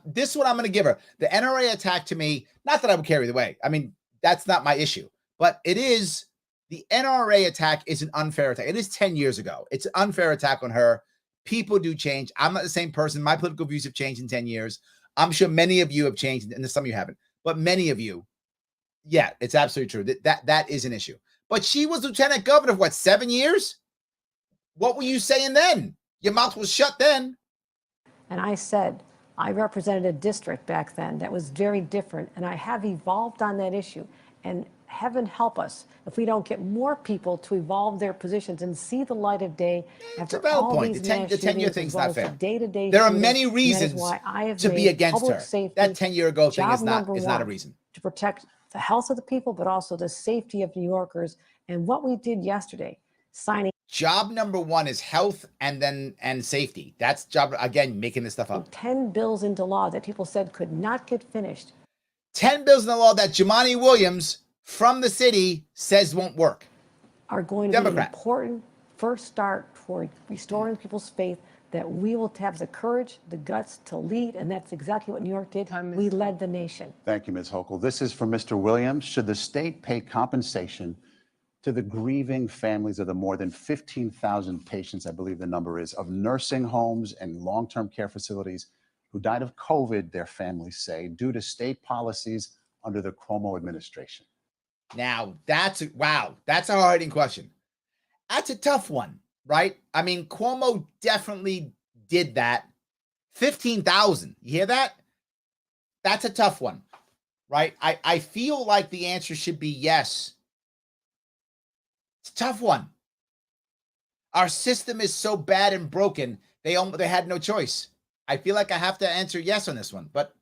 This one I'm going to give her. The NRA attack to me, not that I would carry the way. I mean, that's not my issue. But it is, the NRA attack is an unfair attack. It is 10 years ago. It's an unfair attack on her. People do change. I'm not the same person. My political views have changed in 10 years. I'm sure many of you have changed, and some of you haven't. But many of you, yeah, it's absolutely true. That is an issue. But she was lieutenant governor for, 7 years? What were you saying then? Your mouth was shut then. And I said, I represented a district back then that was very different, and I have evolved on that issue. And heaven help us if we don't get more people to evolve their positions and see the light of day after all these mass The 10-year shootings, thing's as well not as the fair. day-to-day There are shootings. many And that is reasons why I have to be made against public her. safety That 10-year ago thing job is not number a one, reason. to protect the health of the people, but also the safety of New Yorkers. And what we did yesterday, signing Job number one is health and safety. That's job, again, making this stuff up. 10 bills into law that people said could not get finished. 10 bills in the law that Jumaane Williams from the city says won't work. Are going to be an Democrat. important first start toward restoring people's faith that we will have the courage, the guts to lead, and that's exactly what New York did. We led the nation. Thank you, Ms. Hochul. This is from Mr. Williams. Should the state pay compensation to the grieving families of the more than 15,000 patients, I believe the number is, of nursing homes and long-term care facilities who died of COVID, their families say, due to state policies under the Cuomo administration? Now, that's a hard-hitting question. That's a tough one, right? I mean, Cuomo definitely did that. 15,000, you hear that? That's a tough one, right? I feel like the answer should be yes. It's a tough one. Our system is so bad and broken, they had no choice. I feel like I have to answer yes on this one, but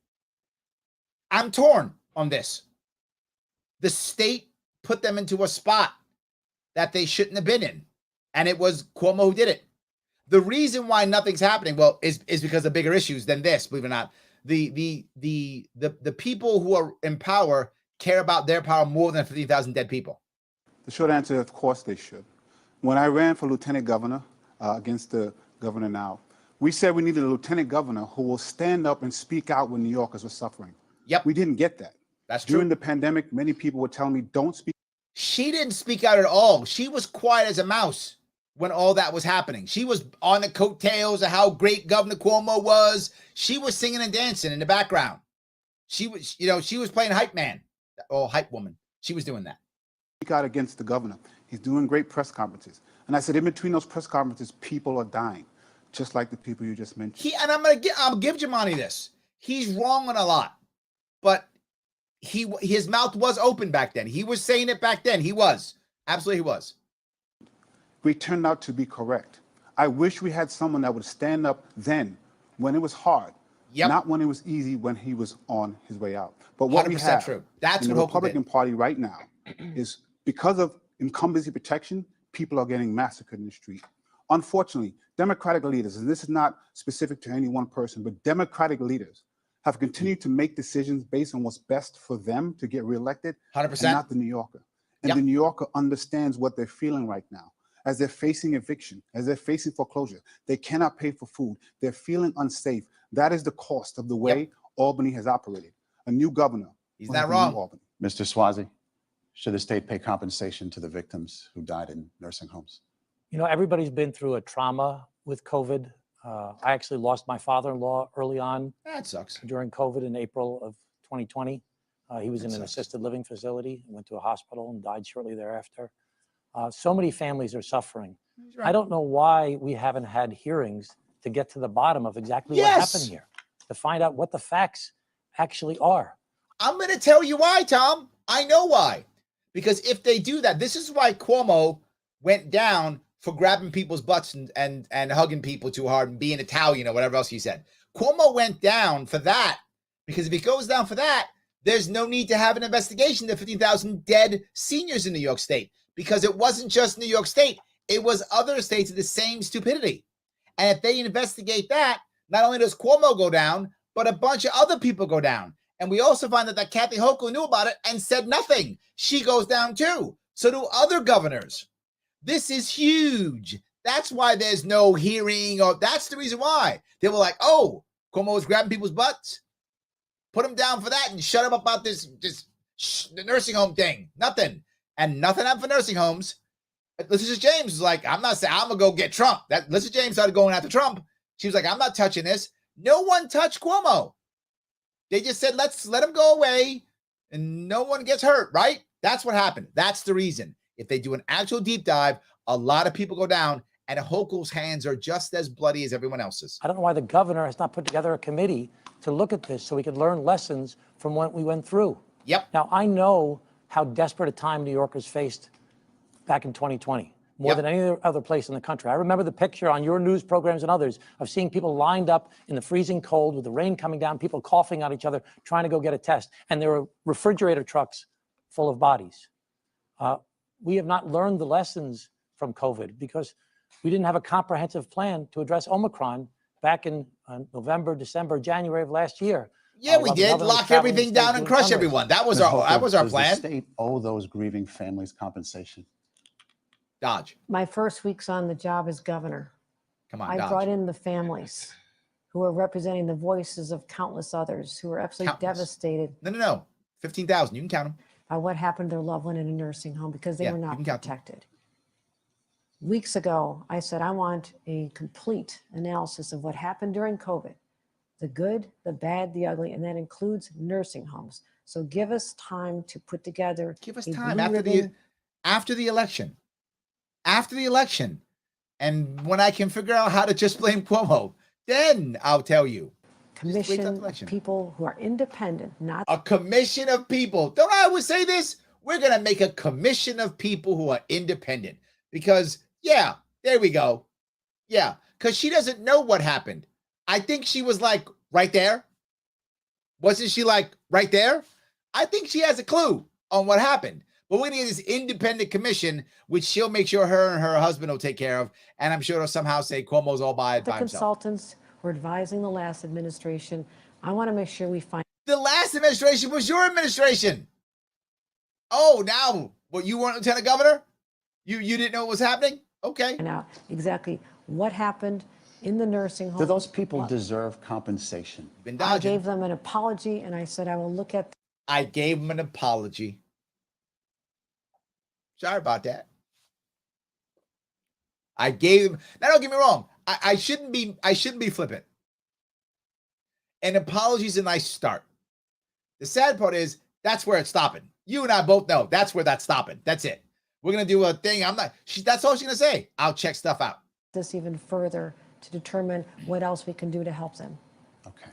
I'm torn on this. The state put them into a spot that they shouldn't have been in, and it was Cuomo who did it. The reason why nothing's happening, well, is because of bigger issues than this, believe it or not. The people who are in power care about their power more than 50,000 dead people. The short answer is, of course they should. When I ran for lieutenant governor against the governor now, we said we needed a lieutenant governor who will stand up and speak out when New Yorkers were suffering. Yep. We didn't get that. That's true. During the pandemic, many people were telling me, don't speak. She didn't speak out at all. She was quiet as a mouse when all that was happening. She was on the coattails of how great Governor Cuomo was. She was singing and dancing in the background. She was, she was playing hype man or hype woman. She was doing that. Speak out against the governor. He's doing great press conferences. And I said, in between those press conferences, people are dying, just like the people you just mentioned. I'll give Jumaane this. He's wrong on a lot, but his mouth was open back then. He was saying it back then. He was. Absolutely he was. We turned out to be correct. I wish we had someone that would stand up then when it was hard, not when it was easy, when he was on his way out. But what we have true. That's in what the Republican Party right now is because of incumbency protection, people are getting massacred in the street. Unfortunately, Democratic leaders, and this is not specific to any one person, but Democratic leaders have continued to make decisions based on what's best for them to get reelected, 100%. and not the New Yorker. And the New Yorker understands what they're feeling right now. As they're facing eviction, as they're facing foreclosure, they cannot pay for food. They're feeling unsafe. That is the cost of the way Albany has operated. A new governor. He's not wrong. Albany. Mr. Suozzi, should the state pay compensation to the victims who died in nursing homes? Everybody's been through a trauma with COVID. I actually lost my father-in-law early on. That sucks. During COVID in April of 2020. He was in an assisted living facility, went to a hospital and died shortly thereafter. So many families are suffering. Right. I don't know why we haven't had hearings to get to the bottom of exactly what happened here, to find out what the facts actually are. I'm going to tell you why, Tom. I know why. Because if they do that, this is why Cuomo went down for grabbing people's butts and hugging people too hard and being Italian or whatever else he said. Cuomo went down for that because if he goes down for that, there's no need to have an investigation of 15,000 dead seniors in New York State because it wasn't just New York State. It was other states of the same stupidity. And if they investigate that, not only does Cuomo go down, but a bunch of other people go down. And we also find that Kathy Hochul knew about it and said nothing. She goes down too. So do other governors. This is huge. That's why there's no hearing, or that's the reason why. They were like, oh, Cuomo was grabbing people's butts. Put him down for that and shut him up about the nursing home thing. Nothing. And nothing happened for nursing homes. Letitia James was like, I'm not saying I'm going to go get Trump. Letitia James started going after Trump. She was like, I'm not touching this. No one touched Cuomo. They just said, let's let him go away and no one gets hurt, right? That's what happened. That's the reason. If they do an actual deep dive, a lot of people go down and Hochul's hands are just as bloody as everyone else's. I don't know why the governor has not put together a committee to look at this so we could learn lessons from what we went through. Yep. Now, I know how desperate a time New Yorkers faced back in 2020, more than any other place in the country. I remember the picture on your news programs and others of seeing people lined up in the freezing cold with the rain coming down, people coughing on each other, trying to go get a test. And there were refrigerator trucks full of bodies. We have not learned the lessons from COVID because we didn't have a comprehensive plan to address Omicron back in November, December, January of last year. Yeah, we while the did. governor was Lock traveling everything the state down and doing crush fundraising. everyone. That was Ms. our Hochul, plan. Does the state owe those grieving families compensation? Dodge. My first weeks on the job as governor, Come on, I Dodge. brought in the families who are representing the voices of countless others who are absolutely Countless. devastated No. 15,000. You can count them. by what happened to their loved one in a nursing home because they Yeah, were you not can count them. protected. Weeks ago, I said, I want a complete analysis of what happened during COVID, the good, the bad, the ugly, and that includes nursing homes. So give us time to put together. Give us a time blue after ribbon. the election. After the election. And when I can figure out how to just blame Cuomo, then I'll tell you. Commission of people who are independent, not A commission of people. Don't I always say this? We're going to make a commission of people who are independent. Because, yeah, there we go. Yeah, because she doesn't know what happened. I think she was like right there. Wasn't she like right there? I think she has a clue on what happened. But we're going to get this independent commission, which she'll make sure her and her husband will take care of. And I'm sure it'll somehow say Cuomo's all by the himself. consultants who are advising the last administration. I want to make sure we find The last administration was your administration. Oh, now, what, you weren't lieutenant governor? You didn't know what was happening? Okay. out exactly what happened in the nursing home. Do those people deserve compensation? Been I dodging. gave them an apology and I said I will look at I gave him an apology. Sorry about that. I gave him. Now, don't get me wrong. I shouldn't be flippant. An apology is a nice start. The sad part is that's where it's stopping. You and I both know that's where that's stopping. That's it. We're gonna do a thing. That's all she's gonna say. I'll check stuff out. this even further to determine what else we can do to help them. Okay.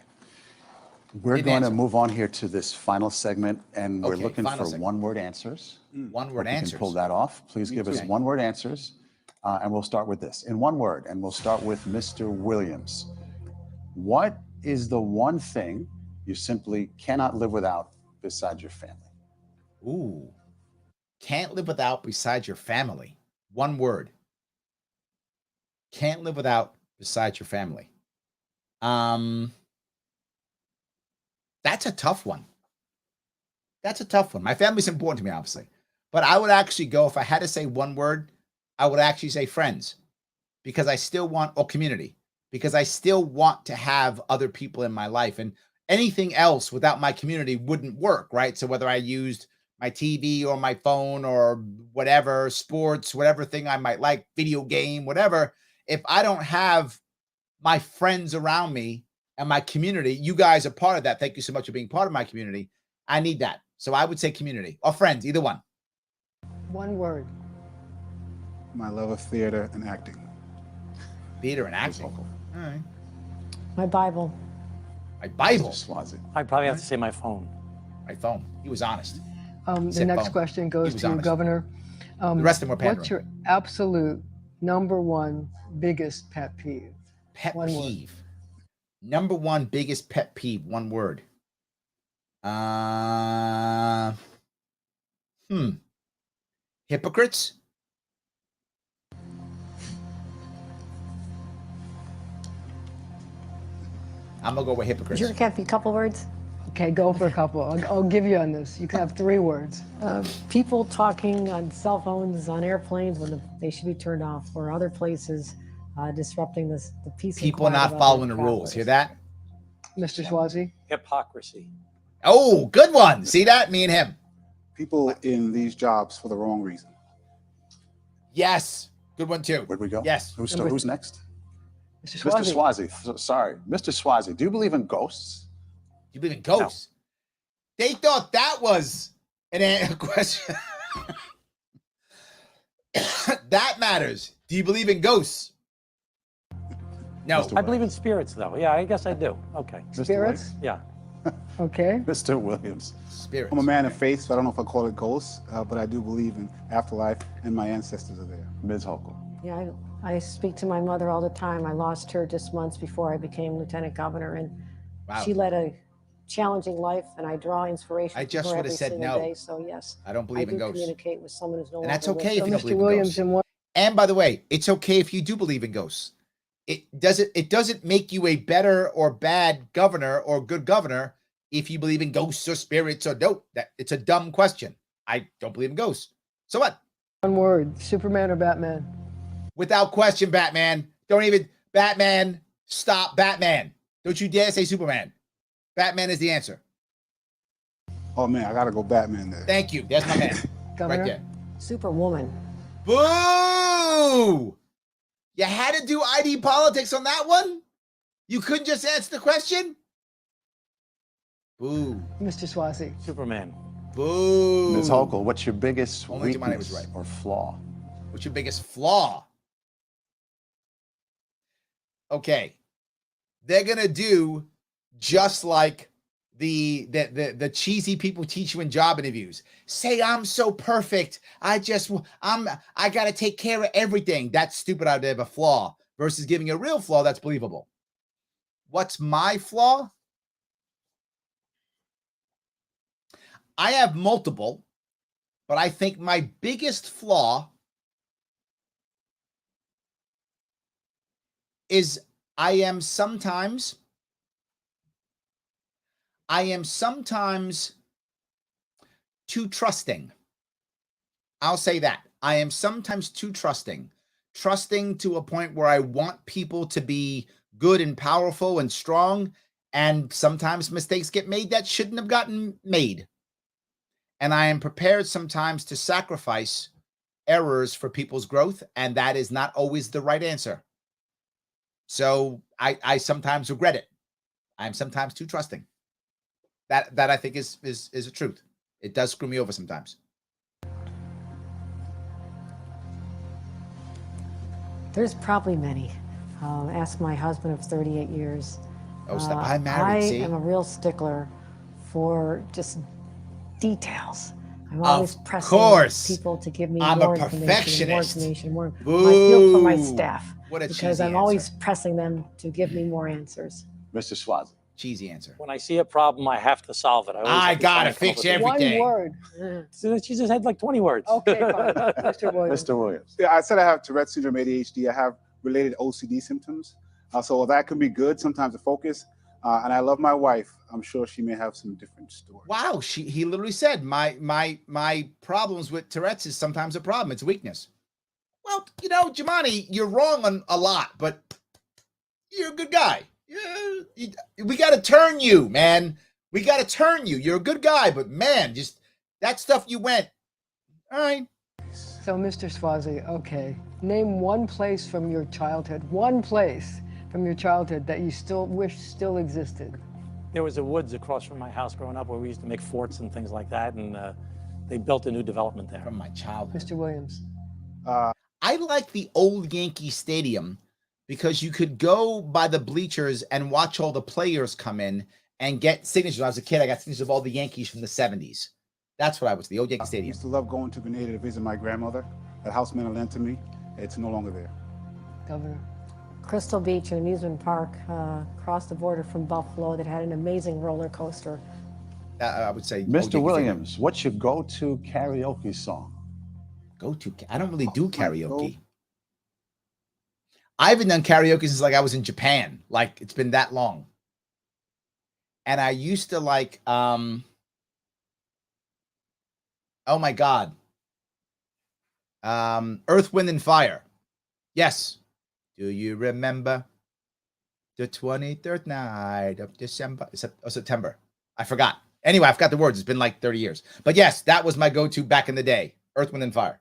We're Didn't going to answer. move on here to this final segment, and we're Okay, looking final for segment. one-word answers. One-word Hope you answers. can pull that off. Please give us Okay. one-word answers, and we'll start with this. In one word, and we'll start with Mr. Williams. What is the one thing you simply cannot live without besides your family? Ooh. Can't live without besides your family. One word. Can't live without besides your family. That's a tough one. That's a tough one. My family's important to me, obviously. But I would actually go, if I had to say one word, I would actually say friends. Because I still want, or community. Because I still want to have other people in my life. And anything else without my community wouldn't work, right? So whether I used my TV or my phone or whatever, sports, whatever thing I might like, video game, whatever, if I don't have my friends around me and my community, you guys are part of that. Thank you so much for being part of my community. I need that. So I would say community or friends, either one. One word. My love of theater and acting. Theater and acting. All right. My Bible. My Bible. Mr. Swazi. I'd probably have to say my phone. My phone. He was honest. The Said next phone. question He goes was to you, honest. Governor. The rest of them were pandering. What's your absolute number one biggest pet peeve? Pet One word. peeve. Number one biggest pet peeve. One word. Hypocrites. I'm gonna go with hypocrites. Sure, can't be a couple words. Okay, go for a couple. I'll give you on this. You can have 3 words. People talking on cell phones, on airplanes when they should be turned off, or other places, disrupting the peace. People and quiet not of other following the rules. travelers. Hear that? Mr. Swazi? Hypocrisy. Oh, good one. See that? Me and him. People in these jobs for the wrong reason. Yes. Good one too. Where'd we go? Yes. Who's next? Mr. Mr. Swazi. Swazi. Sorry. Mr. Swazi, do you believe in ghosts? You believe in ghosts? They thought that was an question. That matters. Do you believe in ghosts? No. Mr. I believe in spirits, though. Yeah, I guess I do. Okay. Mr. Spirits? Yeah. Okay. Mr. Williams. Spirits. I'm a man of faith, so I don't know if I call it ghosts, but I do believe in afterlife, and my ancestors are there. Ms. Hochul. Yeah, I speak to my mother all the time. I lost her just months before I became lieutenant governor, and Wow. she led a challenging life, and I draw inspiration I from just her would've every said single no. day. So yes, I don't believe I in do ghosts. communicate with someone who's no And longer that's okay with if So you don't Mr. believe in Williams, ghosts. in one. And by the way, it's okay if you do believe in ghosts. It doesn't make you a better or bad governor or good governor if you believe in ghosts or spirits or no, that it's a dumb question. I don't believe in ghosts. So what? One word, Superman or Batman? Without question, Batman. Batman, stop, Batman. Don't you dare say Superman. Batman is the answer. Oh man, I gotta go Batman there. Thank you. That's my man. Governor? Right there. Superwoman. Boo! You had to do ID politics on that one? You couldn't just answer the question? Boo. Mr. Swazi. Superman. Boo. Ms. Hochul, what's your biggest Only Jemani was weakness right. or flaw? What's your biggest flaw? Okay. They're going to do just like the cheesy people teach you in job interviews. Say I'm so perfect. I got to take care of everything. That's stupid out of a flaw versus giving a real flaw that's believable. What's my flaw? I have multiple, but I think my biggest flaw is I am sometimes too trusting. I'll say that. I am sometimes too trusting to a point where I want people to be good and powerful and strong, and sometimes mistakes get made that shouldn't have gotten made. And I am prepared sometimes to sacrifice errors for people's growth, and that is not always the right answer. So I sometimes regret it. I am sometimes too trusting. That I think is a truth. It does screw me over sometimes. There's probably many. Ask my husband of 38 years. Oh, stop. I'm married, see? I am a real stickler for just details. I'm always pressing people to give me more information, more. I feel for my staff because I'm always pressing them to give me more answers. Mr. Swazi. Cheesy answer. When I see a problem, I have to solve it. I gotta fix everything. One word. So she just had like 20 words. Okay, fine. Mr. Williams. Mr. Williams. Yeah, I said I have Tourette syndrome, ADHD. I have related OCD symptoms. So that can be good sometimes to focus. And I love my wife. I'm sure she may have some different stories. Wow, he literally said my problems with Tourette's is sometimes a problem. It's weakness. Well, Jemani, you're wrong on a lot, but you're a good guy. Yeah, we got to turn you, man. We got to turn you. You're a good guy, but man, just that stuff you went. All right. So, Mr. Swazi, okay. Name one place from your childhood, that you still wish still existed. There was a woods across from my house growing up where we used to make forts and things like that, and they built a new development there. From my childhood. Mr. Williams. I like the old Yankee Stadium because you could go by the bleachers and watch all the players come in and get signatures. When I was a kid, I got signatures of all the Yankees from the 70s. That's what I was, the old Yankee I Stadium. used to love going to Grenada to visit my grandmother. That house meant a lot to me. It's no longer there. Governor. Crystal Beach, an amusement park across the border from Buffalo that had an amazing roller coaster. I would say. Mr. Williams, what's your go-to karaoke song? I don't really do karaoke. I haven't done karaoke since I was in Japan. It's been that long. And I used to oh my God. Earth, Wind, and Fire. Yes. Do you remember the 23rd night of December? September. I forgot. Anyway, I forgot the words. It's been 30 years. But yes, that was my go-to back in the day. Earth, Wind, and Fire.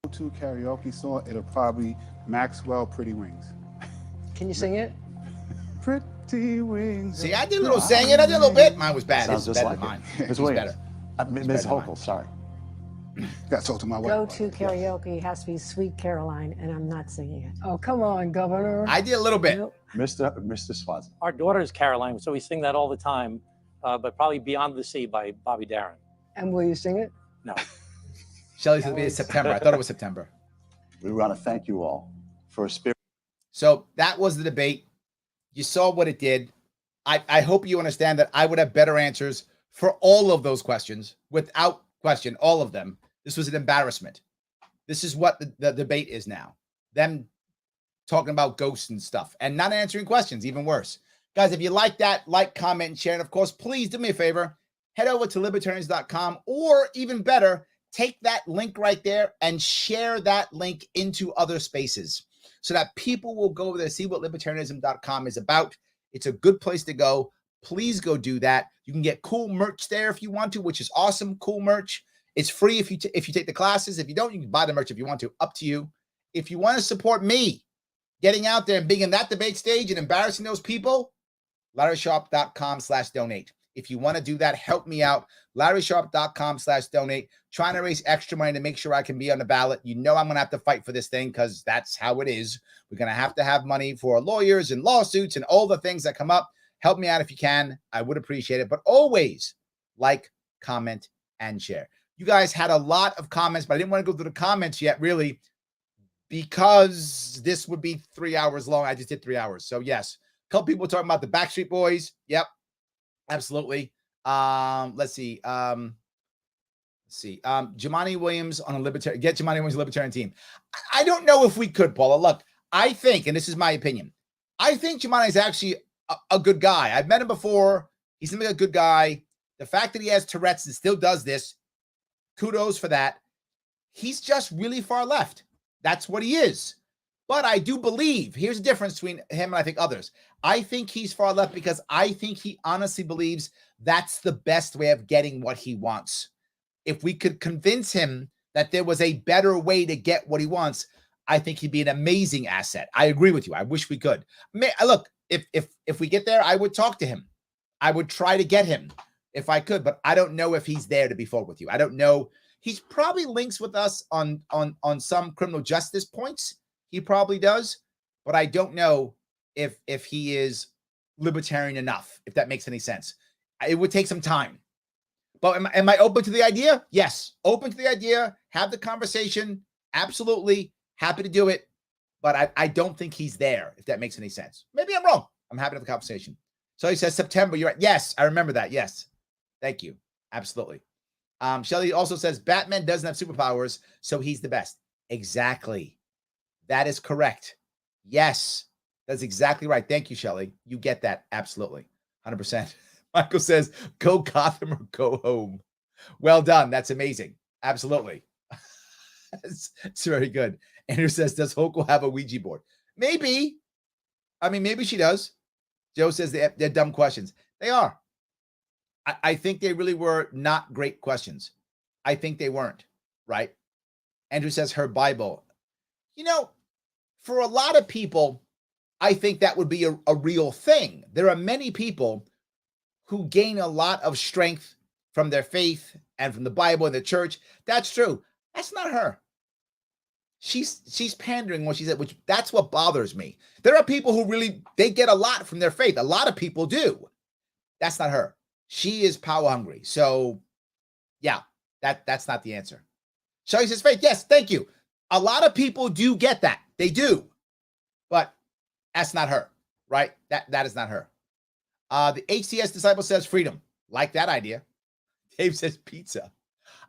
Go-to karaoke song, it'll probably Maxwell, Pretty Wings. Can you sing it? Pretty Wings. See, I did a little singing. I did a little bit. Mine was bad. Sounds just like mine. it. Ms. Williams. Ms. Hochul, sorry. Got to talk to my wife. Go-to karaoke has to be Sweet Caroline, and I'm not singing it. Oh, come on, Governor. I did a little bit. Nope. Mr. Swazi. Our daughter's Caroline, so we sing that all the time, but probably Beyond the Sea by Bobby Darin. And will you sing it? No. Shelly said it's September. I thought it was September. We want to thank you all for a spirit. So that was the debate. You saw what it did. I hope you understand that I would have better answers for all of those questions, without question, all of them. This was an embarrassment. This is what the debate is now. Them talking about ghosts and stuff and not answering questions, even worse. Guys, if you like that, like, comment, and share. And of course, please do me a favor. Head over to libertarians.com, or even better, take that link right there and share that link into other spaces so that people will go over there, see what libertarianism.com is about. It's a good place to go. Please go do that. You can get cool merch there if you want to, which is awesome. Cool merch. It's free if you take the classes. If you don't, you can buy the merch if you want to. Up to you. If you want to support me getting out there and being in that debate stage and embarrassing those people, LarrySharpe.com/donate. If you want to do that, help me out. LarrySharpe.com/donate. Trying to raise extra money to make sure I can be on the ballot. You know I'm going to have to fight for this thing because that's how it is. We're going to have money for lawyers and lawsuits and all the things that come up. Help me out if you can. I would appreciate it. But always like, comment, and share. You guys had a lot of comments, but I didn't want to go through the comments yet, really, because this would be 3 hours long. I just did 3 hours. So, yes. A couple people talking about the Backstreet Boys. Yep, absolutely. Let's see. Jumaane Williams on a libertarian. Get Jumaane Williams on a libertarian team. I don't know if we could, Paula. Look, I think, and this is my opinion, I think Jumaane is actually a good guy. I've met him before. He's a good guy. The fact that he has Tourette's and still does this, kudos for that. He's just really far left. That's what he is. But I do believe, here's the difference between him and I think others. I think he's far left because I think he honestly believes that's the best way of getting what he wants. If we could convince him that there was a better way to get what he wants, I think he'd be an amazing asset. I agree with you. I wish we could. Look, if we get there, I would talk to him. I would try to get him if I could, but I don't know if he's there, to be forward with you. I don't know. He's probably links with us on some criminal justice points. He probably does, but I don't know if he is libertarian enough, if that makes any sense. It would take some time. But am I open to the idea? Yes. Open to the idea. Have the conversation. Absolutely. Happy to do it. But I don't think he's there, if that makes any sense. Maybe I'm wrong. I'm happy to have the conversation. So he says September. You're right. Yes, I remember that. Yes. Thank you. Absolutely. Shelly also says Batman doesn't have superpowers, so he's the best. Exactly. That is correct. Yes. That's exactly right. Thank you, Shelly. You get that. Absolutely. 100%. Michael says, go Gotham or go home. Well done. That's amazing. Absolutely. It's very good. Andrew says, does Hochul have a Ouija board? Maybe. I mean, maybe she does. Joe says they're dumb questions. They are. I think they really were not great questions. I think they weren't, right? Andrew says her Bible. You know, for a lot of people, I think that would be a real thing. There are many people who gain a lot of strength from their faith and from the Bible and the church. That's true. That's not her. She's pandering what she said, which that's what bothers me. There are people who really, they get a lot from their faith. A lot of people do. That's not her. She is power hungry. So yeah, that's not the answer. Shelly says faith. Yes, thank you. A lot of people do get that. They do. But that's not her, right? That is not her. The HCS disciple says freedom. Like that idea. Dave says pizza.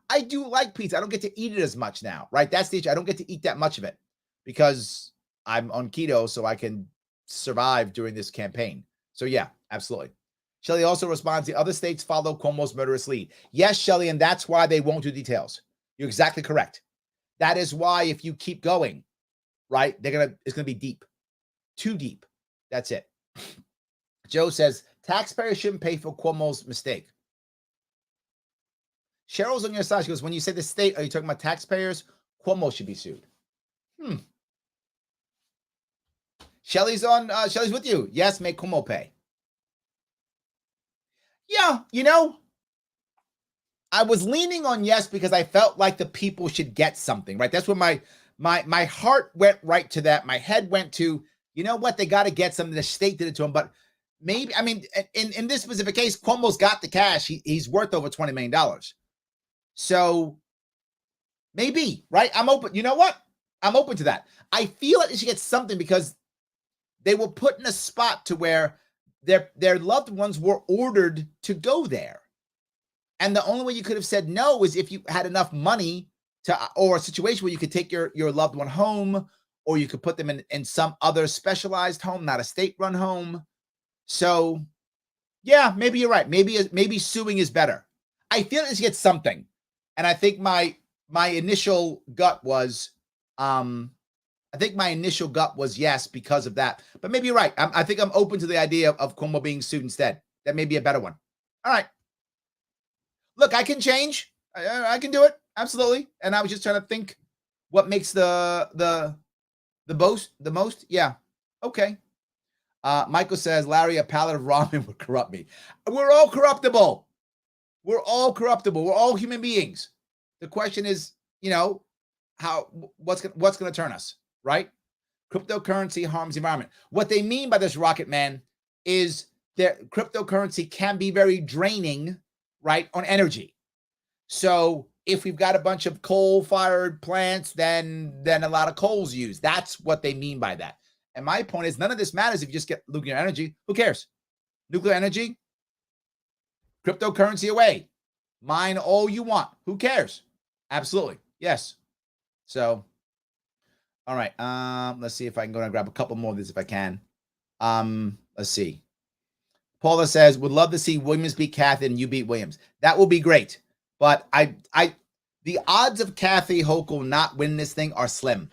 I do like pizza. I don't get to eat it as much now, right? That's the issue. I don't get to eat that much of it because I'm on keto, so I can survive during this campaign. So yeah, absolutely. Shelley also responds, the other states follow Cuomo's murderous lead. Yes, Shelley, and that's why they won't do details. You're exactly correct. That is why if you keep going, right, it's gonna be deep. Too deep. That's it. Joe says, taxpayers shouldn't pay for Cuomo's mistake. Cheryl's on your side. She goes, when you say the state, are you talking about taxpayers? Cuomo should be sued. Shelly's with you. Yes, make Cuomo pay. Yeah, you know, I was leaning on yes because I felt like the people should get something, right? That's where my heart went right to that. My head went to, you know what, they got to get something. The state did it to him, but maybe, I mean, in this specific case, Cuomo's got the cash. He's worth over $20 million. So maybe, right? I'm open. You know what? I'm open to that. I feel like they should get something because they were put in a spot to where their loved ones were ordered to go there. And the only way you could have said no is if you had enough money or a situation where you could take your loved one home, or you could put them in some other specialized home, not a state-run home. So, yeah, maybe you're right. Maybe suing is better. I feel this gets something, and I think my initial gut was, yes because of that. But maybe you're right. I think I'm open to the idea of Cuomo being sued instead. That may be a better one. All right. Look, I can change. I can do it absolutely. And I was just trying to think what makes the most. Yeah. Okay. Michael says, Larry, a pallet of ramen would corrupt me. We're all corruptible. We're all corruptible. We're all human beings. The question is, what's going to turn us, right? Cryptocurrency harms the environment. What they mean by this, Rocket Man, is that cryptocurrency can be very draining, right, on energy. So if we've got a bunch of coal-fired plants, then a lot of coal's used. That's what they mean by that. And my point is, none of this matters if you just get nuclear energy. Who cares? Nuclear energy, cryptocurrency away. Mine all you want. Who cares? Absolutely. Yes. So, all right. Let's see if I can go and grab a couple more of these if I can. Let's see. Paula says, would love to see Williams beat Kathy and you beat Williams. That will be great. But the odds of Kathy Hochul not winning this thing are slim.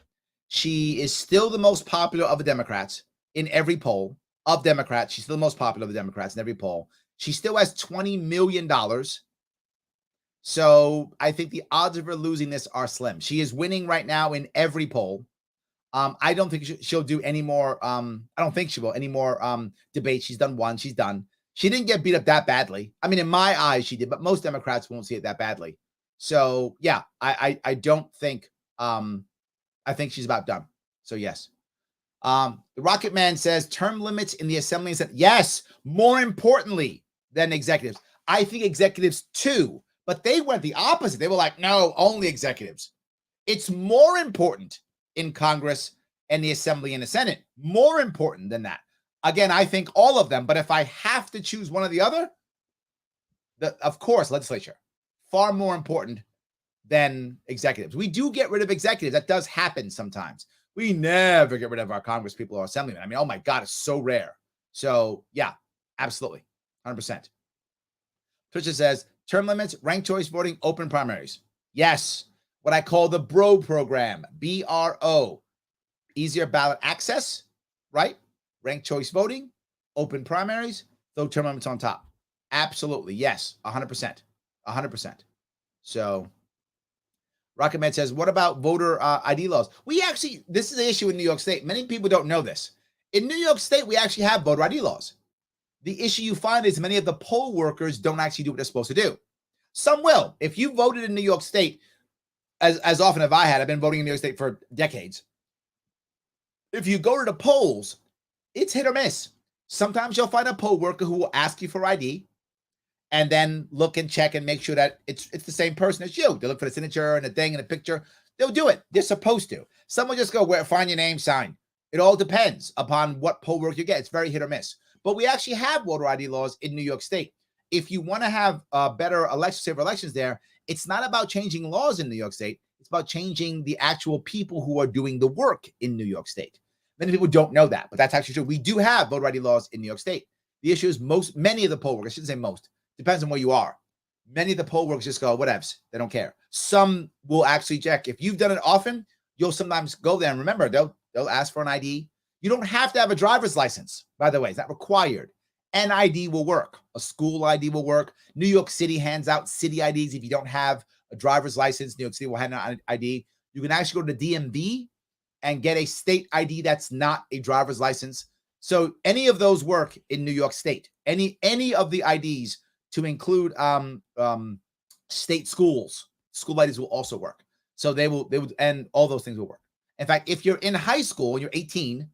She is still the most popular of the Democrats in every poll of Democrats. She's still the most popular of the Democrats in every poll. She still has $20 million. So I think the odds of her losing this are slim. She is winning right now in every poll. I don't think she'll do any more. I don't think she will any more debates. She's done one. She's done. She didn't get beat up that badly. I mean, in my eyes, she did, but most Democrats won't see it that badly. So yeah, I don't think. I think she's about done. So yes. The Rocket Man says term limits in the Assembly and Senate. Yes, more importantly than executives. I think executives too, but they went the opposite. They were like, no, only executives. It's more important in Congress and the Assembly and the Senate. More important than that. Again, I think all of them, but if I have to choose one or the other, of course, legislature. Far more important than executives. We do get rid of executives. That does happen sometimes. We never get rid of our Congress people or assemblymen. I mean, oh my God, it's so rare. So yeah, absolutely. 100%. Trisha says, term limits, ranked choice voting, open primaries. Yes. What I call the BRO program, BRO. Easier ballot access, right? Ranked choice voting, open primaries, throw term limits on top. Absolutely. Yes. 100%. 100%. So Rocketman says, what about voter ID laws? This is the issue in New York State. Many people don't know this. In New York State, we actually have voter ID laws. The issue you find is many of the poll workers don't actually do what they're supposed to do. Some will. If you voted in New York State, as often as I've been voting in New York State for decades. If you go to the polls, it's hit or miss. Sometimes you'll find a poll worker who will ask you for ID and then look and check and make sure that it's the same person as you. They look for the signature and the thing and the picture. They'll do it. They're supposed to. Some will just go, find your name, sign. It all depends upon what poll work you get. It's very hit or miss. But we actually have voter ID laws in New York State. If you want to have better safer elections there, it's not about changing laws in New York State. It's about changing the actual people who are doing the work in New York State. Many people don't know that, but that's actually true. We do have voter ID laws in New York State. The issue is many of the poll workers, I shouldn't say most, depends on where you are. Many of the poll workers just go, whatevs. They don't care. Some will actually check. If you've done it often, you'll sometimes go there and remember, they'll ask for an ID. You don't have to have a driver's license, by the way. It's not required. An ID will work. A school ID will work. New York City hands out city IDs. If you don't have a driver's license, New York City will hand out an ID. You can actually go to the DMV and get a state ID that's not a driver's license. So any of those work in New York State. Any of the IDs to include state schools, school IDs will also work. So they will, and all those things will work. In fact, if you're in high school and you're 18,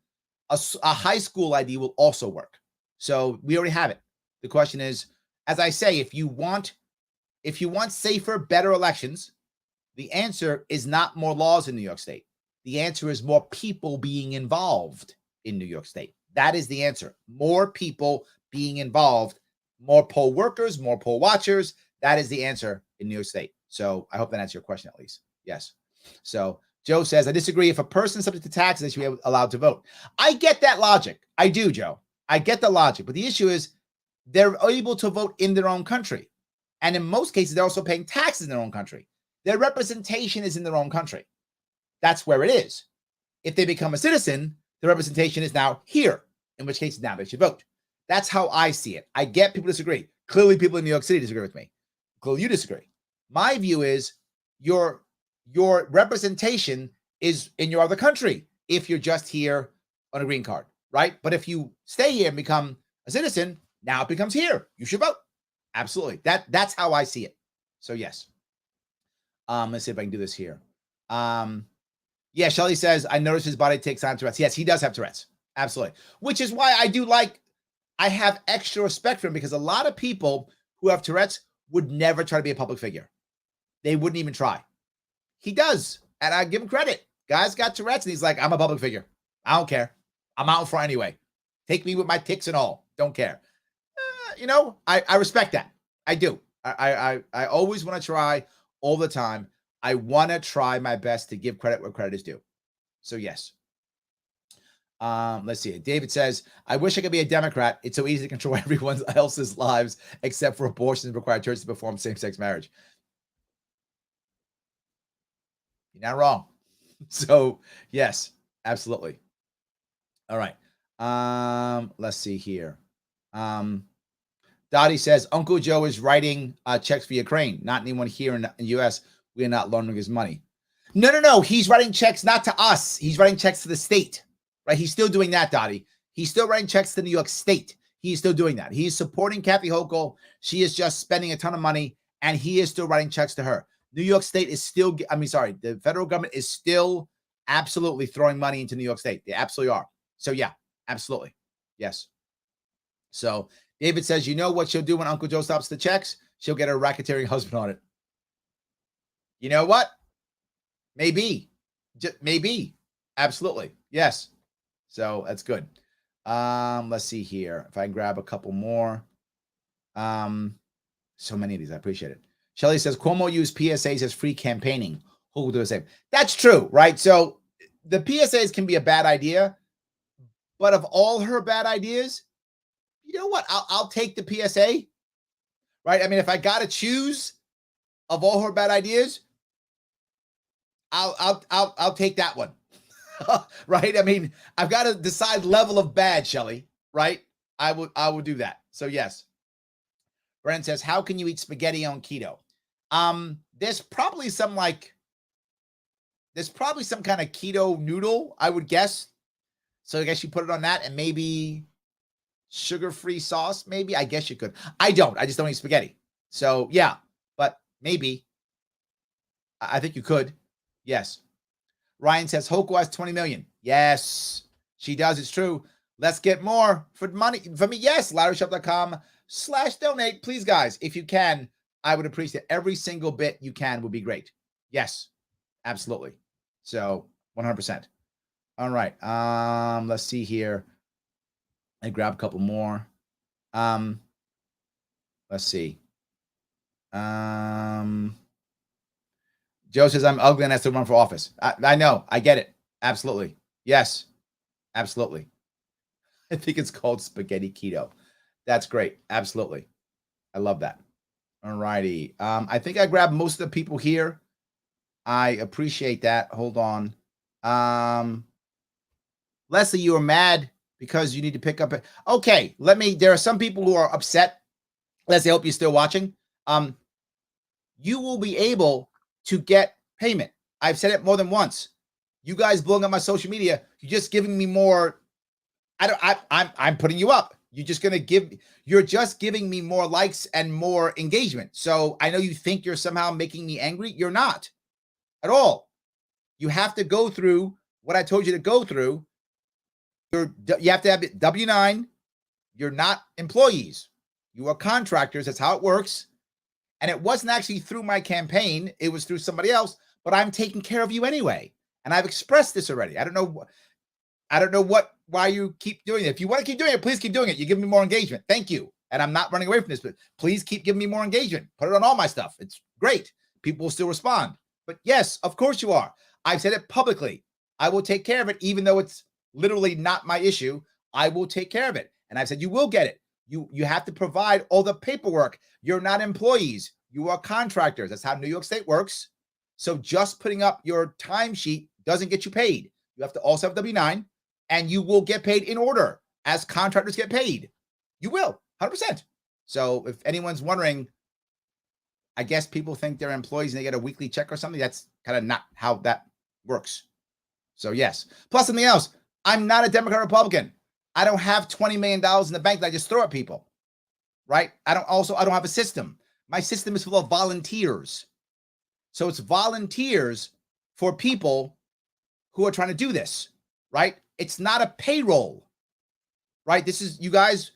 a high school ID will also work. So we already have it. The question is, as I say, if you want safer, better elections, the answer is not more laws in New York State. The answer is more people being involved in New York State. That is the answer. More people being involved, more poll workers, more poll watchers. That is the answer in New York State. So I hope that answers your question at least. Yes. So Joe says, I disagree. If a person is subject to taxes, they should be allowed to vote. I get that logic. I do, Joe. I get the logic, but the issue is they're able to vote in their own country. And in most cases, they're also paying taxes in their own country. Their representation is in their own country. That's where it is. If they become a citizen, the representation is now here, in which case now they should vote. That's how I see it. I get people disagree. Clearly, people in New York City disagree with me. Clearly, you disagree. My view is your representation is in your other country if you're just here on a green card, right? But if you stay here and become a citizen, now it becomes here. You should vote. Absolutely. That's how I see it. So yes. Let's see if I can do this here. Yeah, Shelly says, I noticed his body takes on Tourette's. Yes, he does have Tourette's. Absolutely. Which is why I have extra respect for him, because a lot of people who have Tourette's would never try to be a public figure. They wouldn't even try. He does. And I give him credit. Guy's got Tourette's and he's like, I'm a public figure. I don't care. I'm out in front anyway. Take me with my tics and all. Don't care. I respect that. I do. I always want to try all the time. I want to try my best to give credit where credit is due. So yes. Let's see. David says, I wish I could be a Democrat. It's so easy to control everyone else's lives except for abortion and require churches to perform same-sex marriage. You're not wrong. So yes, absolutely. All right. Let's see here. Dottie says, Uncle Joe is writing checks for Ukraine. Not anyone here in the U.S. We are not loaning his money. No. He's writing checks not to us. He's writing checks to the state. Right? He's still doing that, Dottie. He's still writing checks to New York State. He's still doing that. He's supporting Kathy Hochul. She is just spending a ton of money, and he is still writing checks to her. New York State is still, the federal government is still absolutely throwing money into New York State. They absolutely are. So yeah, absolutely. Yes. So David says, you know what she'll do when Uncle Joe stops the checks? She'll get her racketeering husband on it. You know what? Maybe. Maybe. Absolutely. Yes. So that's good. Let's see here. If I can grab a couple more. So many of these. I appreciate it. Shelley says, Cuomo used PSAs as free campaigning. Who will do the same? That's true, right? So the PSAs can be a bad idea, but of all her bad ideas, you know what? I'll take the PSA, right? I mean, if I got to choose of all her bad ideas, I'll take that one, right? I mean, I've got to decide level of bad, Shelley, right? I will do that. So yes. Brennan says, how can you eat spaghetti on keto? There's probably some kind of keto noodle, I would guess. So I guess you put it on that and maybe sugar-free sauce, maybe. I guess you could. I just don't eat spaghetti. So yeah, but maybe. I think you could. Yes. Ryan says, Hochul has 20 million. Yes, she does. It's true. Let's get more for money for me. Yes, LarrySharpe.com/donate. Please, guys, if you can, I would appreciate every single bit you can would be great. Yes, absolutely. So 100%. All right. Let's see here. I grab a couple more. Let's see. Joe says, I'm ugly and I still run for office. I know. I get it. Absolutely. Yes. Absolutely. I think it's called spaghetti keto. That's great. Absolutely. I love that. All righty. I think I grabbed most of the people here. I appreciate that. Hold on. Leslie, you were mad because you need to pick up. Okay. There are some people who are upset. Leslie, I hope you're still watching. You will be able to get payment. I've said it more than once. You guys blowing up my social media, you're just giving me more. I'm putting you up. You're just giving me more likes and more engagement. So I know you think you're somehow making me angry. You're not at all. You have to go through what I told you to go through. You have to have W-9. You're not employees. You are contractors. That's how it works. And it wasn't actually through my campaign. It was through somebody else, but I'm taking care of you anyway. And I've expressed this already. I don't know why you keep doing it. If you want to keep doing it, please keep doing it. You give me more engagement. Thank you. And I'm not running away from this, but please keep giving me more engagement. Put it on all my stuff. It's great. People will still respond. But yes, of course you are. I've said it publicly. I will take care of it, even though it's literally not my issue. I will take care of it. And I've said, you will get it. You have to provide all the paperwork. You're not employees. You are contractors. That's how New York State works. So just putting up your timesheet doesn't get you paid. You have to also have W-9, and you will get paid in order as contractors get paid. You will, 100%. So if anyone's wondering, I guess people think they're employees and they get a weekly check or something. That's kind of not how that works. So yes. Plus something else. I'm not a Democrat or Republican. I don't have $20 million in the bank that I just throw at people, right? I don't have a system. My system is full of volunteers. So it's volunteers for people who are trying to do this, right? It's not a payroll, right? This is, you guys,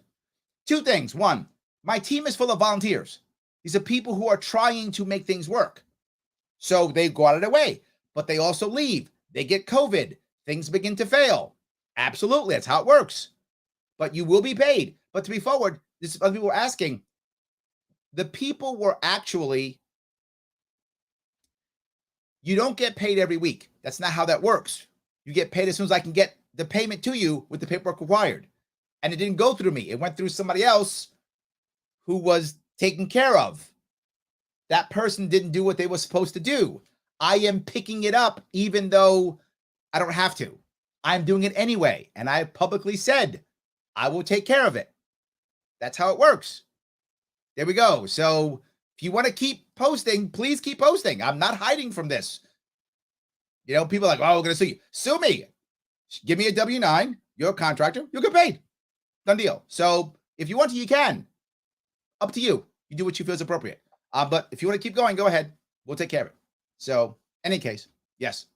two things. One, my team is full of volunteers. These are people who are trying to make things work. So they go out of their way, but they also leave. They get COVID. Things begin to fail. Absolutely. That's how it works. But you will be paid. But to be forward, this other people were asking, the people were actually, you don't get paid every week. That's not how that works. You get paid as soon as I can get the payment to you with the paperwork required. And it didn't go through me. It went through somebody else who was taken care of. That person didn't do what they were supposed to do. I am picking it up even though I don't have to. I'm doing it anyway. And I publicly said, I will take care of it. That's how it works. There we go. So if you want to keep posting, please keep posting. I'm not hiding from this. You know, people are like, oh, we're going to sue you. Sue me. Give me a W-9. You're a contractor. You'll get paid. Done deal. So if you want to, you can. Up to you. You do what you feel is appropriate. But if you want to keep going, go ahead. We'll take care of it. So, any case, yes.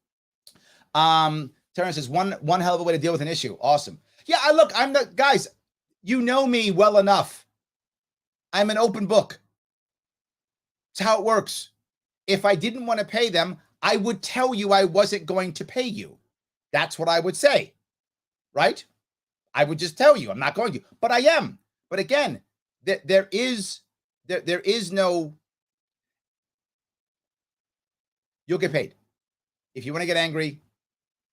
Terrence says one hell of a way to deal with an issue. Awesome. Yeah, I'm the guys. You know me well enough. I'm an open book. It's how it works. If I didn't want to pay them, I would tell you I wasn't going to pay you. That's what I would say, right? I would just tell you I'm not going to, but I am. But again, there is no. You'll get paid. If you want to get angry,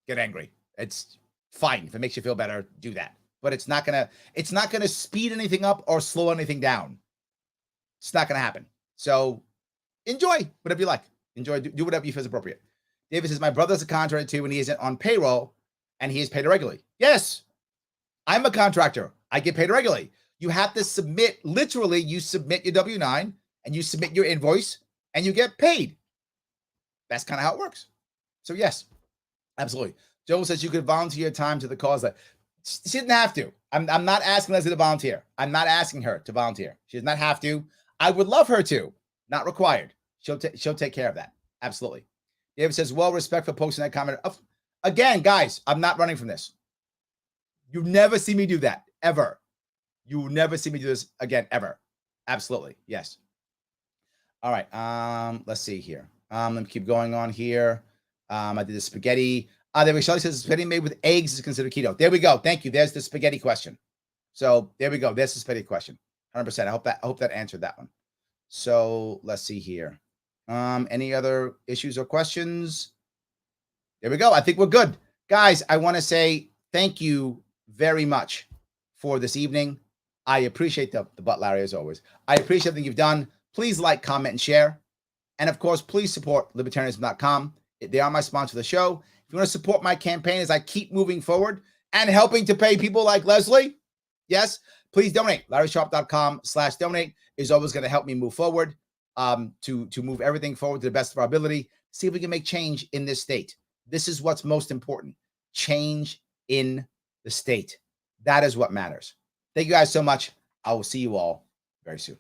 get angry. It's fine. If it makes you feel better, do that. But it's not gonna speed anything up or slow anything down. It's not gonna happen. So enjoy whatever you like. Enjoy, do whatever you feel is appropriate. David says, my brother's a contractor too, and he isn't on payroll, and he is paid regularly. Yes, I'm a contractor. I get paid regularly. You have to submit, literally, you submit your W-9 and you submit your invoice and you get paid. That's kind of how it works. So yes, absolutely. Joel says you could volunteer your time to the cause. That she didn't have to. I'm not asking Leslie to volunteer. I'm not asking her to volunteer. She does not have to. I would love her to. Not required. She'll take care of that. Absolutely. David says, well, respect for posting that comment. Again, guys, I'm not running from this. You never see me do that, ever. You will never see me do this again, ever. Absolutely. Yes. All right. Let's see here. Let me keep going on here. I did the spaghetti. There we go. Shelley says spaghetti made with eggs is considered keto. There we go. Thank you. There's the spaghetti question. So there we go. There's the spaghetti question. 100%. I hope that answered that one. So let's see here. Any other issues or questions? There we go. I think we're good. Guys, I want to say thank you very much for this evening. I appreciate the butt, Larry, as always. I appreciate everything you've done. Please like, comment, and share. And of course, please support libertarianism.com. They are my sponsor of the show. If you want to support my campaign as I keep moving forward and helping to pay people like Leslie, yes, please donate. LarrySharpe.com/donate is always going to help me move forward, to move everything forward to the best of our ability. See if we can make change in this state. This is what's most important. Change in the state. That is what matters. Thank you guys so much. I will see you all very soon.